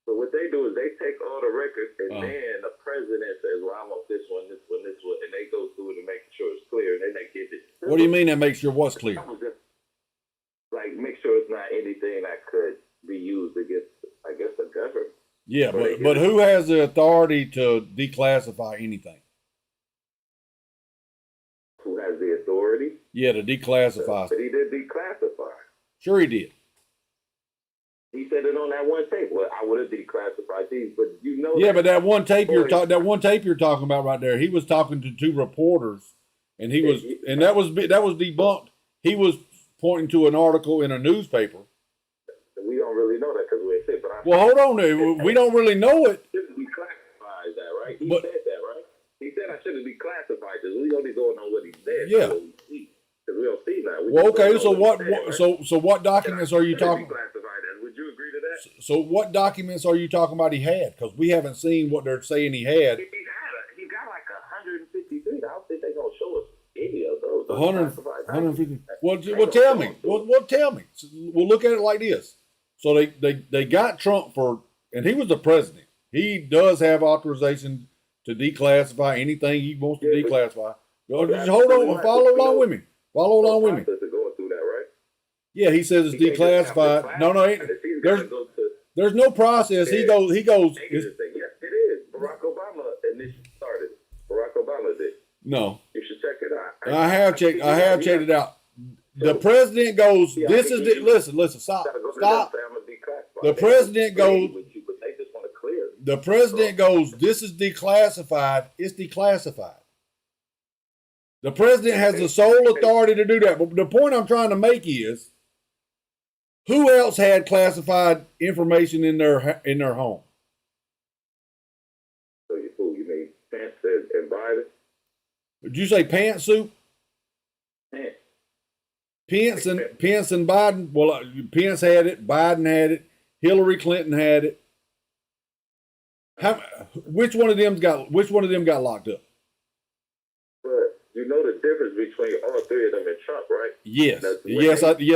So what they do is they take all the records, and then the president says, "Well, I want this one, this one, this one," and they go through it and make sure it's clear, and then they get it. What do you mean that makes sure what's clear? Like make sure it's not anything that could be used against, I guess, the government. Yeah, but who has the authority to declassify anything? Who has the authority? Yeah, to declassify. But he did declassify. Sure he did. He said it on that one tape. Well, I would have declassified these, but you know. Yeah, but that one tape you're talking about right there, he was talking to two reporters, and that was debunked. He was pointing to an article in a newspaper. We don't really know that because we ain't said. Well, hold on there. We don't really know it. Shouldn't declassify that, right? He said that, right? He said I shouldn't declassify this. We only going on what he said. Yeah. Because we don't see that. Well, okay. So what documents are you talking? Would you agree to that? So what documents are you talking about he had? Because we haven't seen what they're saying he had. He got like 153. I don't think they're gonna show us any of those. 150. Well, tell me. Well, tell me. We'll look at it like this. So they got Trump and he was the president. He does have authorization to declassify anything he wants to declassify. Just hold on and follow along with me. Follow along with me. Going through that, right? Yeah, he says it's declassified. No, there's no process. He goes. Yes, it is. Barack Obama initially started. Barack Obama did. No. You should check it out. I have checked it out. The president goes. Listen. Stop. The president goes. The president goes. This is declassified. It's declassified. The president has the sole authority to do that. But the point I'm trying to make is, who else had classified information in their home? So you mean Pence and Biden? Did you say pantsuit? Pence and Biden. Well, Pence had it. Biden had it. Hillary Clinton had it. Which one of them got locked up? But you know the difference between all three of them and Trump, right? Yes,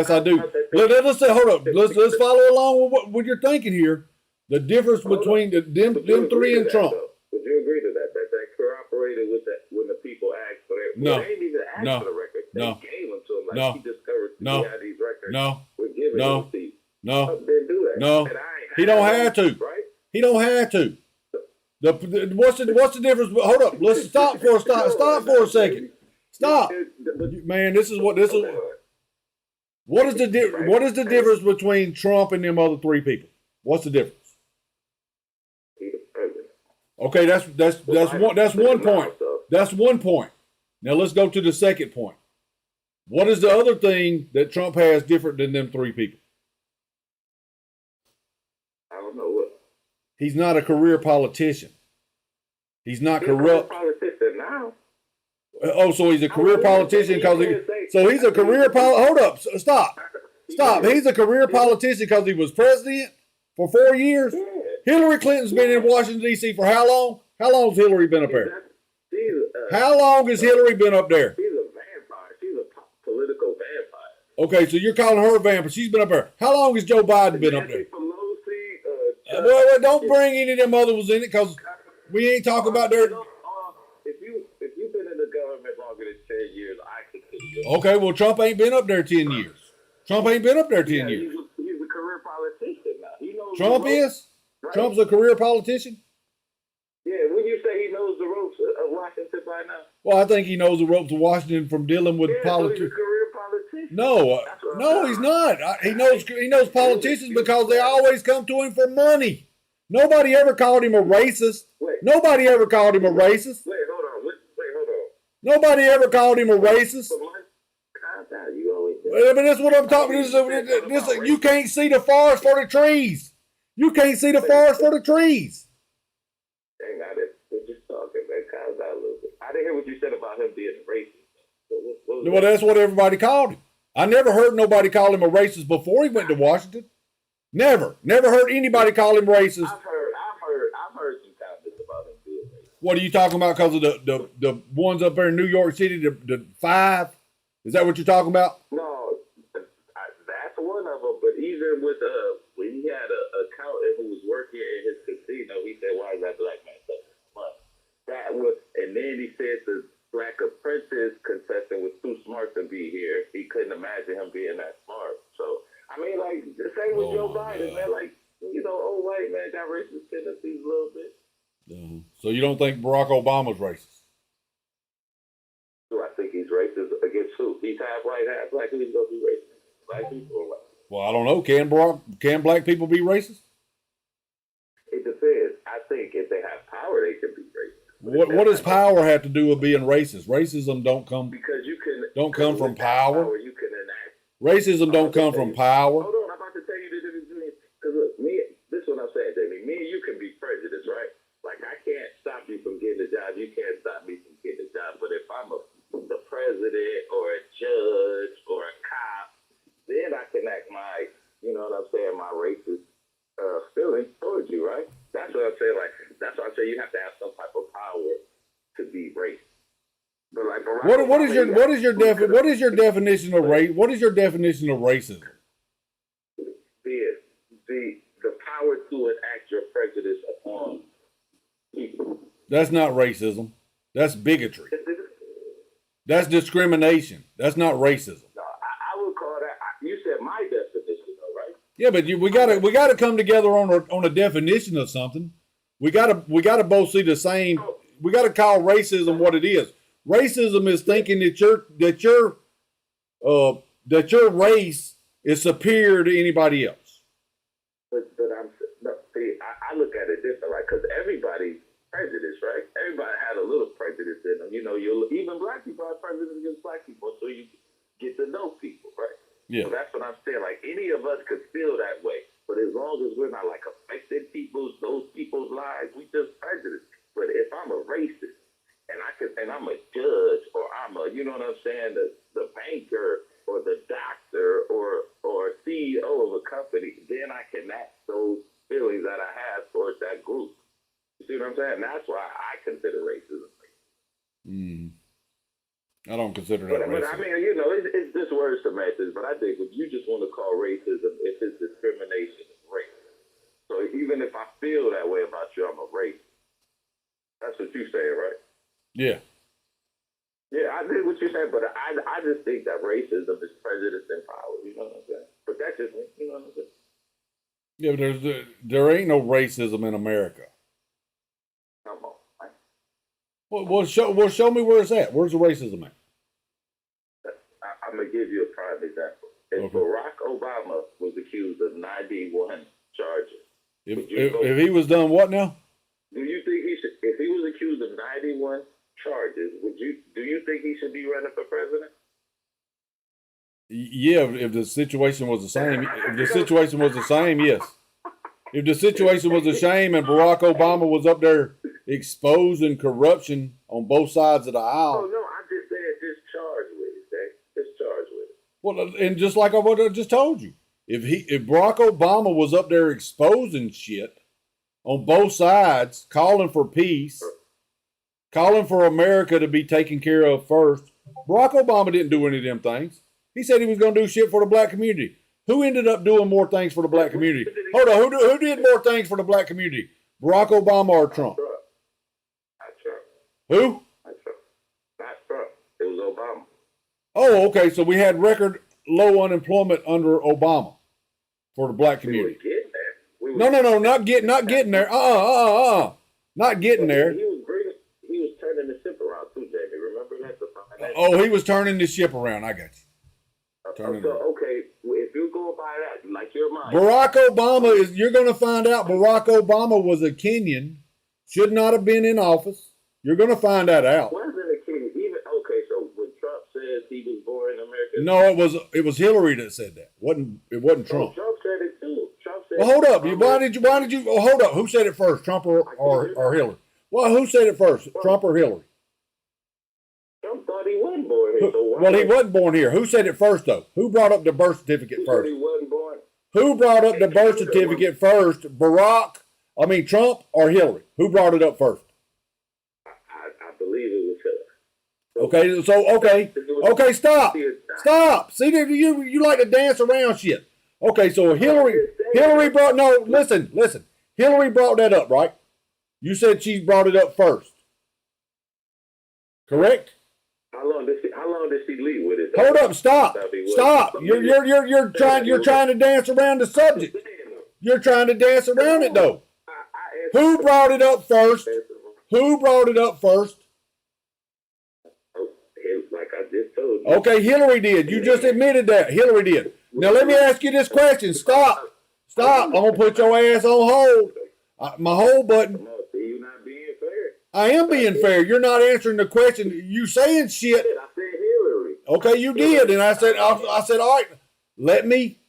I do. Let's say, hold up. Let's follow along with what you're thinking here. The difference between them three and Trump. Would you agree to that? That cooperated with that when the people asked for it? No. They didn't even ask for the record. They gave them to him. Like he discovered he had these records. We're giving them to you. Trump didn't do that. No. He don't have to. Right? He don't have to. What's the difference? Hold up. Let's stop for a second. Stop, man. What is the difference between Trump and them other three people? What's the difference? Okay, that's one point. That's one point. Now let's go to the second point. What is the other thing that Trump has different than them three people? I don't know what. He's not a career politician. He's not corrupt. He's a politician now. Oh, so he's a career politician because he's a career Hold up, stop. He's a career politician because he was president for 4 years. Yeah. Hillary Clinton's been in Washington D.C. for how long? How long has Hillary been up there? How long has Hillary been up there? She's a vampire. She's a political vampire. Okay, so you're calling her a vampire. She's been up there. How long has Joe Biden been up there? Well, don't bring any of them other ones in it because we ain't talking about their. If you've been in the government longer than 10 years, I can tell you. Okay, well, Trump ain't been up there 10 years. Trump ain't been up there 10 years. He's a career politician now. He knows Trump is? Right? Trump's a career politician? Yeah, when you say he knows the ropes of Washington by now? Well, I think he knows the ropes of Washington from dealing with politics. So he's a career politician. No, he's not. He knows politicians because they always come to him for money. Nobody ever called him a racist. Nobody ever called him a racist. Wait, hold on. Nobody ever called him a racist. But that's what I'm talking about. You can't see the forest for the trees. You can't see the forest for the trees. Dang, we're just talking, man. Calm down a little bit. I didn't hear what you said about him being racist. Well, that's what everybody called him. I never heard nobody call him a racist before he went to Washington. Never heard anybody call him racist. I've heard some comments about him being racist. What are you talking about? Because of the ones up there in New York City, the 5? Is that what you're talking about? No, that's one of them. But even with when he had a accountant who was working in his casino, he said, "Why is that black man taking money?" That was, and then he said the black apprentice contestant was too smart to be here. He couldn't imagine him being that smart. So. I mean, like, the same with Joe Biden, man. Like, old white man got racist tendencies a little bit. So you don't think Barack Obama's racist? Do I think he's racist against who? He's half white, half black. Who's going to be racist? Black people or white? Well, I don't know. Can black people be racist? It depends. I think if they have power, they can be racist. What does power have to do with being racist? Racism don't come from power. You can enact. Racism don't come from power. Hold on, I'm about to tell you the difference between. Because look, this is what I'm saying, Jamie. Me and you can be prejudiced, right? Like I can't stop you from getting a job. You can't stop me from getting a job. But if I'm the president or a judge or a cop, then I can act my, you know what I'm saying, my racist feelings towards you, right? That's what I'm saying. Like that's why I say you have to have some type of power to be racist. But like, what is your definition of race? What is your definition of racism? The power to enact your prejudice upon people. That's not racism. That's bigotry. That's discrimination. That's not racism. No, I would call that. You said my definition, though, right? Yeah, but we gotta come together on a definition of something. We gotta both see the same. We gotta call racism what it is. Racism is thinking that your race is superior to anybody else. I look at it different, right? Because everybody's prejudiced, right? Everybody had a little prejudice in them. You know, even black people have prejudice against black people, so you get to know people, right? Yeah. So that's what I'm saying. Like any of us could feel that way, but as long as we're not like affecting those people's lives, we just prejudice. But if I'm a racist and I'm a judge or I'm a, you know what I'm saying, the banker or the doctor or CEO of a company, then I can act those feelings that I have towards that group. You see what I'm saying? That's why I consider racism. I don't consider that racism. But I mean, you know, it's just word semantics. But I think if you just want to call racism, if it's discrimination, it's race. So even if I feel that way about you, I'm a racist. That's what you say, right? Yeah. Yeah, I did what you said, but I just think that racism is prejudice and power. You know what I'm saying? But that's just me. You know what I'm saying? Yeah, but there ain't no racism in America. Come on. Well, show me where it's at. Where's the racism at? I'm gonna give you a prime example. If Barack Obama was accused of 91 charges, if he was done what now? Do you think he should? If he was accused of 91 charges, do you think he should be running for president? Yeah, if the situation was the same. If the situation was the same, yes. If the situation was the same and Barack Obama was up there exposing corruption on both sides of the aisle. Oh, no, I'm just saying just charged with it, Dave. Just charged with it. Well, and just like what I just told you, if Barack Obama was up there exposing shit on both sides, calling for peace, calling for America to be taken care of first, Barack Obama didn't do any of them things. He said he was going to do shit for the black community. Who ended up doing more things for the black community? Hold on, who did more things for the black community? Barack Obama or Trump? Not Trump. Who? Not Trump. It was Obama. Oh, okay. So we had record low unemployment under Obama for the black community. We were getting there. No, not getting there. Not getting there. He was turning the ship around too, Jamie. Remember that? Oh, he was turning the ship around. I got you. Okay, if you go by that, like your mind. Barack Obama you're going to find out Barack Obama was a Kenyan, should not have been in office. You're going to find that out. Wasn't a Kenyan. Okay, so when Trump says he was born in America. No, it was Hillary that said that. It wasn't Trump. Trump said it too. Trump said well, hold up. Why did you hold up? Who said it first? Trump or Hillary? Well, who said it first? Trump or Hillary? Trump thought he wasn't born here. Well, he wasn't born here. Who said it first, though? Who brought up the birth certificate first? He wasn't born. Who brought up the birth certificate first? Trump or Hillary? Who brought it up first? I believe it was Hillary. Okay, stop. See, you like to dance around shit. Okay, so Hillary brought, no, listen. Hillary brought that up, right? You said she brought it up first. Correct? How long did she leave with it? Hold up, stop. You're trying to dance around the subject. You're trying to dance around it though. Who brought it up first? Like I just told you. Okay, Hillary did. You just admitted that. Hillary did. Now let me ask you this question. Stop. I'm gonna put your ass on hold. My hold button. You're not being fair. I am being fair. You're not answering the question. You saying shit. I said Hillary. Okay, you did, and I said, all right. Let me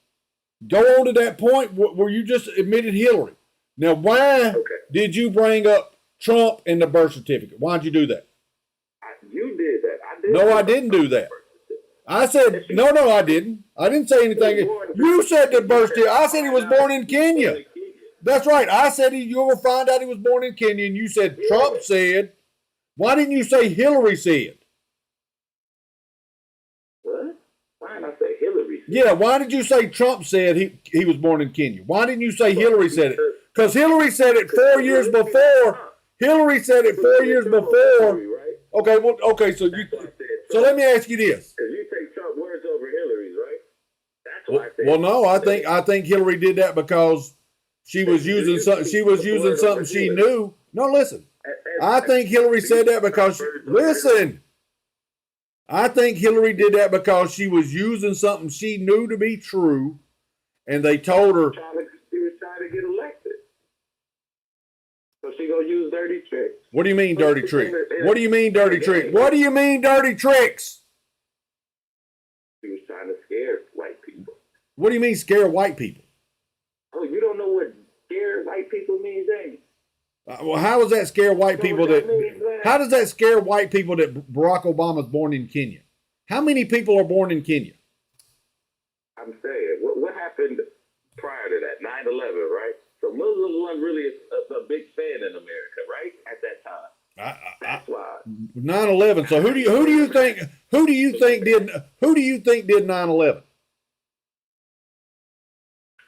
go on to that point where you just admitted Hillary. Now, why did you bring up Trump and the birth certificate? Why'd you do that? You did that. I didn't. No, I didn't do that. I said, no, I didn't. I didn't say anything. You said the birth certificate. I said he was born in Kenya. That's right. I said you will find out he was born in Kenya, and you said Trump said. Why didn't you say Hillary said? What? Why didn't I say Hillary said? Yeah, why did you say Trump said he was born in Kenya? Why didn't you say Hillary said it? Because Hillary said it 4 years before. Hillary said it 4 years before. Okay, so let me ask you this. Because you take Trump words over Hillary's, right? That's why I said. Well, no, I think Hillary did that because she was using something. She was using something she knew. No, listen. I think Hillary said that because listen. I think Hillary did that because she was using something she knew to be true, and they told her. She was trying to get elected. So she gonna use dirty tricks. What do you mean dirty tricks? What do you mean dirty tricks? What do you mean dirty tricks? She was trying to scare white people. What do you mean scare white people? Oh, you don't know what scare white people means, ain't you? Well, how does that scare white people how does that scare white people that Barack Obama's born in Kenya? How many people are born in Kenya? I'm saying, what happened prior to that? 9/11, right? So Muslims weren't really a big fan in America, right? At that time. That's why. 9/11. So who do you think did 9/11?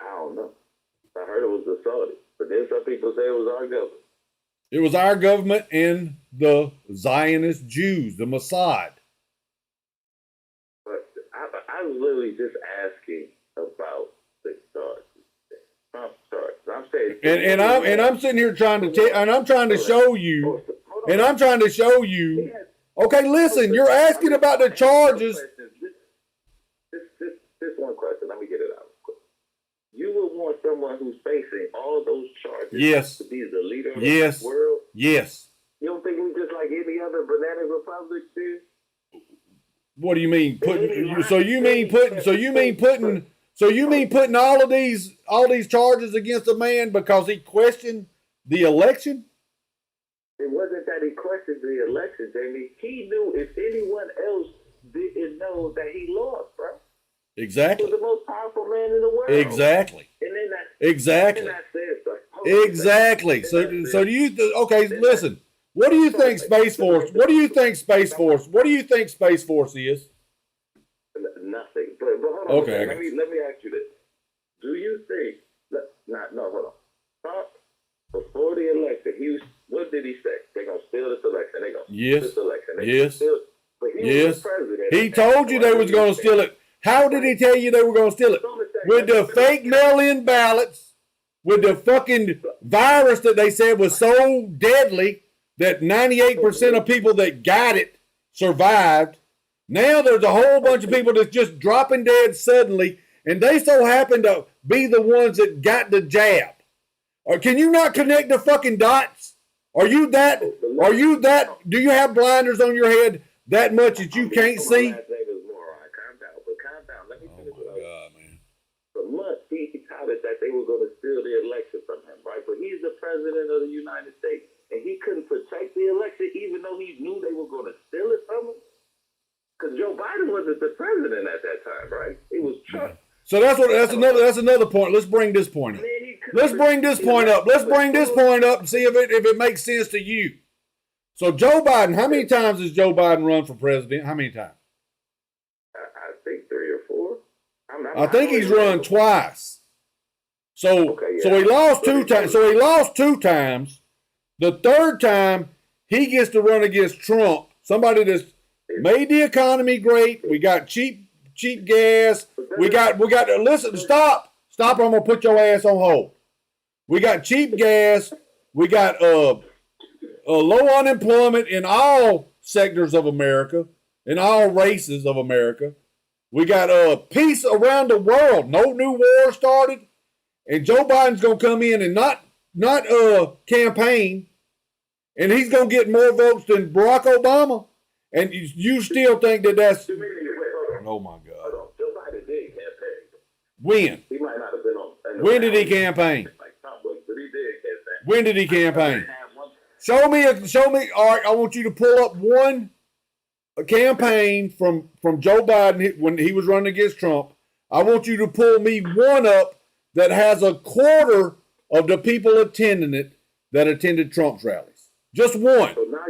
I don't know. I heard it was the Saudis, but then some people say it was our government. It was our government and the Zionist Jews, the Mossad. But I was literally just asking about the charges. Trump charges. I'm saying, and I'm sitting here trying to show you. Okay, listen, you're asking about the charges. This one question. Let me get it out. You would want someone who's facing all those charges to be the leader of the world? Yes. You don't think we're just like any other banana republic dude? What do you mean putting? So you mean putting all these charges against a man because he questioned the election? It wasn't that he questioned the election, Jamie. He knew if anyone else didn't know that he lost, bro. Exactly. He was the most powerful man in the world. Exactly. And then exactly. Exactly. So do you? Okay, listen. What do you think Space Force? What do you think Space Force? What do you think Space Force is? Nothing. But hold on. Okay. Let me ask you this. Do you think? Hold on. Trump, before the election, what did he say? They're gonna steal this election. They're gonna steal this election. Yes. But he was the president. He told you they was gonna steal it. How did he tell you they were gonna steal it? With the fake mail-in ballots, with the fucking virus that they said was so deadly that 98% of people that got it survived. Now there's a whole bunch of people that's just dropping dead suddenly, and they so happen to be the ones that got the jab. Or can you not connect the fucking dots? Are you that, do you have blinders on your head that much that you can't see? For months, he touted that they were going to steal the election from him, right? But he's the president of the United States, and he couldn't protect the election even though he knew they were going to steal it from him. Because Joe Biden wasn't the president at that time, right? It was Trump. So that's another point. Let's bring this point up. Let's bring this point up and see if it makes sense to you. So Joe Biden, how many times has Joe Biden run for president? How many times? I think 3 or 4. I think he's run twice. So he lost 2 times. So he lost 2 times. The third time he gets to run against Trump, somebody that's made the economy great. We got cheap gas. We got listen, stop. Or I'm gonna put your ass on hold. We got cheap gas. We got low unemployment in all sectors of America, in all races of America. We got peace around the world. No new war started. And Joe Biden's going to come in and not campaign. And he's going to get more votes than Barack Obama. And you still think that that's... Oh, my God. Joe Biden did campaign. When? He might not have been on... When did he campaign? But he did campaign. When did he campaign? Show me. All right, I want you to pull up one campaign from Joe Biden when he was running against Trump. I want you to pull me one up that has a quarter of the people attending it that attended Trump's rallies. Just one. So now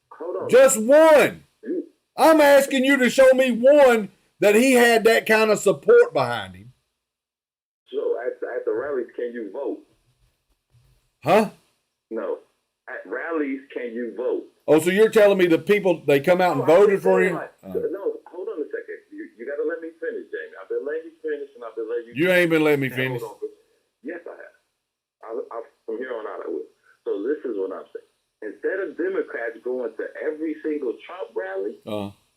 hold on. Just one. I'm asking you to show me one that he had that kind of support behind him. So at the rallies, can you vote? Huh? No. At rallies, can you vote? Oh, so you're telling me the people, they come out and voted for him? No, hold on a second. You got to let me finish, Jamie. I've been letting you finish, and I've been letting you... You ain't been letting me finish. Yes, I have. From here on out, I will. So this is what I'm saying. Instead of Democrats going to every single Trump rally,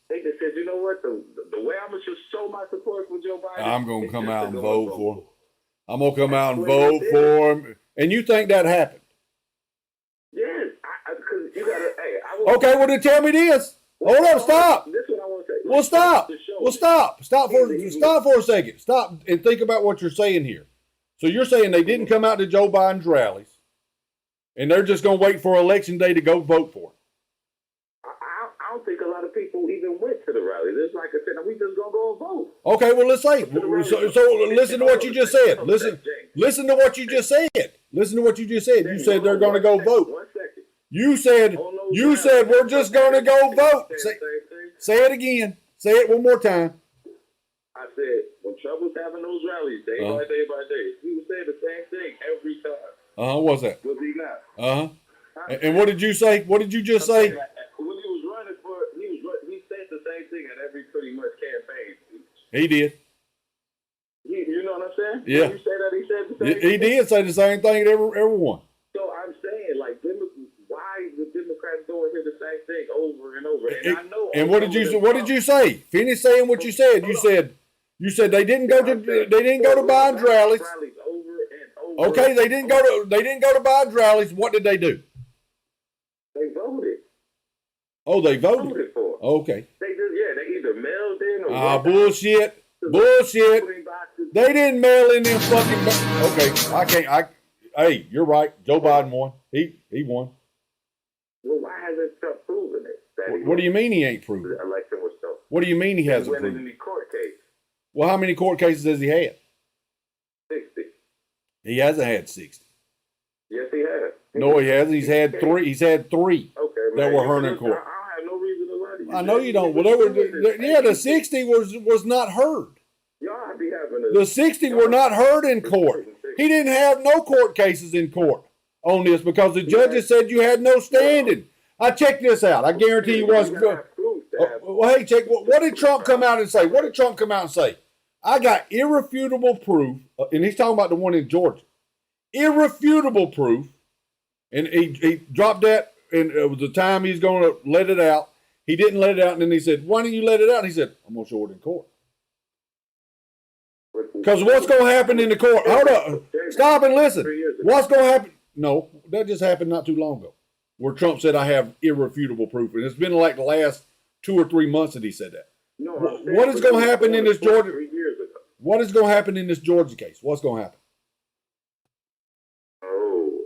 they just said, you know what? The way I'm going to show my support for Joe Biden... I'm going to come out and vote for him. I'm going to come out and vote for him. And you think that happened? Yes, because you got to... Okay, well then tell me this. Hold up, stop. This is what I want to say. Well, stop. Well, stop. Stop for a second. Stop and think about what you're saying here. So you're saying they didn't come out to Joe Biden's rallies, and they're just going to wait for Election Day to go vote for him. I don't think a lot of people even went to the rally. It's like I said, we just going to go and vote. Okay, well, let's say. So listen to what you just said. Listen to what you just said. Listen to what you just said. You said they're going to go vote. 1 second. You said we're just going to go vote. Say it again. Say it one more time. I said when Trump was having those rallies day by day by day, he was saying the same thing every time. What was that? Was he not? And what did you say? What did you just say? When he was running he said the same thing at every pretty much campaign. He did. You know what I'm saying? Yeah. When you say that, he said the same thing. He did say the same thing at everyone. So I'm saying, like, why the Democrats doing here the same thing over and over? And I know. And what did you say? Finish saying what you said. You said they didn't go to Biden's rallies. Okay, they didn't go to Biden's rallies. What did they do? They voted. Oh, they voted. Voted for it. Okay. They either mailed in or bullshit. They didn't mail in them fucking. Okay, hey, you're right. Joe Biden won. He won. Well, why hasn't Trump proven it? What do you mean he ain't proven it? The election was so. What do you mean he hasn't proven it? He court case. Well, how many court cases has he had? 60. He hasn't had 60. Yes, he has. No, he hasn't. He's had 3. He's had 3 that were heard in court. I have no reason to lie to you. I know you don't. Well, the 60 was not heard. Y'all be having the 60 were not heard in court. He didn't have no court cases in court on this because the judges said you had no standing. I checked this out. I guarantee you was good. Well, hey, check. What did Trump come out and say? What did Trump come out and say? I got irrefutable proof, and he's talking about the one in Georgia. Irrefutable proof, and he dropped that, and it was the time he's going to let it out. He didn't let it out, and then he said, "Why didn't you let it out?" And he said, "I'm going to show it in court." Because what's going to happen in the court? Hold up. Stop and listen. What's going to happen? No, that just happened not too long ago, where Trump said, I have irrefutable proof. And it's been like the last 2 or 3 months that he said that. No, what is going to happen in this Georgia? What is going to happen in this Georgia case? What's going to happen? Oh,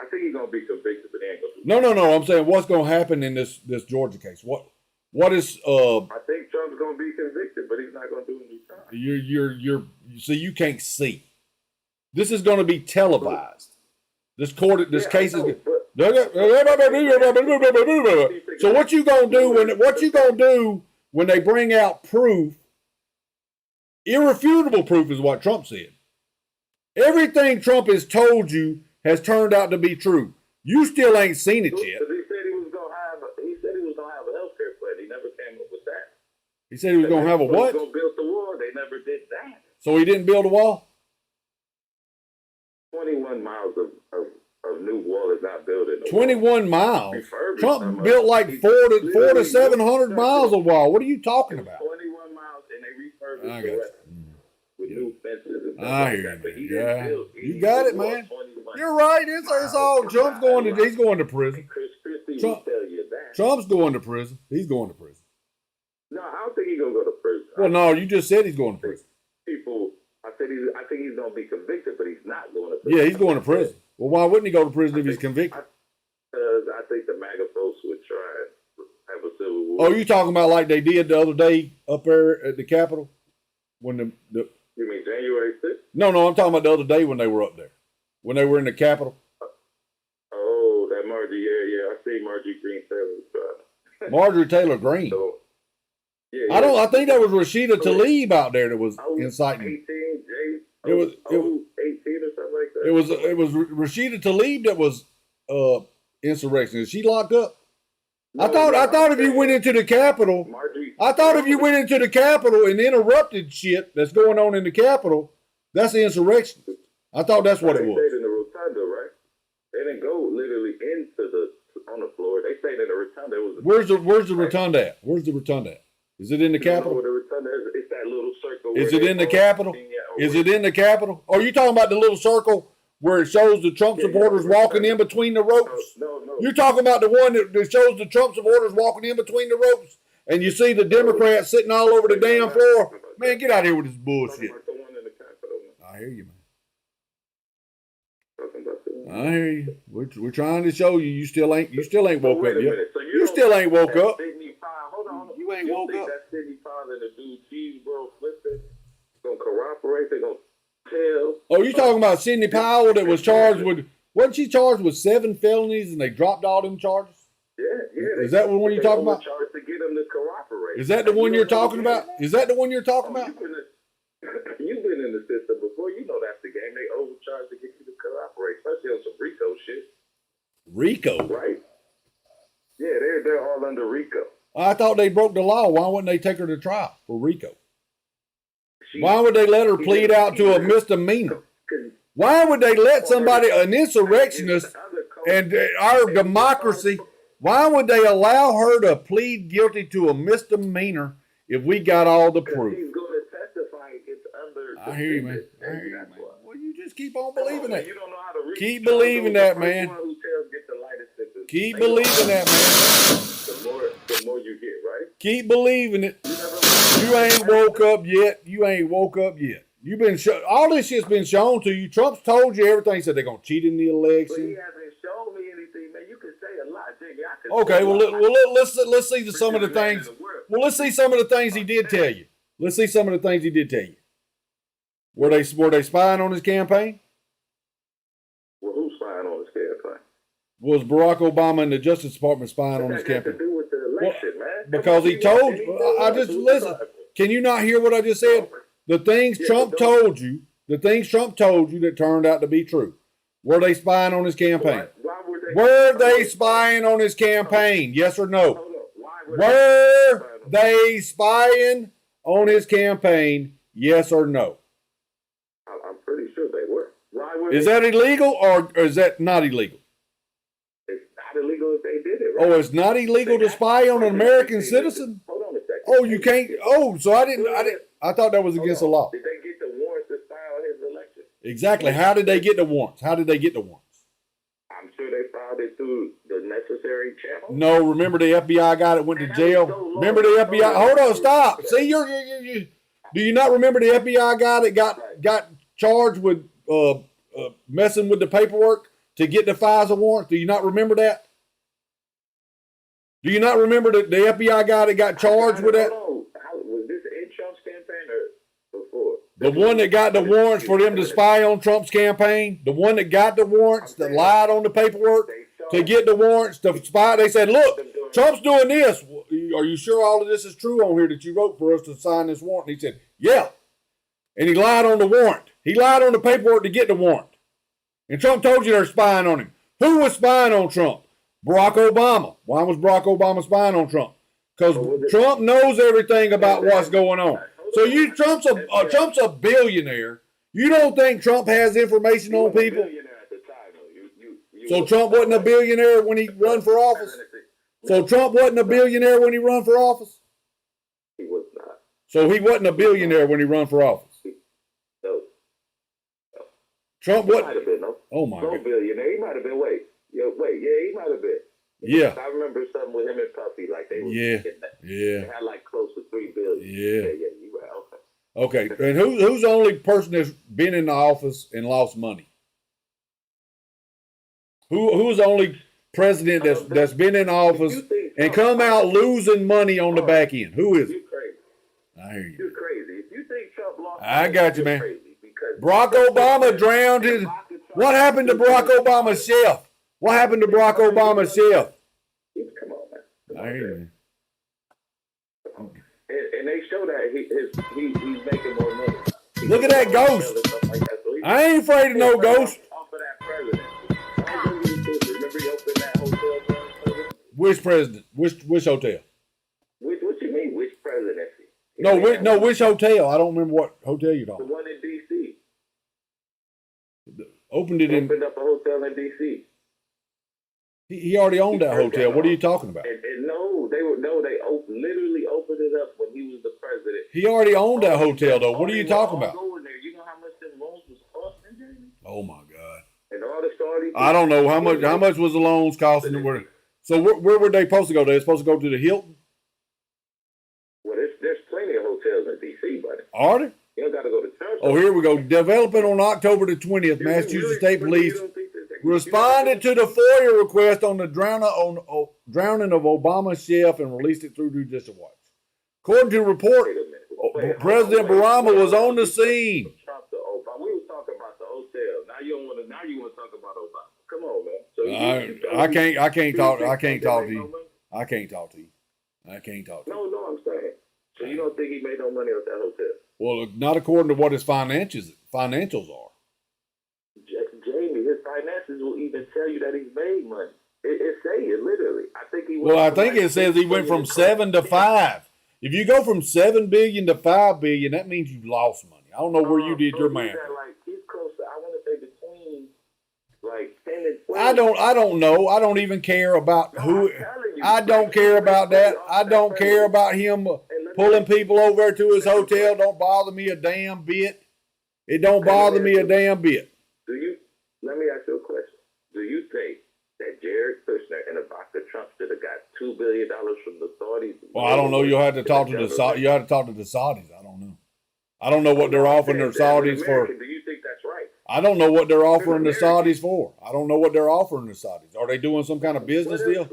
I think he's going to be convicted, but he ain't going to. No. I'm saying what's going to happen in this Georgia case? What is? I think Trump's going to be convicted, but he's not going to do any time. You can't see. This is going to be televised. This case is. So what you gonna do when they bring out proof? Irrefutable proof is what Trump said. Everything Trump has told you has turned out to be true. You still ain't seen it yet. He said he was gonna have a health care plan. He never came up with that. He said he was gonna have a what? He was gonna build the wall. They never did that. So he didn't build a wall? 21 miles of new wall is not building. 21 miles? Trump built like 400 to 700 miles of wall. What are you talking about? 21 miles, and the I got correct with new fences and stuff I like hear that. But he you, didn't man. Yeah, build. you got it, man. You're right. It's all Trump's going to. He's going to prison. Chris Christie Trump, will tell you that. Trump's going to prison. He's going to prison. No, I don't think he's gonna go to prison. Well, no, you just said he's going to prison. People, I think he's gonna be convicted, but he's not going to prison. Yeah, he's going to prison. Well, why wouldn't he go to prison if he's convicted? I think the MAGA folks would try and have a civil war. Oh, you talking about like they did the other day up there at the Capitol? When the You mean January 6th? No, I'm talking about the other day when they were up there. When they were in the Capitol. Oh, that Margie, yeah. I see Margie Green Taylor. Marjorie Taylor Greene. So, yeah, I think that was Rashida Tlaib out there that was inciting. 18, Jay. It was 18 or something like that. It was Rashida Tlaib that was insurrection. Is she locked up? I thought if you went into the Capitol, and interrupted shit that's going on in the Capitol, that's insurrection. I thought that's what it was. They stayed in the rotunda, right? They didn't go literally on the floor. They stayed in the rotunda. Where's the rotunda at? Where's the rotunda at? Is it in the Capitol? The rotunda is, it's that little circle. Is it in the Capitol? Is it in the Capitol? Are you talking about the little circle where it shows the Trump supporters walking in between the ropes? No. You're talking about the one that shows the Trump supporters walking in between the ropes, and you see the Democrats sitting all over the damn floor. Man, get out of here with this bullshit. I hear you, man. I hear you. We're trying to show you. You still ain't woke up yet. So you still ain't woke up. Hold on. You ain't woke up. That Sidney Powell and the dude Cheesebro flipping gonna corroborate. They gonna tell. Oh, you talking about Sidney Powell that was charged with? Wasn't she charged with 7 felonies and they dropped all them charges? Yeah. Is that the one you're talking about? Charged to get them to corroborate. Is that the one you're talking about? Is that the one you're talking about? You've been in the system before. You know that's the game. They overcharge to get you to corroborate, especially on some RICO shit. RICO? Right. Yeah, they're all under RICO. I thought they broke the law. Why wouldn't they take her to trial for RICO? Why would they let her plead out to a misdemeanor? Why would they let somebody, an insurrectionist, and our democracy, why would they allow her to plead guilty to a misdemeanor if we got all the proof? He's going to testify against other. I hear you, man. Well, you just keep on believing that. You don't know how to read. Keep believing that, man. Keep believing that, man. The more you get, right? Keep believing it. You ain't woke up yet. You've been all this shit's been shown to you. Trump's told you everything. He said they're gonna cheat in the election. But he hasn't shown me anything, man. You can say a lot, Jiggy. Okay, let's see some of the things. Well, let's see some of the things he did tell you. Let's see some of the things he did tell you. Were they spying on his campaign? Well, who's spying on his campaign? Was Barack Obama and the Justice Department spying on his campaign? That has to do with the election, man. Because he told you. I just listen. Can you not hear what I just said? The things Trump told you that turned out to be true. Were they spying on his campaign? Were they spying on his campaign? Yes or no? Were they spying on his campaign? Yes or no? I'm pretty sure they were. Is that illegal or is that not illegal? It's not illegal if they did it, right? Oh, it's not illegal to spy on an American citizen? Hold on a second. Oh, you can't. Oh, so I thought that was against the law. Did they get the warrants to spy on his election? Exactly. How did they get the warrants? I'm sure they filed it through the necessary channels. No, remember the FBI guy that went to jail? Remember the FBI? Hold on, stop. See, you do you not remember the FBI guy that got charged with messing with the paperwork to get the FISA warrants? Do you not remember that? Do you not remember the FBI guy that got charged with that? Was this in Trump's campaign or before? The one that got the warrants for them to spy on Trump's campaign? The one that got the warrants, that lied on the paperwork to get the warrants to spy? They said, look, Trump's doing this. Are you sure all of this is true on here that you wrote for us to sign this warrant? And he said, yeah. And he lied on the warrant. He lied on the paperwork to get the warrant. And Trump told you they're spying on him. Who was spying on Trump? Barack Obama. Why was Barack Obama spying on Trump? Because Trump knows everything about what's going on. So Trump's a billionaire. You don't think Trump has information on people? So Trump wasn't a billionaire when he run for office? So Trump wasn't a billionaire when he run for office? He was not. So he wasn't a billionaire when he ran for office. No. Trump He what? might have been, no. Oh my No God. billionaire. He might have been. Yeah, he might have been. Yeah. I remember something with him and Puffy, like they were Yeah. getting that. Yeah. They had like close to $3 billion. Yeah. You right. Okay. Okay. And who's the only person that's been in the office and lost money? Who's the only president that's been in office and come out losing money on the back end? Who is it? You crazy. I hear you. You're crazy. If you think Trump lost, I got you, man. crazy because Barack Obama drowned his. What happened to Barack Obama's chef? What happened to Barack Obama's chef? Come on, man. I hear you, man. And they show that he's making more money. Look at that ghost. I ain't afraid of no ghost. Off of that president. Remember he opened that hotel? Which president? Which hotel? What you mean? Which presidency? Which hotel? I don't remember what hotel you're The talking. one in D.C. Opened up a hotel in D.C. He already owned that hotel. What are you talking about? And no, they literally opened it up when he was the president. He already owned that hotel, though. What are you talking about? Going there. You know how much them loans was costing, Jamie? Oh my God! And all the Saudi. I don't know how much. How much was the loans costing? So where were they supposed to go? They supposed to go to the Hilton? Well, there's plenty of hotels in D.C., buddy. Are there? You don't got to go to church. Oh, here we go. Developing on October the 20th, Massachusetts State Police responded to the FOIA request on the drowning of Obama's chef and released it through Judicial Watch. According to a report, President Obama was on the scene. Trump to Obama. We were talking about the hotel. Now you want to talk about Obama. Come on, man. So I can't talk to you. I can't talk to you. No, I'm saying. So you don't think he made no money off that hotel? Well, not according to what his financials are. Jamie, his finances will even tell you that he's made money. It say it literally. I think it says he went from 7 to 5. If you go from $7 billion to $5 billion, that means you lost money. I don't know where you did your math. He's close to, I want to say between 10 and 12. I don't know. I don't even care about who. I don't care about that. I don't care about him pulling people over to his hotel. Don't bother me a damn bit. It don't bother me a damn bit. Let me ask you a question. Do you think that Jared Kushner and Ivanka Trump should have got $2 billion from the Saudis? Well, I don't know. You'll have to talk to the Saudis. You have to talk to the Saudis. I don't know. I don't know what they're offering their Saudis for. Do you think that's right? I don't know what they're offering the Saudis for. I don't know what they're offering the Saudis. Are they doing some kind of business deal?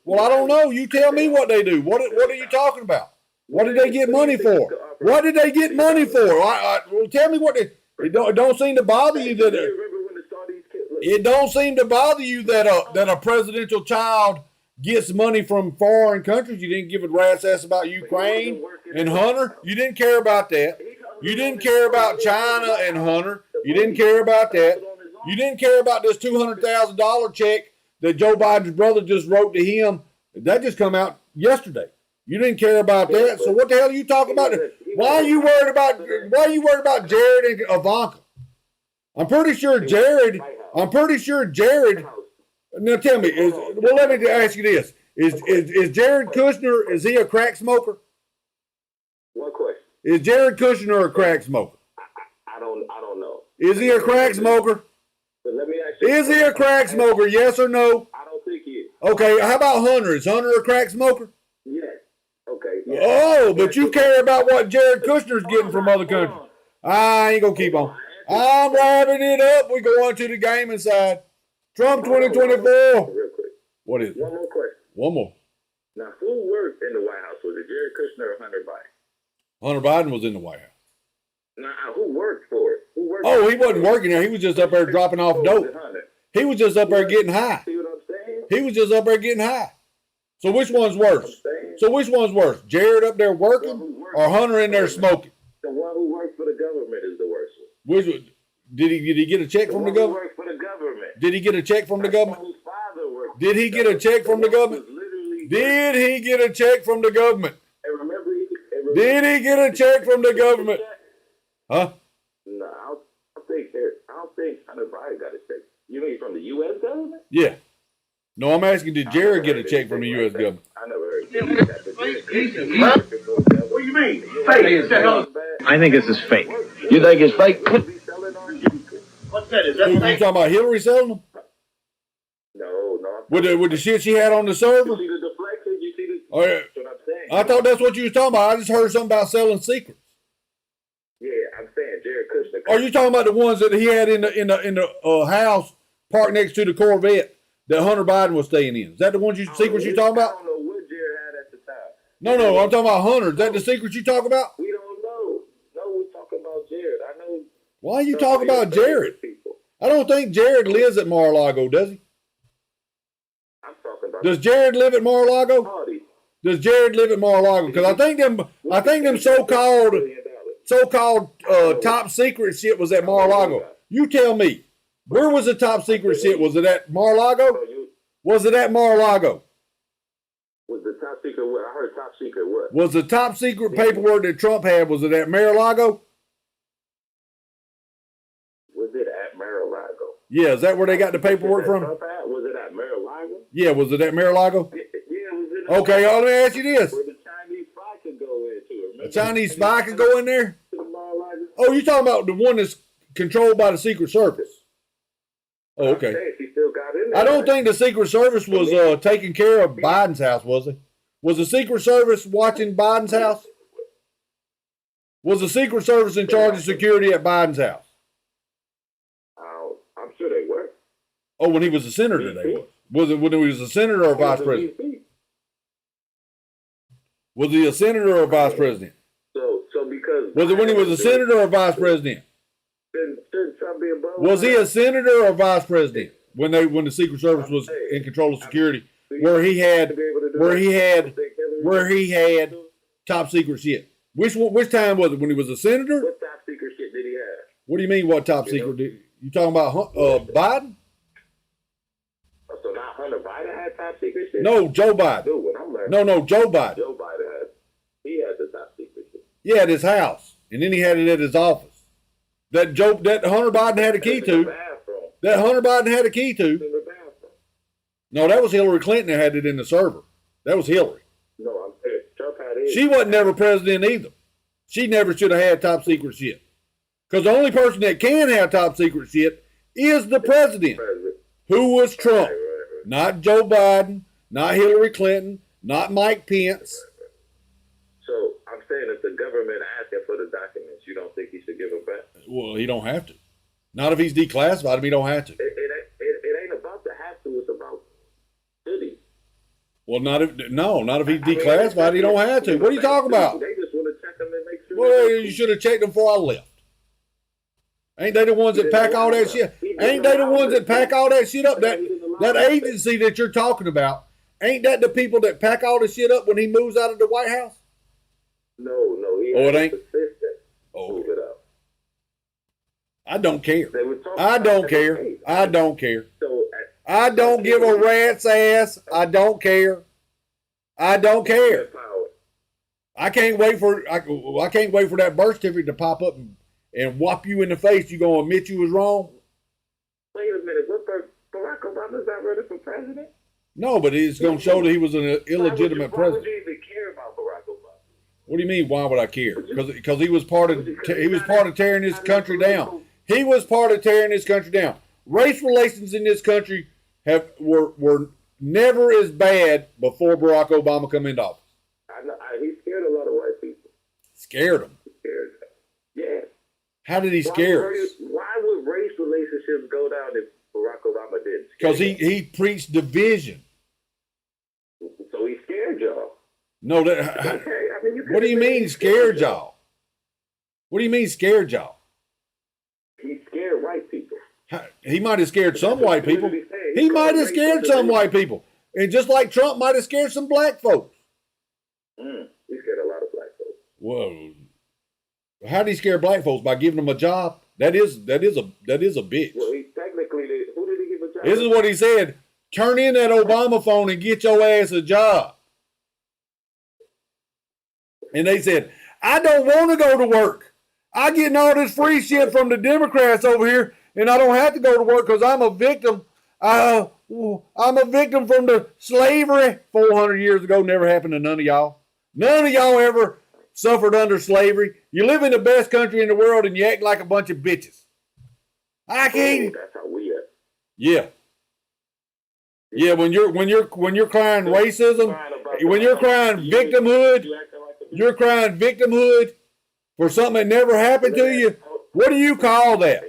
Well, I don't know. You tell me what they do. What are you talking about? What did they get money for? What did they get money for? Well, tell me what they. It don't seem to bother you that. It don't seem to bother you that a presidential child gets money from foreign countries. You didn't give a rat's ass about Ukraine and Hunter. You didn't care about that. You didn't care about China and Hunter. You didn't care about that. You didn't care about this $200,000 check that Joe Biden's brother just wrote to him. That just come out yesterday. You didn't care about that. So what the hell are you talking about? Why are you worried about Jared and Ivanka? I'm pretty sure Jared. Now tell me. Let me ask you this: Is Jared Kushner? Is he a crack smoker? One question. Is Jared Kushner a crack smoker? I don't know. Is he a crack smoker? But let me ask you. Is he a crack smoker? Yes or no? I don't think he is. Okay. How about Hunter? Is Hunter a crack smoker? Yes. Okay. Yeah. Oh, but you care about what Jared Kushner's getting from other countries. I ain't gonna keep on. I'm wrapping it up. We go on to the gaming side. Trump 2024. Real quick. What is it? One more question. One more. Now, who worked in the White House? Was it Jared Kushner or Hunter Biden? Hunter Biden was in the White House. Now, who worked for it? Oh, he wasn't working there. He was just up there dropping off dope. He was just up there getting high. See what I'm saying? He was just up there getting high. So which one's worse? Jared up there working or Hunter in there smoking? The one who worked for the government is the worst one. Which one? Did he get a check from the government? Worked for the government. Did he get a check from the government? Whose father worked Did he get a check from the government? Did he get a check from the government? And remember, did he get a check from the government? Huh? No, I don't think Hunter Biden got a check. You mean from the U.S. government? Yeah. No, I'm asking, did Jared get a check from the U.S. government? I never heard that. What do you mean? fake. Fake. I think this is fake. You think it's fake? What's that? Is that You fake? talking about Hillary selling them? No, no. With the shit she had on the server? You see the deflection? You see the... Oh, yeah. That's what I'm saying. I thought that's what you was talking about. I just heard something about selling secrets. Yeah, I'm saying Jared Kushner. Are you talking about the ones that he had in the house parked next to the Corvette that Hunter Biden was staying in? Is that the ones secrets you talking about? I don't know what Jared had at the time. No, I'm talking about Hunter. Is that the secrets you talk about? We don't know. No, we're talking about Jared. I know. Why are you talking about Jared? I don't think Jared lives at Mar-a-Lago, does he? I'm talking about. Does Jared live at Mar-a-Lago? Does Jared live at Mar-a-Lago? Because I think them so-called top secret shit was at Mar-a-Lago. You tell me, where was the top secret shit? Was it at Mar-a-Lago? Was it at Mar-a-Lago? Was the top secret what? I heard top secret what? Was the top secret paperwork that Trump had, was it at Mar-a-Lago? Was it at Mar-a-Lago? Yeah, is that where they got the paperwork from? Was it at Mar-a-Lago? Yeah, was it at Mar-a-Lago? Yeah, it was in. Okay, let me ask you this. Where the Chinese spy could go into. Remember? A Chinese spy could go in there? To the Mar-a-Lago? Oh, you're talking about the one that's controlled by the Secret Service? Oh, okay. I'm saying she still got in there. I don't think the Secret Service was taking care of Biden's house, was it? Was the Secret Service watching Biden's house? Was the Secret Service in charge of security at Biden's house? I'm sure they were. Oh, when he was a senator, they were. Was it when he was a senator or vice president? Was he a senator or vice president? So because was it when he was a senator or vice president? Shouldn't Trump be above? Was he a senator or vice president when the Secret Service was in control of security, where he had top secret shit? Which time was it? When he was a senator? What top secret shit did he have? What do you mean? What top secret? You talking about Biden? So now Hunter Biden had top secret shit? No, Joe Biden. Dude, when I'm learning. No, Joe Biden. Joe Biden had the top secret shit. Yeah, at his house, and then he had it at his office. That Hunter Biden had a key to. That Hunter Biden had a key to. No, that was Hillary Clinton that had it in the server. That was Hillary. No, I'm saying Trump had it. She wasn't never president either. She never should have had top secret shit. Because the only person that can have top secret shit is the president, who was Trump. Not Joe Biden, not Hillary Clinton, not Mike Pence. So I'm saying if the government asking for the documents, you don't think he should give them back? Well, he don't have to. Not if he's declassified him, he don't have to. It ain't about the have to, it's about should he? Well, not if he's declassified, he don't have to. What are you talking about? They just want to check them and make sure. Well, you should have checked them before I left. Ain't they the ones that pack all that shit? Ain't they the ones that pack all that shit up? That agency that you're talking about, ain't that the people that pack all the shit up when he moves out of the White House? No. It ain't. Move it up. I don't care. I don't care. I don't care. I don't give a rat's ass. I don't care. I don't care. I can't wait for that birth certificate to pop up and whop you in the face. You gonna admit you was wrong? Wait a minute. What Barack Obama's not running for president? No, but it's gonna show that he was an illegitimate president. Why would you even care about Barack Obama? What do you mean? Why would I care? Because he was part of tearing this country down. He was part of tearing this country down. Race relations in this country were never as bad before Barack Obama come into office. I know he scared a lot of white people. Scared them. Yeah. How did he scare us? Why would race relationships go down if Barack Obama didn't? Because he preached division. So he scared y'all. No, what do you mean scared y'all? What do you mean scared y'all? He scared white people. He might have scared some white people. He might have scared some white people. And just like Trump might have scared some black folks. He scared a lot of black folks. Whoa. How did he scare black folks? By giving them a job? That is a bitch. Well, he technically did. Who did he give a job? This is what he said. Turn in that Obama phone and get your ass a job. And they said, I don't want to go to work. I getting all this free shit from the Democrats over here, and I don't have to go to work because I'm a victim. I'm a victim from the slavery 400 years ago. Never happened to none of y'all. None of y'all ever suffered under slavery. You live in the best country in the world and you act like a bunch of bitches. I can't. That's how we act. Yeah. Yeah, when you're crying racism, when you're crying victimhood, you're crying victimhood for something that never happened to you. What do you call that?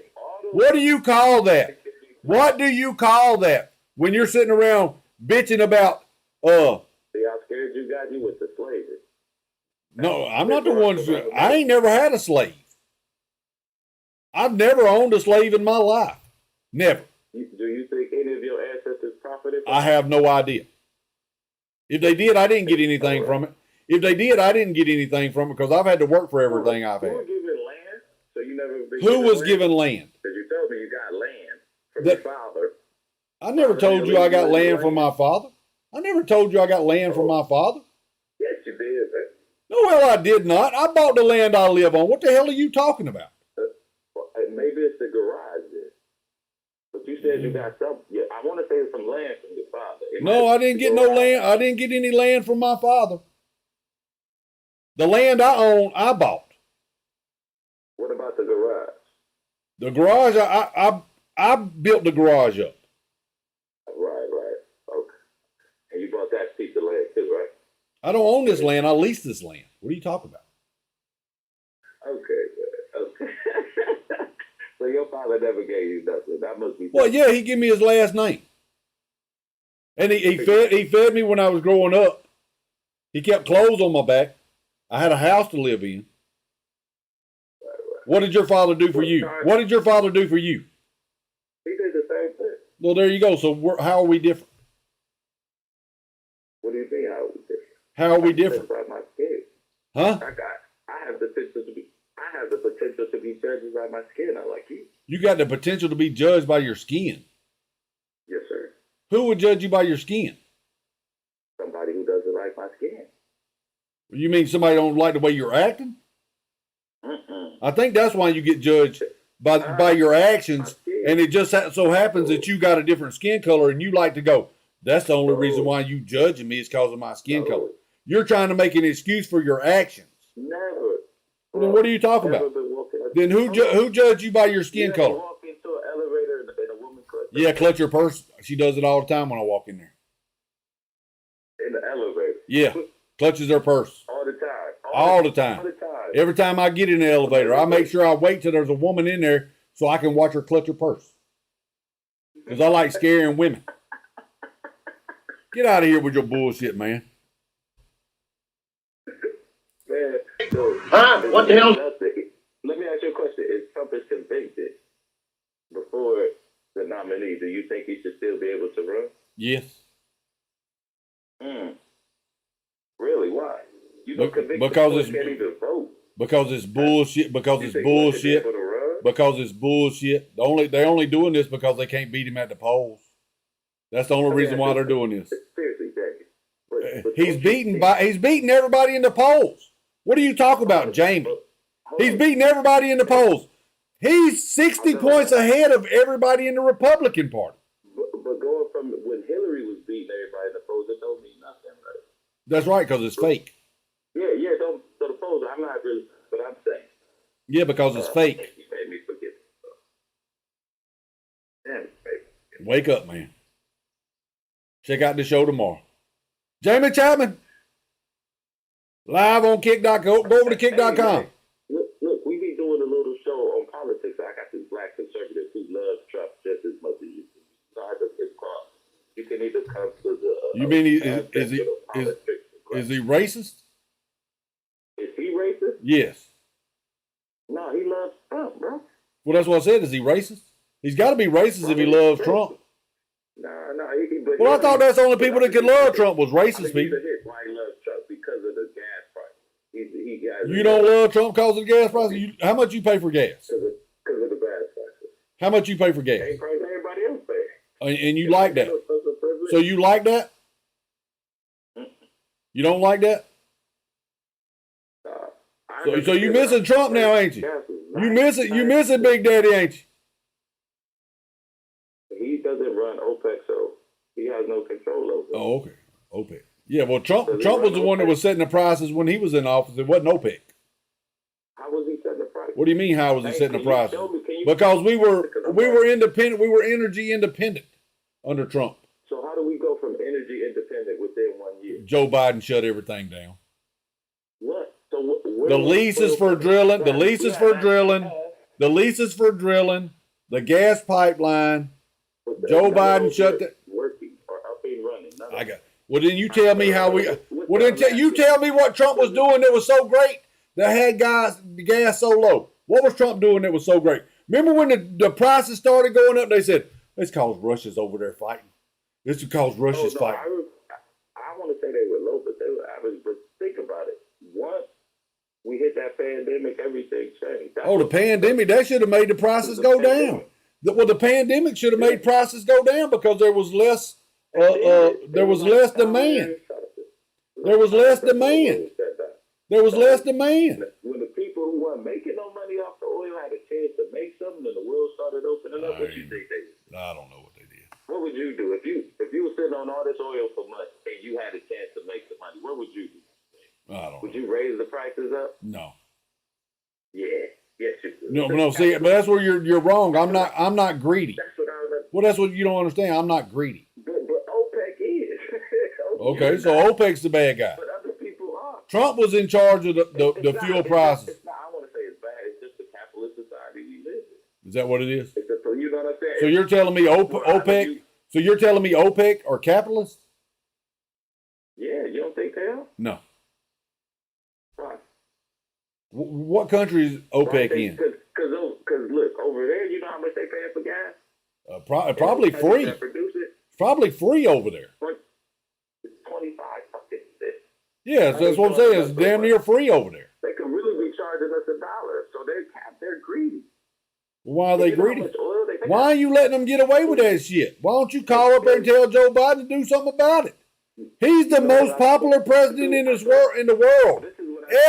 What do you call that? What do you call that? When you're sitting around bitching about See how scared you got you with the slavery. No, I'm not the one. I ain't never had a slave. I've never owned a slave in my life. Never. Do you think any of your ancestors profited from I have no idea. If they did, I didn't get anything from it. If they did, I didn't get anything from it because I've had to work for everything I've Who had. was given land? So you never been Who was given land? Because you told me you got land from your father. I never told you I got land from my father. I never told you I got land from my father. Yes, you did, man. No, well, I did not. I bought the land I live on. What the hell are you talking about? Well, maybe it's the garage then. But you said you got some. Yeah, I want to say some land from your father. No, I didn't get no land. I didn't get any land from my father. The land I own, I bought. What about the garage? The garage, I built the garage up. Right. Okay. And you bought that piece of land too, right? I don't own this land. I lease this land. What are you talking about? Okay. So your father never gave you nothing. That must be. Well, yeah, he gave me his last name, and he fed me when I was growing up. He kept clothes on my back. I had a house to live in. Right. What did your father do for you? What did your father do for you? He did the same thing. Well, there you go. So how are we different? What do you mean? How are we different? How are we different? My skin. Huh? I have the potential to be judged by my skin. I like you. You got the potential to be judged by your skin. Yes, sir. Who would judge you by your skin? Somebody who doesn't like my skin. You mean somebody don't like the way you're acting? I think that's why you get judged by your actions, and it just so happens that you got a different skin color, and you like to go, that's the only reason why you judging me is because of my skin color. You're trying to make an excuse for your actions. Never. Well, then what are you talking about? Then who judged you by your skin color? Walk into an elevator and a woman clutch. Yeah, clutch her purse. She does it all the time when I walk in there. In the elevator. Yeah, clutches her purse. All the time. All the time. Every time I get in the elevator, I make sure I wait till there's a woman in there so I can watch her clutch her purse. Because I like scaring women. Get out of here with your bullshit, man. Man, so, What the hell? Let me ask you a question. If Trump is convicted before the nominee, do you think he should still be able to run? Yes. Really? Why? You know, because can't even vote. Because it's bullshit. Because it's bullshit. Because it's bullshit. They're only doing this because they can't beat him at the polls. That's the only reason why they're doing this. Seriously, Jackie. He's beating everybody in the polls. What are you talking about, Jamie? He's beating everybody in the polls. He's 60 points ahead of everybody in the Republican Party. But going from when Hillary was beating everybody in the polls, it don't mean nothing, right? That's right, because it's fake. Yeah. So the polls, I'm not really, but I'm saying. Yeah, because it's fake. You made me forget. Damn, it's fake. Wake up, man. Check out the show tomorrow. Jamie Chapman. Live on Kick.com. Go over to Kick.com. Look, we be doing a little show on politics. I got this black conservative who loves Trump just as much as you do. So I just get caught. You can either come to the. You mean is he racist? Is he racist? Yes. No, he loves Trump, bro. Well, that's what I said. Is he racist? He's got to be racist if he loves Trump. No. Well, I thought that's the only people that could love Trump was racist people. Why he loves Trump? Because of the gas price. You don't love Trump because of the gas prices? How much you pay for gas? Because of the gas prices. How much you pay for gas? Same price everybody else pays. And you like that? So you like that? You don't like that? So you missing Trump now, ain't you? You missing Big Daddy, ain't you? He doesn't run OPEC, so he has no control over it. Oh, okay. OPEC. Yeah, well, Trump was the one that was setting the prices when he was in office. It wasn't OPEC. How was he setting the prices? What do you mean? How was he setting the prices? Because we were independent. We were energy independent under Trump. So how do we go from energy independent within 1 year? Joe Biden shut everything down. What? So the leases for drilling. The leases for drilling. The leases for drilling. The gas pipeline. Joe Biden shut that. Working or up and running. I got. Well, then you tell me how we. Well, then you tell me what Trump was doing that was so great that had the gas so low. What was Trump doing that was so great? Remember when the prices started going up? They said it's because Russia's over there fighting. It's because Russia's fighting. I want to say they were low, but they were average. But think about it. Once we hit that pandemic, everything changed. The pandemic, that should have made the prices go down. Well, the pandemic should have made prices go down because there was less demand. There was less demand. There was less demand. When the people who weren't making no money off the oil had a chance to make something, and the world started opening up, what you think they did? I don't know what they did. What would you do if you were sitting on all this oil for months and you had a chance to make some money? What would you do? I don't know. Would you raise the prices up? No. Yeah. Yes, you would. No. See, but that's where you're wrong. I'm not greedy. That's what I was. Well, that's what you don't understand. I'm not greedy. But OPEC is. Okay, so OPEC's the bad guy. But other people are. Trump was in charge of the fuel prices. It's not. I want to say it's bad. It's just the capitalist society we live in. Is that what it is? So you know what I'm saying? So you're telling me OPEC? So you're telling me OPEC are capitalists? Yeah, you don't think they are? No. Why? What country is OPEC in? Because look, over there, you know how much they pay for gas? Probably free. It's probably free over there. It's 25 fucking cents. Yeah, that's what I'm saying. It's damn near free over there. They could really be charging us $1, so they're greedy. Why are they greedy? Why are you letting them get away with that shit? Why don't you call up there and tell Joe Biden to do something about it? He's the most popular president in the world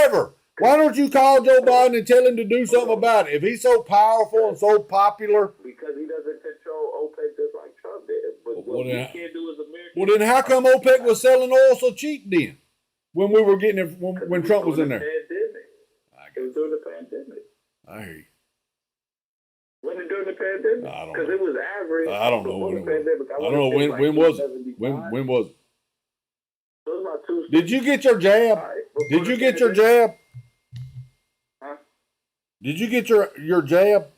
ever. Why don't you call Joe Biden and tell him to do something about it? If he's so powerful and so popular. Because he doesn't control OPEC just like Trump did. But what we can't do as Americans. Well, then how come OPEC was selling oil so cheap then? When we were getting it, when Trump was in there. It was during the pandemic. I hear you. Wasn't it during the pandemic? Because it was average. I don't know when it was. I don't know when was it? When was it? So it was about 2. Did you get your jab? Did you get your jab? Huh? Did you get your jab?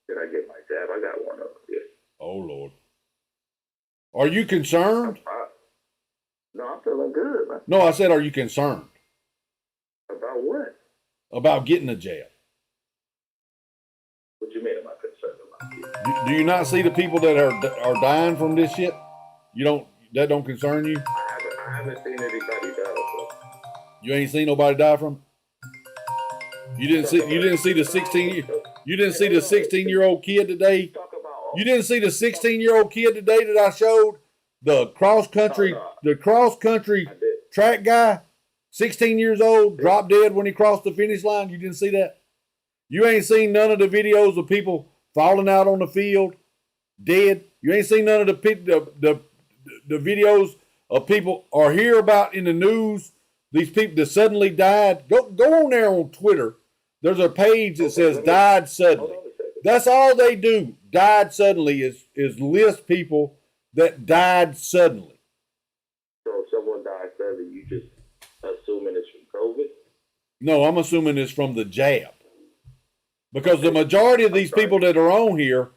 Did I get my jab? I got one of them. Yeah. Oh Lord. Are you concerned? No, I'm feeling good, man. No, I said, are you concerned? About what? About getting a jab. What you mean am I concerned about? Do you not see the people that are dying from this shit? That don't concern you? I haven't seen anybody die from it. You ain't seen nobody die from it? You didn't see the 16-year-old kid today? You didn't see the 16-year-old kid today that I showed? The cross country track guy, 16 years old, dropped dead when he crossed the finish line. You didn't see that? You ain't seen none of the videos of people falling out on the field, dead. You ain't seen none of the videos of people or hear about in the news these people that suddenly died. Go on there on Twitter. There's a page that says died suddenly. That's all they do. Died suddenly is list people that died suddenly. So if someone died suddenly, you just assuming it's from COVID? No, I'm assuming it's from the jab. Because the majority of these people that are on here,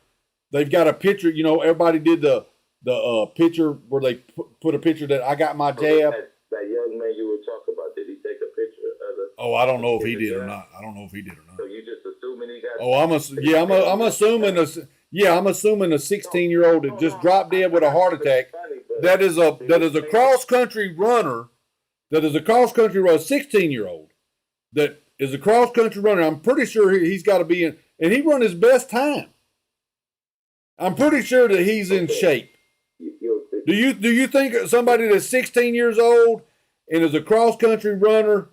they've got a picture. You know, everybody did the picture where they put a picture that I got my jab. That young man you were talking about, did he take a picture of the? Oh, I don't know if he did or not. So you just assuming he got? Oh, I'm assuming a 16-year-old that just dropped dead with a heart attack. That is a cross country runner. That is a cross country runner, 16-year-old that is a cross country runner. I'm pretty sure he's got to be in, and he run his best time. I'm pretty sure that he's in shape. Do you think somebody that's 16 years old and is a cross country runner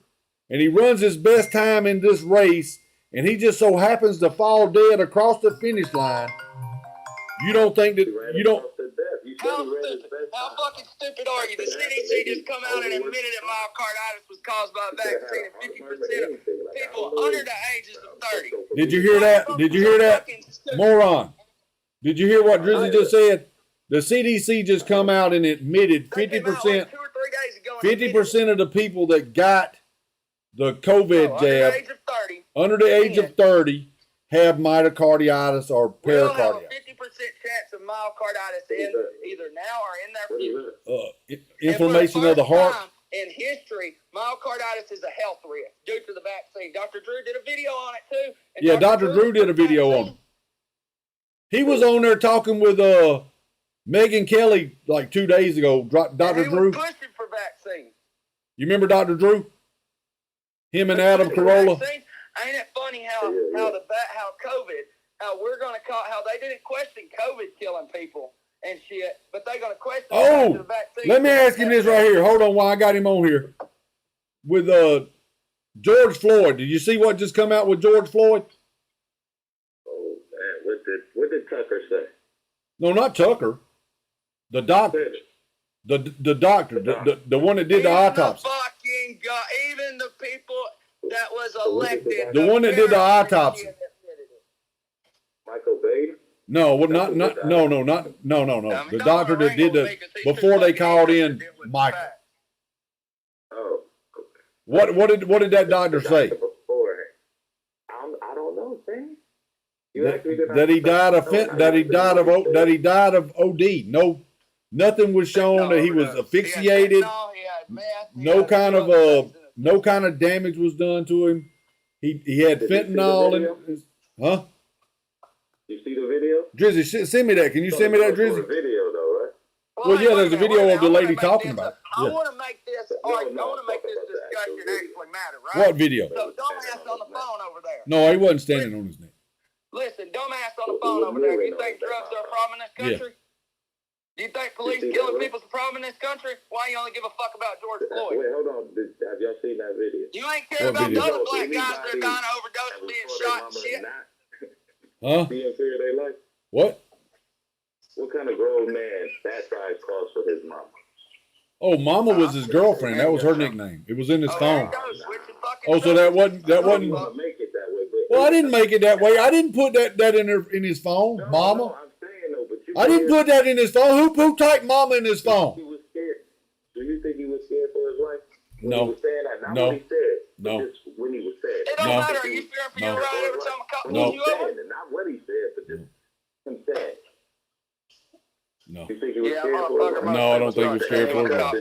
and he runs his best time in this race and he just so happens to fall dead across the finish line? You don't think that you don't? You How fucking stupid are you? The CDC just come out and admitted that myocarditis was caused by a vaccine, and 50% of people under the ages of 30. Did you hear that? Did you hear that? Moron. Did you hear what Drizzy just said? The CDC just come out and admitted 50%, 50% of the people that got the COVID jab under the age of 30 have myocarditis or pericarditis. 50% chance of myocarditis either now or in their future. Inflammation of the heart. In history, myocarditis is a health risk due to the vaccine. Dr. Drew did a video on it too. Yeah, Dr. Drew did a video on it. He was on there talking with Megyn Kelly like 2 days ago. Dr. Drew. Pushing for vaccines. You remember Dr. Drew? Him and Adam Carolla. Ain't it funny how COVID, how they didn't question COVID killing people and shit, but they're gonna question the vaccine. Let me ask him this right here. Hold on while I got him on here. With George Floyd. Did you see what just come out with George Floyd? Oh man, what did Tucker say? No, not Tucker. The doctor. The doctor. The one that did the autopsy. Even the people that was elected. The one that did the autopsy. Michael Bay? No, no. The doctor that did before they called in Michael. Oh. What did that doctor say? I don't know, Sam. That he died of OD. No, nothing was shown that he was asphyxiated. No kind of damage was done to him. He had fentanyl in. Huh? You see the video? Drizzy, send me that. Can you send me that, Drizzy? Video though, right? Well, yeah, there's a video of the lady talking about it. I want to make this discussion actually matter, right? What video? So dumbass on the phone over there. No, he wasn't standing on his neck. Listen, dumbass on the phone over there. You think drugs are a problem in this country? Do you think police killing people's a problem in this country? Why you only give a fuck about George Floyd? Wait, hold on. Have y'all seen that video? You ain't care about the other black guys that are dying of overdose and being shot and shit? Huh? Being fear of their life? What? What kind of grown man satisfies calls for his mama? Oh, Mama was his girlfriend. That was her nickname. It was in his phone. Oh, so that wasn't. Well, I didn't make it that way. I didn't put that in his phone, Mama. No, I'm saying though, but I didn't put that in his phone. Who typed Mama in his phone? He was scared. Do you think he was scared for his life? When No. He was saying that, not No. what he said. No. Just when he was saying it. Don't matter. Are you fearing for your right every time a cop pulls you over? Not what he said, but just him saying. No. You think he was scared for his life? No, I don't think he was scared for his life.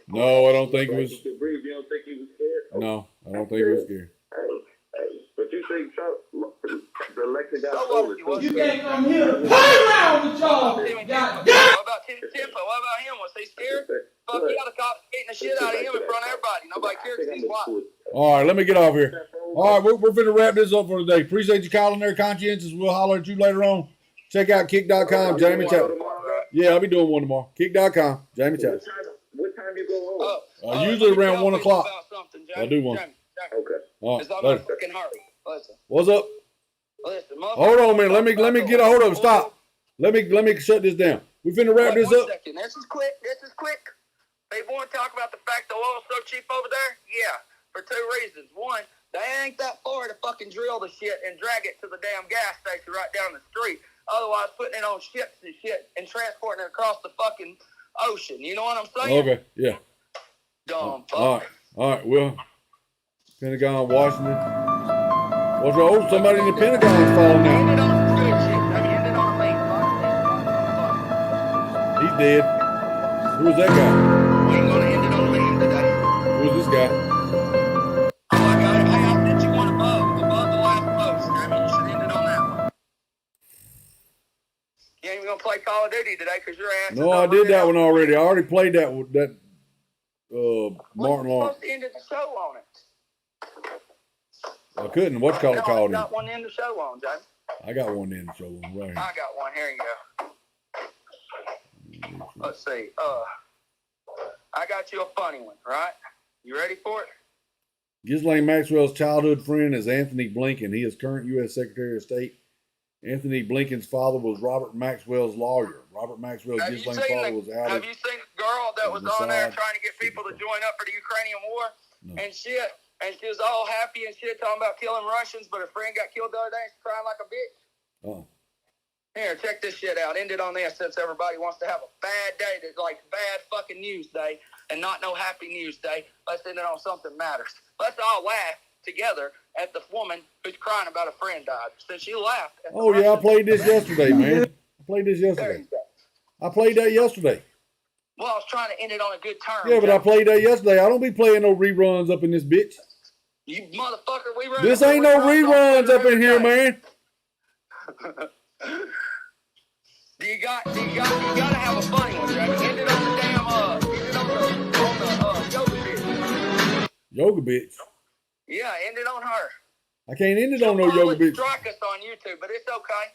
No, I don't think he was. You don't think he was scared? No, I don't think he was scared. But you think Trump, the election got over? You can't come here. Play around with y'all. What about Timpo? What about him? Was he scared? Fuck yeah, the cops beating the shit out of him in front of everybody. Nobody cares because he's white. All right, let me get off here. All right, we're finna wrap this up for today. Appreciate you calling there, Conscientious. We'll holler at you later on. Check out kick.com, Jamie Chapman. Yeah, I'll be doing one tomorrow. Kick.com, Jamie Chapman. What time you go home? Usually around 1 o'clock. I'll do one. Okay. All right, I'm in a freaking hurry. Listen. What's up? Listen, hold on a minute. Let me get a hold of him. Stop. Let me shut this down. We finna wrap this up. Second. This is quick. People want to talk about the fact the oil's so cheap over there? Yeah, for two reasons. One, they ain't that far to fucking drill the shit and drag it to the damn gas station right down the street. Otherwise, putting it on ships and shit and transporting it across the fucking ocean. You know what I'm saying? Okay, yeah. Dumb fuck. All right, well, Pentagon, Washington. What's wrong? Somebody in the Pentagon is falling down. He's dead. Who was that guy? We ain't gonna end it on a meme today. Who's this guy? Oh, I got it. Hey, I sent you one above the last post. I mean, you should end it on that one. You ain't even gonna play Call of Duty today because your ass. No, I did that one already. I already played that Martin Lawrence. Lawrence. To end the show on it. I couldn't. What's called a call? I got one to end the show on, James. I got one to end the show on right here. I got one. Here you go. Let's see. I got you a funny one, right? You ready for it? Ghislaine Maxwell's childhood friend is Anthony Blinken. He is current U.S. Secretary of State Anthony Blinken's father was Robert Maxwell's lawyer. Robert Maxwell Ghislaine's father was out. Have you seen the girl that was on there trying to get people to join up for the Ukrainian war and shit? And she was all happy and shit, talking about killing Russians, but her friend got killed the other day and she's crying like a bitch. Oh. Here, check this shit out. End it on this since everybody wants to have a bad day, that's like bad fucking news day and not no happy news day. Let's end it on something matters. Let's all laugh together at the woman who's crying about a friend died. Since she laughed. Oh, yeah, I played this yesterday, man. I played this yesterday. I played that yesterday. Well, I was trying to end it on a good term. Yeah, but I played that yesterday. I don't be playing no reruns up in this bitch. You motherfucker, we run. This ain't no reruns up in here, man. You gotta have a funny one, Jack. End it on the damn yoga bitch. Yoga bitch. Yeah, end it on her. I can't end it on no yoga bitch. Strike us on YouTube, but it's okay.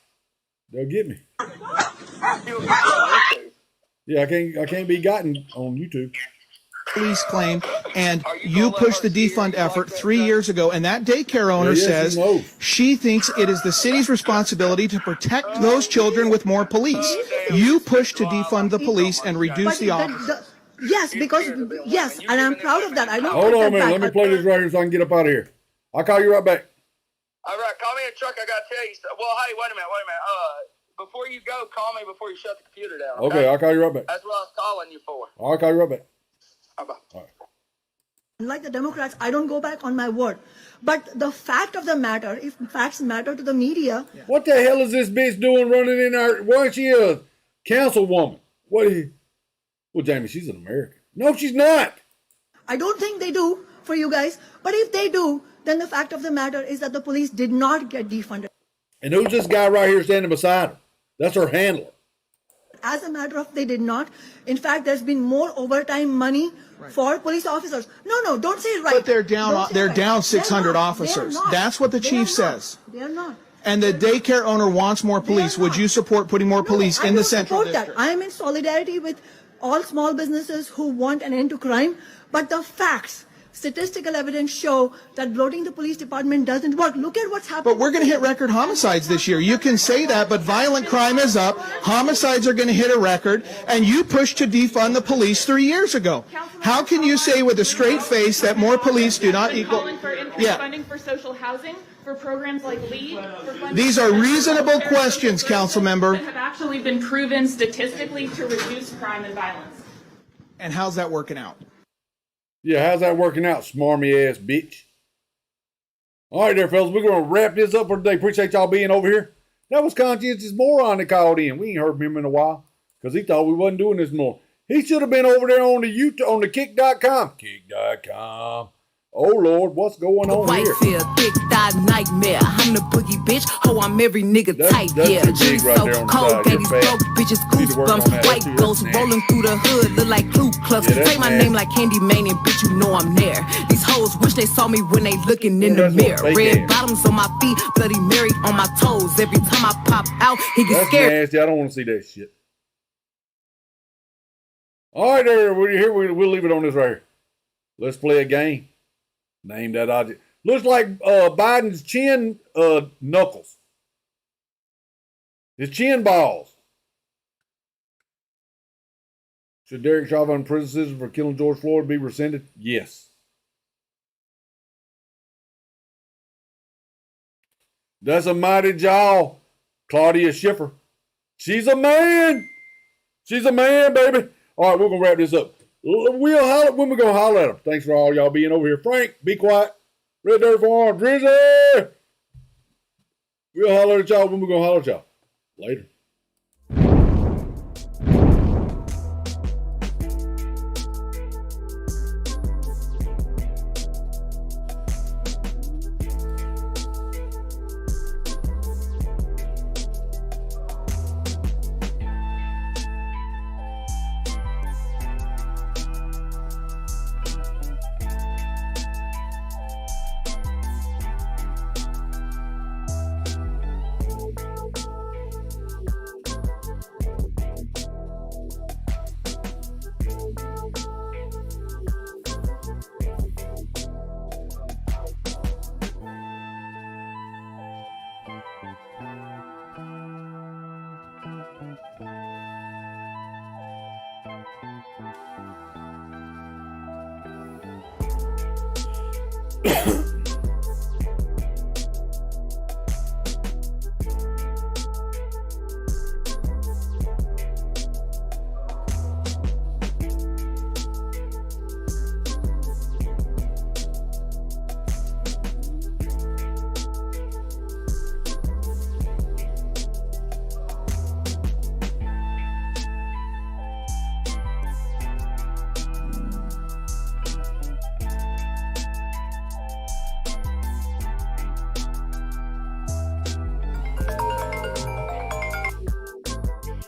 They'll get me. She'll get you on YouTube. Yeah, I can't be gotten on YouTube. Police claim, and you pushed the defund effort 3 years ago, and that daycare owner says she thinks it is the city's responsibility to protect those children with more police. You pushed to defund the police and reduce the officers. Yes, because, yes, and I'm proud of that. I don't Hold on a minute. Let me play this right here so I can get up out of here. I'll call you right back. All right, call me in a truck. I got to tell you. Well, hey, wait a minute. Before you go, call me before you shut the computer down. Okay, I'll call you right back. That's what I was calling you for. I'll call you right back. Bye-bye. All right. Like the Democrats, I don't go back on my word. But the fact of the matter, if facts matter to the media... What the hell is this bitch doing running in our... Why is she a councilwoman? What is... Well, Jamie, she's an American. No, she's not. I don't think they do for you guys. But if they do, then the fact of the matter is that the police did not get defunded. And who's this guy right here standing beside her? That's her handler. As a matter of, they did not. In fact, there's been more overtime money for police officers. No, don't say it right. But they're down. They're down 600 officers. That's what the chief says. They're not. And the daycare owner wants more police. Would you support putting more police in the central district? I am in solidarity with all small businesses who want an end to crime. But the facts, statistical evidence show that bloating the police department doesn't work. Look at what's happening. But we're going to hit record homicides this year. You can say that, but violent crime is up. Homicides are going to hit a record. And you pushed to defund the police 3 years ago. How can you say with a straight face that more police do not equal... Funding for social housing, for programs like LEAD. These are reasonable questions, council member. That have actually been proven statistically to reduce crime and violence. And how's that working out? Yeah, how's that working out, smarmy ass bitch? All right there, fellas, we're going to wrap this up for today. Appreciate y'all being over here. That was Conscientious Moron that called in. We ain't heard from him in a while because he thought we wasn't doing this more. He should have been over there on the YouTube, on the kick.com. Kick.com. Oh, Lord, what's going on here? Whitefield, thick thigh nightmare. I'm the boogie bitch. Oh, I'm every nigga type, yeah. That's right there on the cold, side. babies broke, bitches goosebumps. White ghosts rolling through the hood, look like Ku Klux. Say my name like Candy Man and bitch, you know I'm there. These hoes wish they saw me when they looking in the mirror. Red bottoms on my feet, Bloody Mary on my toes. Every time I pop out, he gets scared. That's nasty. I don't want to see that shit. All right, there. We'll leave it on this right here. Let's play a game. Name that object. Looks like Biden's chin knuckles. His chin balls. Should Derek Chauvin prison sentence for killing George Floyd be rescinded? Yes. That's a mighty jaw, Claudia Schiffer. She's a man. She's a man, baby. All right, we're going to wrap this up. We'll holler when we're going to holler at them. Thanks for all y'all being over here. Frank, be quiet. Red Dirt Farm, Drizzy. We'll holler at y'all when we're going to holler at y'all. Later.